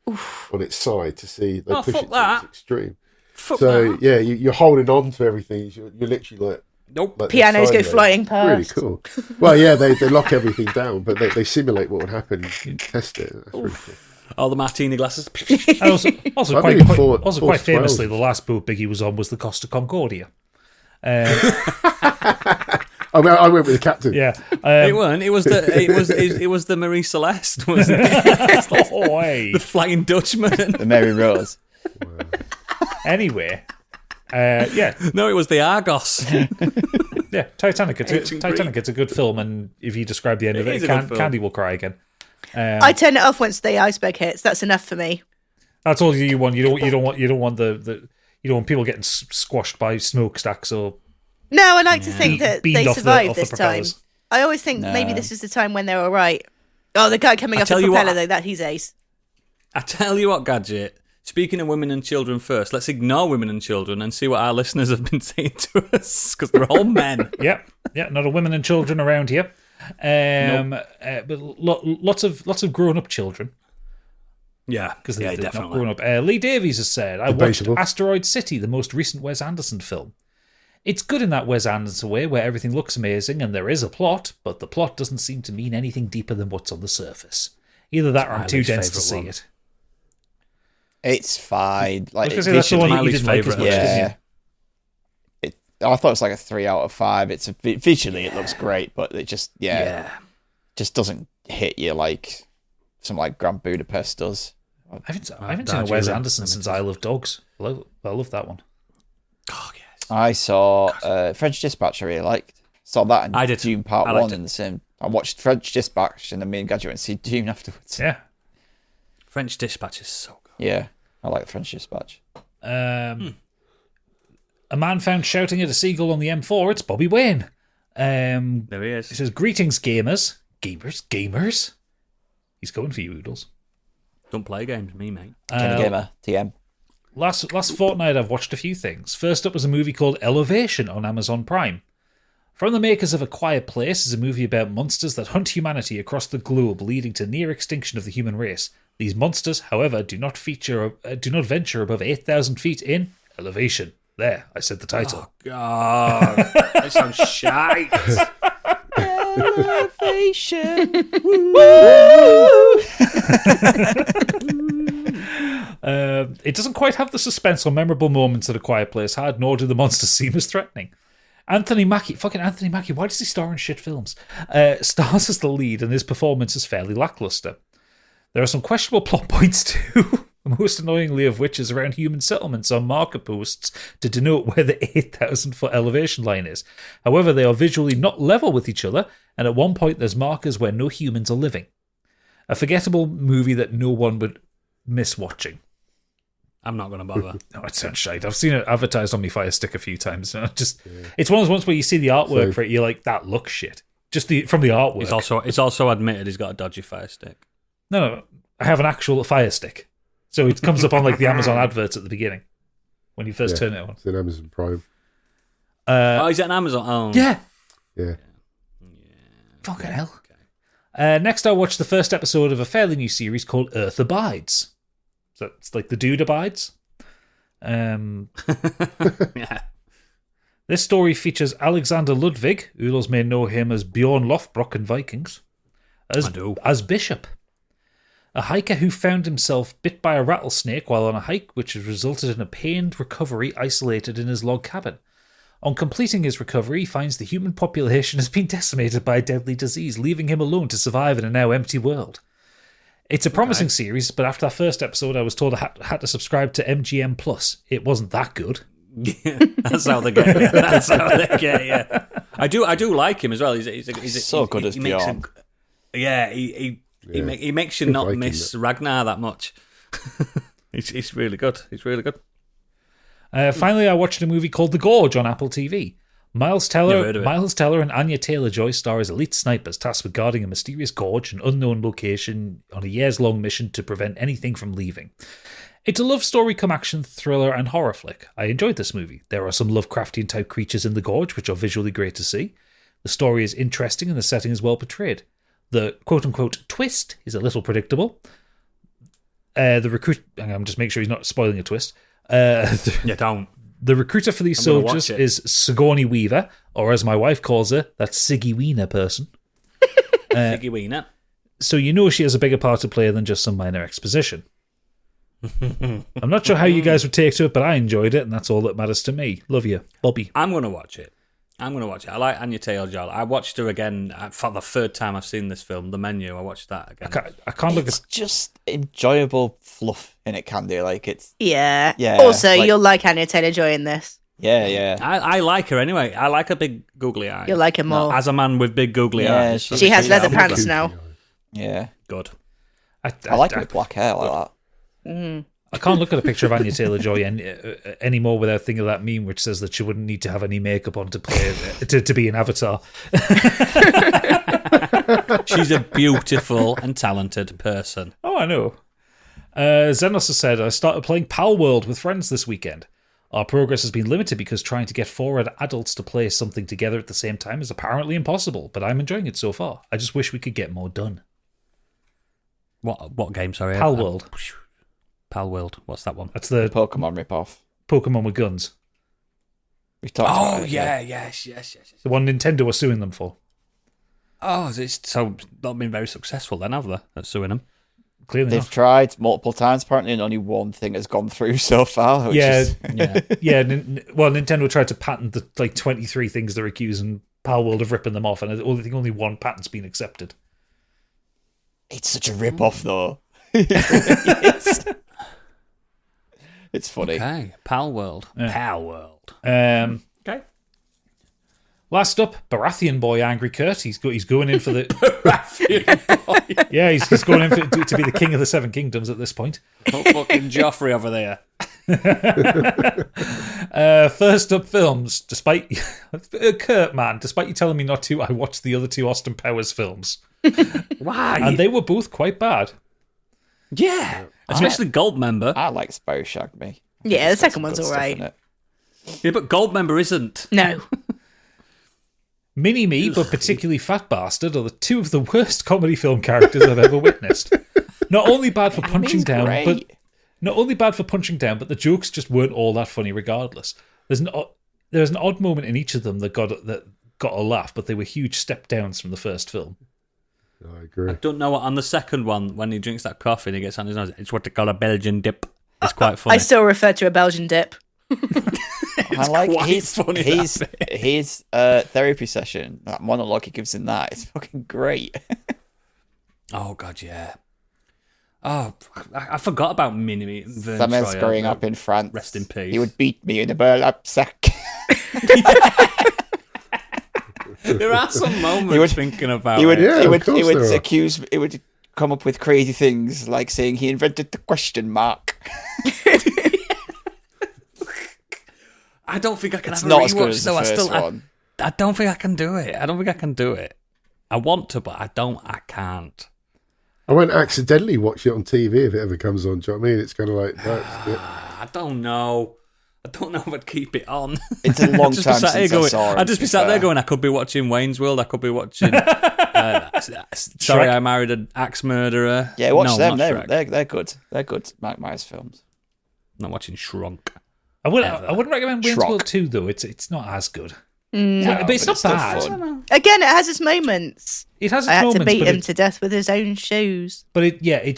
on its side to see. They push
fuck
it
that.
to its extreme.
Fuck
So
that.
yeah, you're holding on to everything. You're literally like.
Nope.
Like
Pianos go
sideways.
flying past.
Really cool. Well, yeah, they lock everything down, but they simulate what would happen and test it. That's really cool.
All the martini glasses.
And also
I've
quite,
been in
quite,
four-
also
four
quite famously,
swells.
the last boat Biggie was on was the Costa Concordia.
I went with the captain.
Yeah,
It weren't. It was the Marie Celeste, wasn't it? It's like
oh, hey.
the Flying Dutchman.
The Mary Rose.
Anyway, yeah,
No, it was the Argos.
yeah. Titanic.
Ancient
Titanic. It's a good film, and if you describe the end of
It
it,
is a good film.
Candy will cry again.
I turn it off once the iceberg hits. That's enough for me.
That's all you want. You don't want the you don't want people getting squashed by smokestacks or
No, I like to think that
beamed
they
off
survived
off the
this time.
propellers.
I always think maybe this is the time when they're all right. Oh, the guy coming off the
tell you what,
propeller, though, he's ace.
I tell you what, Gadget. Speaking of women and children first, let's ignore women and children and see what our listeners have been saying to us, because they're all men.
yeah, not a women and children around here. But lots of grown up children.
Yeah,
Because
yeah,
they're not
definitely.
grown up. Lee Davies has said, I watched
Debatable.
Asteroid City, the most recent Wes Anderson film. It's good in that Wes Anderson way where everything looks amazing and there is a plot, but the plot doesn't seem to mean anything deeper than what's on the surface. Either that or I'm too
Miley's
dense to see
favourite one.
it.
It's fine. Like,
I was gonna say, that's the one you
Miley's
didn't like as
favourite.
much, didn't you?
yeah. I thought it was like a 3 out of 5. It's visually it looks great, but it just just doesn't hit you like something like Grand Budapest does.
I haven't seen a Wes Anderson since I Love Dogs. I love that one.
Oh, yes.
I saw French Dispatch. I really liked. Saw that and
I did.
Dune Part
I liked
1
it.
in the same. I watched French Dispatch and then me and Gadget went to see Dune afterwards.
Yeah.
French Dispatch is so good.
Yeah, I like French Dispatch.
A man found shouting at a seagull on the M4. It's Bobby Wayne.
There he
He
is.
says, greetings, gamers. Gamers. He's coming for you, Oodles.
Don't play games, me, mate.
Kenny Gamer, TM.
last fortnight I've watched a few things. First up was a movie called Elevation on Amazon Prime. From the makers of A Quiet Place is a movie about monsters that hunt humanity across the globe, leading to near extinction of the human race. These monsters, however, do not venture above 8,000 feet in elevation. There, I said the title.
Oh, God. That sounds shite.
Elevation.
It doesn't quite have the suspense or memorable moments that A Quiet Place had, nor do the monsters seem as threatening. Anthony Mackie, why does he star in shit films? Stars as the lead, and his performance is fairly lackluster. There are some questionable plot points too, most annoyingly of which is around human settlements on marker posts to denote where the 8,000 foot elevation line is. However, they are visually not level with each other, and at one point there's markers where no humans are living. A forgettable movie that no one would miss watching.
I'm not going to bother.
No, it sounds shite. I've seen it advertised on my Fire Stick a few times. It's one of those ones where you see the artwork for it, you're like, that looks shit. Just from the artwork.
It's also admitted he's got a dodgy Fire Stick.
No, I have an actual Fire Stick. So it comes up on like the Amazon adverts at the beginning when you first turn it on.
It's in Amazon Prime.
Is it an Amazon? Oh.
Yeah.
Fucking hell. Okay. Next, I watched the first episode of a fairly new series called Earth Abides. So it's like the dude abides.
Yeah.
This story features Alexander Ludwig. Oodles may know him as Bjorn Lothbrok in Vikings. As Bishop. A hiker who found himself bit by a rattlesnake while on a hike, which has resulted in a pained recovery isolated in his log cabin. On completing his recovery, he finds the human population has been decimated by a deadly disease, leaving him alone to survive in a now empty world. It's a promising series, but after that first episode, I was told I had to subscribe to MGM Plus. It wasn't that good.
Yeah, that's how they get you. I do like him as well. He's
so good as Bjorn.
He makes you not miss Ragnar that much. He's really good. He's really good.
Finally, I watched a movie called The Gorge on Apple TV. Miles Teller and Anya Taylor-Joy star as elite snipers tasked with guarding a mysterious gorge, an unknown location, on a years-long mission to prevent anything from leaving. It's a love story come action, thriller, and horror flick. I enjoyed this movie. There are some Lovecraftian-type creatures in the gorge, which are visually great to see. The story is interesting and the setting is well portrayed. The quote-unquote twist is a little predictable. I'm just making sure he's not spoiling a twist.
Don't.
The recruiter for these soldiers is Sigourney Weaver, or as my wife calls her, that Siggy Wiener person.
Siggy Wiener.
So you know she has a bigger part to play than just some minor exposition. I'm not sure how you guys would take to it, but I enjoyed it, and that's all that matters to me. Love you, Bobby.
I'm going to watch it. I like Anya Taylor-Joy. I watched her again for the third time I've seen this film, The Menu. I watched that again.
I can't look at...
It's just enjoyable fluff in it, Candy. Like, it's...
Yeah.
Yeah.
Also, you'll like Anya Taylor-Joy in this.
Yeah.
I like her anyway. I like her big googly eyes.
You'll like her more.
As a man with big googly eyes.
She has leather pants now.
Yeah.
Good.
I like her with black hair like that.
Mm.
I can't look at a picture of Anya Taylor-Joy anymore without thinking of that meme which says that she wouldn't need to have any makeup on to play to be an avatar.
She's a beautiful and talented person.
Oh, I know. Zenos has said, I started playing Pal World with friends this weekend. Our progress has been limited because trying to get 4 adults to play something together at the same time is apparently impossible, but I'm enjoying it so far. I just wish we could get more done.
What game, sorry?
Pal World.
Pal World. What's that one?
That's the
Pokemon ripoff.
Pokemon with guns.
We talked about it.
Yes.
The one Nintendo was suing them for.
Oh, it's so not been very successful then, have they, at suing them?
Clearly
They've
not.
tried multiple times, apparently, and only one thing has gone through so far. Which is...
Well, Nintendo tried to patent the 23 things they're accusing Pal World of ripping them off, and I think only one patent's been accepted.
It's such a rip-off, though. It's funny.
Okay, Pal World.
Yeah.
Pal World.
Okay. Last up, Baratheon boy Angry Kurt. He's going in for the
Baratheon boy.
Yeah, he's going in to be the king of the Seven Kingdoms at this point.
Oh, fucking Joffrey over there.
First up, films. Despite Kurt, man, despite you telling me not to, I watched the other 2 Austin Powers films.
Why?
And they were both quite bad.
Yeah, especially Goldmember.
I like Sparrow Shag Me.
Yeah, the
It's got
second
some
one's
good
all
stuff
right.
in it.
Yeah, but Goldmember isn't.
No.
Mini-Me, but particularly Fat Bastard, are the two of the worst comedy film characters I've ever witnessed. Not only bad for punching down, but the jokes just weren't all that funny regardless. There's an odd moment in each of them that got a laugh, but they were huge step downs from the first film.
I agree.
I don't know what on the second one, when he drinks that coffee and he gets on his nose, it's what they call a Belgian dip. It's quite funny.
I still refer to a Belgian dip.
I like
quite
his
funny,
his therapy session, that monologue he gives in that is fucking great.
Oh, God, yeah. Oh, I forgot about Mini-Me.
Samuel's growing up in France.
Rest in peace.
He would beat me in a burlap sack.
There are some moments thinking about
He would
it.
He would come up with crazy things like saying he invented the question mark.
I don't think I can
It's
have a
not as good
rewatch,
as the
though.
first one.
I don't think I can do it. I want to, but I can't.
I won't accidentally watch it on TV if it ever comes on. Do you know what I mean? It's kind of like that's it.
I don't know if I'd keep it on.
It's a long
Just
time
be sat here
since I saw him,
I'd just be
to be
sat there
fair.
going, I could be watching Wayne's World. I could be watching Sorry, I Married an Axe Murderer.
Yeah, watch
No,
them.
not Shrek.
They're good. They're good Mike Myers films.
I'm not watching Shrunk.
I wouldn't recommend Wayne's
Schrock.
World 2, though. It's not as good.
No.
But it's not
still
bad.
fun.
Again, it has its moments.
It has its
I had
moments,
to beat
but
him to death with his own shoes.
But it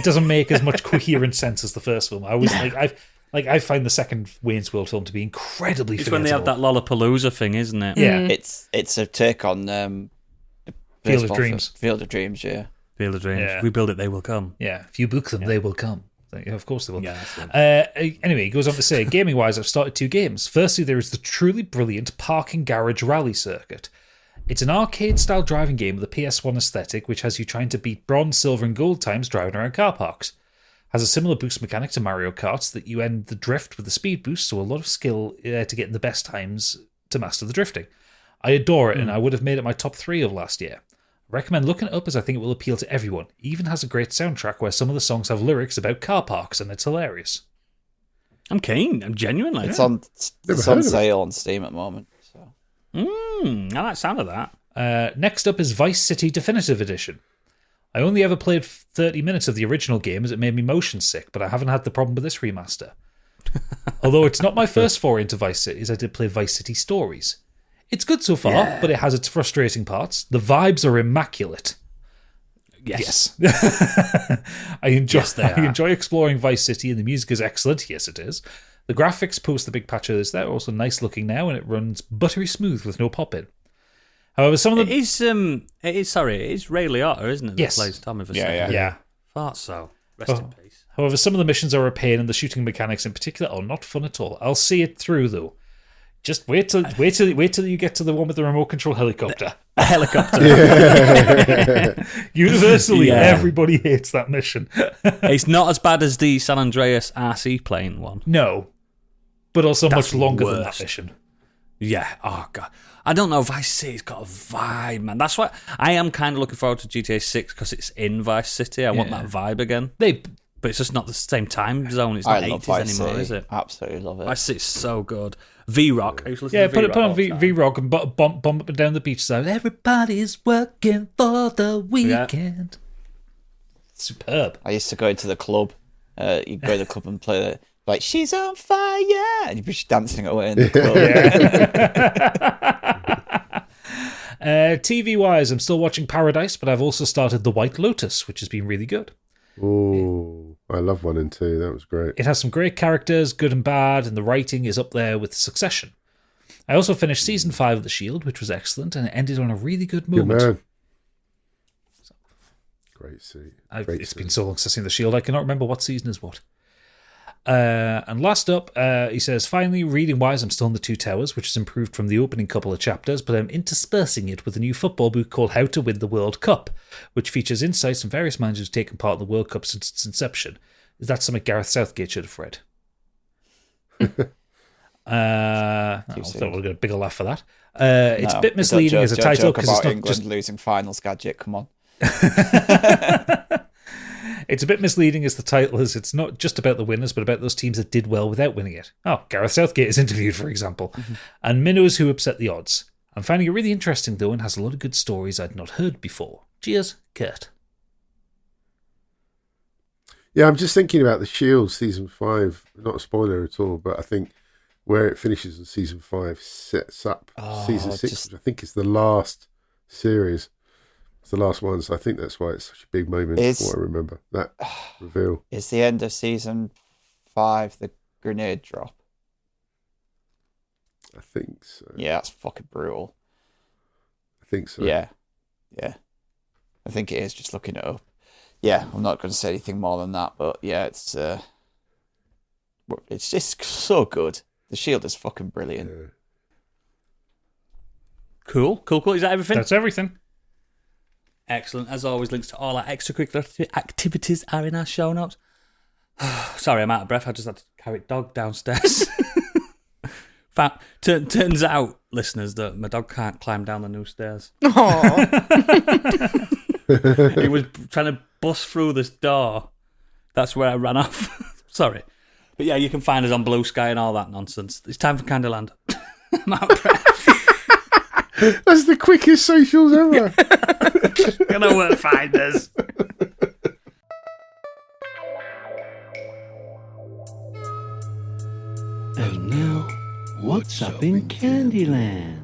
doesn't make as much coherent sense as the first film. I find the second Wayne's World film to be incredibly.
It's when they have that Lollapalooza thing, isn't it?
Yeah.
It's a take on
Field of Dreams.
Field of Dreams, yeah.
Field of Dreams.
Yeah.
We build it, they will come.
Yeah, if you book them, they will come. Yeah, of course they will.
Yeah, that's it.
Anyway, he goes on to say, gaming-wise, I've started 2 games. Firstly, there is the truly brilliant Parking Garage Rally Circuit. It's an arcade-style driving game with a PS1 aesthetic, which has you trying to beat bronze, silver, and gold times driving around car parks. Has a similar boost mechanic to Mario Kart, so that you end the drift with the speed boost, so a lot of skill to get in the best times to master the drifting. I adore it, and I would have made it my top 3 of last year. I recommend looking it up as I think it will appeal to everyone. It even has a great soundtrack where some of the songs have lyrics about car parks, and it's hilarious.
I'm keen. I'm genuinely.
It's
Never
on
heard of it.
sale on Steam at the moment. So.
I like the sound of that.
Next up is Vice City Definitive Edition. I only ever played 30 minutes of the original game as it made me motion sick, but I haven't had the problem with this remaster. Although it's not my first foray into Vice City, as I did play Vice City Stories. It's good so far, but it has its frustrating parts. The vibes are immaculate.
Yes.
I enjoy
Yes, they are.
exploring Vice City, and the music is excellent. Yes, it is. The graphics post the big patch of this there are also nice looking now, and it runs buttery smooth with no pop-in. However, some of the
It is Ray Liotta, isn't it?
Yes.
That plays Tommy for
Yeah,
yeah.
Thought so. Rest in peace.
However, some of the missions are a pain, and the shooting mechanics in particular are not fun at all. I'll see it through though. Just wait till you get to the one with the remote control helicopter.
A helicopter.
Universally,
Yeah.
everybody hates that mission.
It's not as bad as the San Andreas RC plane one.
No, but also
That's
much longer than that
worst.
mission.
Yeah. Oh god. I don't know. Vice City's got a vibe, man. That's why I am kind of looking forward to GTA 6 because it's in Vice City. I want that vibe again. But it's just not the same time zone. It's not
I love
80s
Vice
anymore,
City.
is it?
Absolutely love it.
Vice City's so good. V-Rock. I used to listen
Yeah,
to
put
V-Rock
on
all the time.
V-Rock and bump up and down the beach side. Everybody's working for the weekend. Superb.
I used to go into the club. You go to the club and play the like she's on fire, and you'd be just dancing away in the club.
TV wise, I'm still watching Paradise, but I've also started The White Lotus, which has been really good.
Oh, I love 1 and 2. That was great.
It has some great characters, good and bad, and the writing is up there with Succession. I also finished season 5 of The Shield, which was excellent, and it ended on a really good
Good
moment.
man. Great scene.
It's been so long since I've seen The Shield, I cannot remember what season is what. And last up, he says, finally, reading-wise, I'm still in The Two Towers, which has improved from the opening couple of chapters, but I'm interspersing it with a new football book called How to Win the World Cup, which features insights from various managers who've taken part in the World Cup since its inception. Is that something Gareth Southgate should have read? I thought we'd get a bigger laugh for that. It's a bit misleading as a title because it's not
England
just
losing finals. Gadget, come on.
It's a bit misleading as the title is. It's not just about the winners, but about those teams that did well without winning it. Oh, Gareth Southgate is interviewed, for example. And minnows who upset the odds. I'm finding it really interesting, though, and has a lot of good stories I'd not heard before. Cheers, Kurt.
Yeah, I'm just thinking about the Shield season 5. Not a spoiler at all, but I think where it finishes in season 5 sets up season 6, which I think is the last series. It's the last one, so I think that's why it's such a big moment. What I remember that reveal.
Is the end of season 5 the grenade drop?
I think so.
Yeah, that's fucking brutal.
I think so.
Yeah. I think it is. Just looking it up. Yeah, I'm not going to say anything more than that, but yeah, it's just so good. The Shield is fucking brilliant.
Yeah.
Cool. Is that everything?
That's everything.
Excellent. As always, links to all our extracurricular activities are in our show notes. Sorry, I'm out of breath. I just had to carry dog downstairs. Turns out, listeners, that my dog can't climb down the new stairs.
Aww.
He was trying to bust through this door. That's where I ran off. Sorry. But yeah, you can find us on Blue Sky and all that nonsense. It's time for Candyland. I'm out of breath.
That's the quickest socials ever.
You know where to find us.
And now, what's up in Candyland?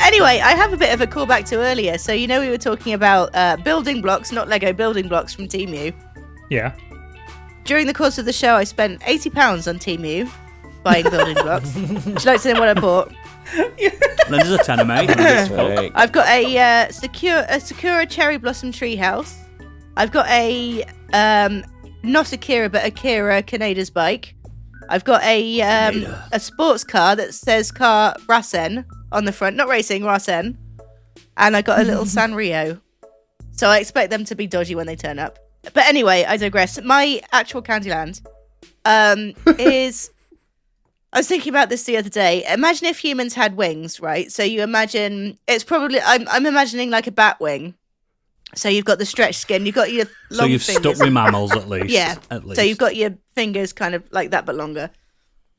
Anyway, I have a bit of a callback to earlier. So, we were talking about building blocks, not Lego building blocks from Temu.
Yeah.
During the course of the show, I spent £80 on Temu buying building blocks. Would you like to know what I bought?
Linda's a tenner, mate.
I've got a Sakura Cherry Blossom Treehouse. I've got a not Akira, but Akira Kaneda's bike. I've got a sports car that says car Rasen on the front, not racing, Rasen. And I got a little Sanrio. So I expect them to be dodgy when they turn up. But anyway, I digress. My actual Candyland is... I was thinking about this the other day. Imagine if humans had wings, right? So you imagine... It's probably... I'm imagining like a bat wing. So you've got the stretched skin. You've got your long
So you've
fingers.
stuck with mammals at least.
Yeah.
At least.
So you've got your fingers kind of like that, but longer.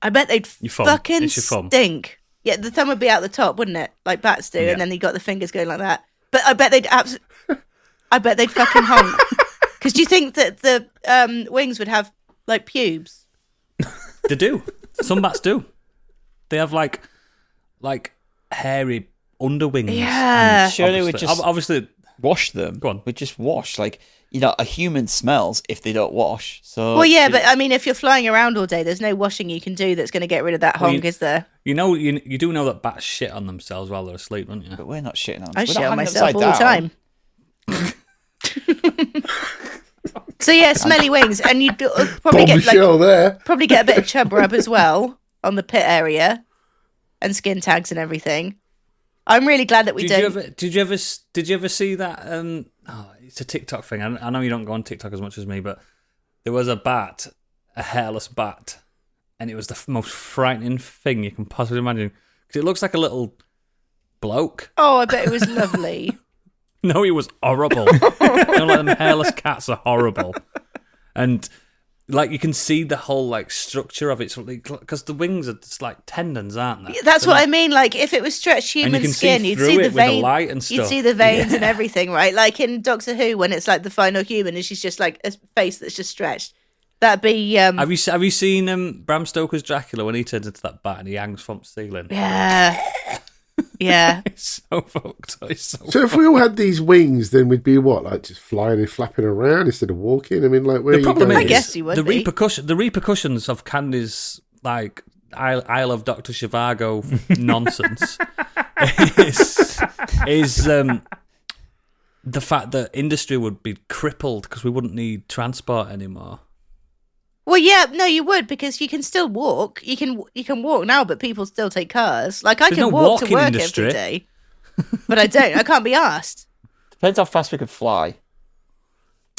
I bet they'd
Your thumb.
fucking
It's your thumb.
stink. Yeah, the thumb would be out the top, wouldn't it? Like bats do,
Yeah.
and then you got the fingers going like that. But I bet they'd fucking honk. Because do you think that the wings would have like pubes?
They do. Some bats do. They have like hairy underwings.
Yeah.
And
Surely we
obviously-
just-
obviously
Wash them.
Go on.
We just wash. Like, a human smells if they don't wash. So
Well, yeah, but I mean, if you're flying around all day, there's no washing you can do that's going to get rid of that honk, is there?
you do know that bats shit on themselves while they're asleep, don't you?
But we're not shitting on them.
I
We're
shit
not
on
hanging
myself all
upside
the
down.
time. So yeah, smelly wings, and you'd probably get
Bombshell there.
probably get a bit of chub rub as well on the pit area, and skin tags and everything. I'm really glad that we don't.
Did you ever see that? It's a TikTok thing. I know you don't go on TikTok as much as me, but there was a hairless bat, and it was the most frightening thing you can possibly imagine because it looks like a little bloke.
Oh, I bet it was lovely.
No, it was horrible. Them hairless cats are horrible, and like you can see the whole like structure of it because the wings are just like tendons, aren't they?
That's what I mean. Like if it was stretched human
can
skin,
see
you'd
through
see
it
the
with the
veins.
light and
You'd
stuff.
see the veins and everything, right? Like in Doctor Who, when it's like the final human, and she's just like a face that's just stretched. That'd be.
Have you seen Bram Stoker's Dracula when he turns into that bat and he hangs from the ceiling?
Yeah. Yeah.
It's so fucked.
So if we all had these wings, then we'd be what, like just flying and flapping around instead of walking? I mean, like where
The
are you
problem
going?
I guess you would
the
be.
repercussions of Candy's like I love Dr. Zhivago nonsense is the fact that industry would be crippled because we wouldn't need transport anymore.
Well, yeah, no, you would because you can still walk. You can walk now, but people still take cars. Like I
There's
can
no
walk to
walking
work
industry.
every day, but I don't. I can't be asked.
Depends how fast we could fly.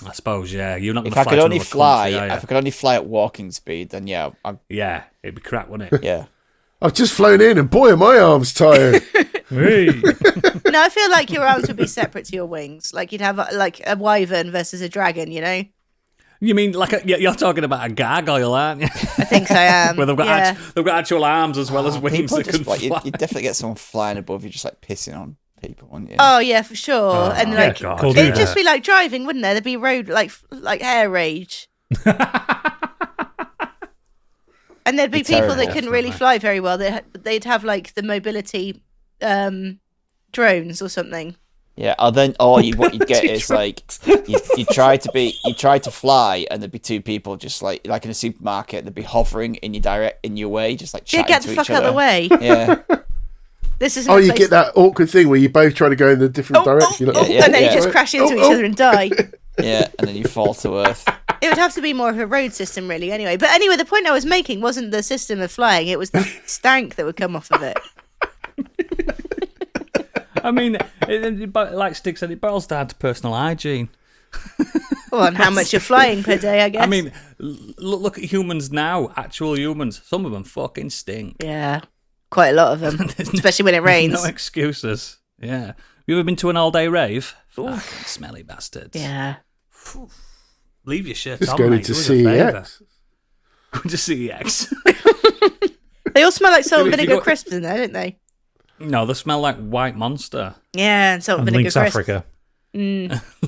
I suppose, yeah. You're not going
If
to
I
fly
could
to
only
another
fly,
country, are
if I could only fly at walking speed, then yeah,
yeah, it'd be crap, wouldn't it?
yeah.
I've just flown in and boy, are my arms tired.
Hey.
No, I feel like your arms would be separate to your wings. Like you'd have like a wyvern versus a dragon, you know?
You mean you're talking about a gargoyle, aren't you?
I think so, I am.
Where they've got actual arms as well as wings
People
that
just
can
like
fly.
you definitely get someone flying above you, just like pissing on people, wouldn't you?
Oh yeah, for sure. And like
God,
Cold
it'd
War.
just be like driving, wouldn't there? There'd be road like air rage. And there'd be
It's
people
terrible.
that couldn't really fly very well. They'd have like the mobility drones or something.
Yeah, what you'd get is like you try to fly, and there'd be two people just like in a supermarket. They'd be hovering in your way, just like
Yeah,
chatting
get
to
the
each
fuck out
other.
of the way.
Yeah,
This isn't.
Oh,
a
you
place
get that awkward thing where you both try to go in a different direction. You're like,
Yeah,
and then
yeah.
you just crash into each
Oh.
other and die.
yeah, and then you fall to earth.
It would have to be more of a road system, really. Anyway, but anyway, the point I was making wasn't the system of flying; it was the stank that would come off of it.
I mean, like Stig said, it boils down to personal hygiene.
Well, and how much you're flying per day, I guess.
I mean, look at humans now, actual humans. Some of them fucking stink.
yeah, quite a lot of them, especially when it rains.
No excuses. Yeah. You ever been to an all-day rave? Fucking smelly bastards.
Yeah.
Leave your shit
just
on,
going
mate.
to
Do us a favour.
CEX.
Go to CEX.
They all smell like salt and
If you
vinegar
got-
crisps in there, don't they?
No, they smell like White Monster.
Yeah, and salt and
And
vinegar
Lynx
crisps.
Africa.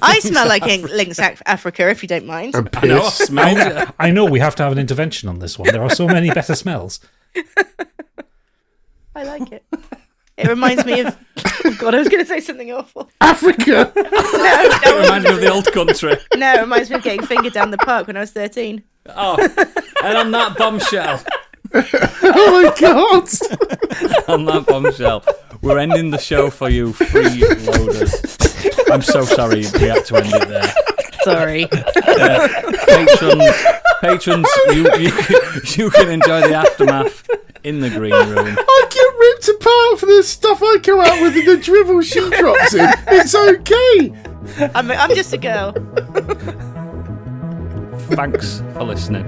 I smell like Lynx Africa, if you don't mind.
And
I know, I've
piss.
smelled it.
I know we have to have an intervention on this one. There are so many better smells.
I like it. It reminds me of. Oh God, I was going to say something awful.
Africa.
It reminds me of the old country.
No, it reminds me of getting fingered down the park when I was 13.
Oh, and on that bombshell,
Oh my god.
on that bombshell, we're ending the show for you freeloaders. I'm so sorry we had to end it there.
Sorry.
Patrons, you can enjoy the aftermath in the green room.
I get ripped apart for the stuff I come out with and the drivel she drops in. It's okay.
I'm just a girl.
Thanks for listening.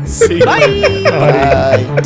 See you.
Bye.
Bye.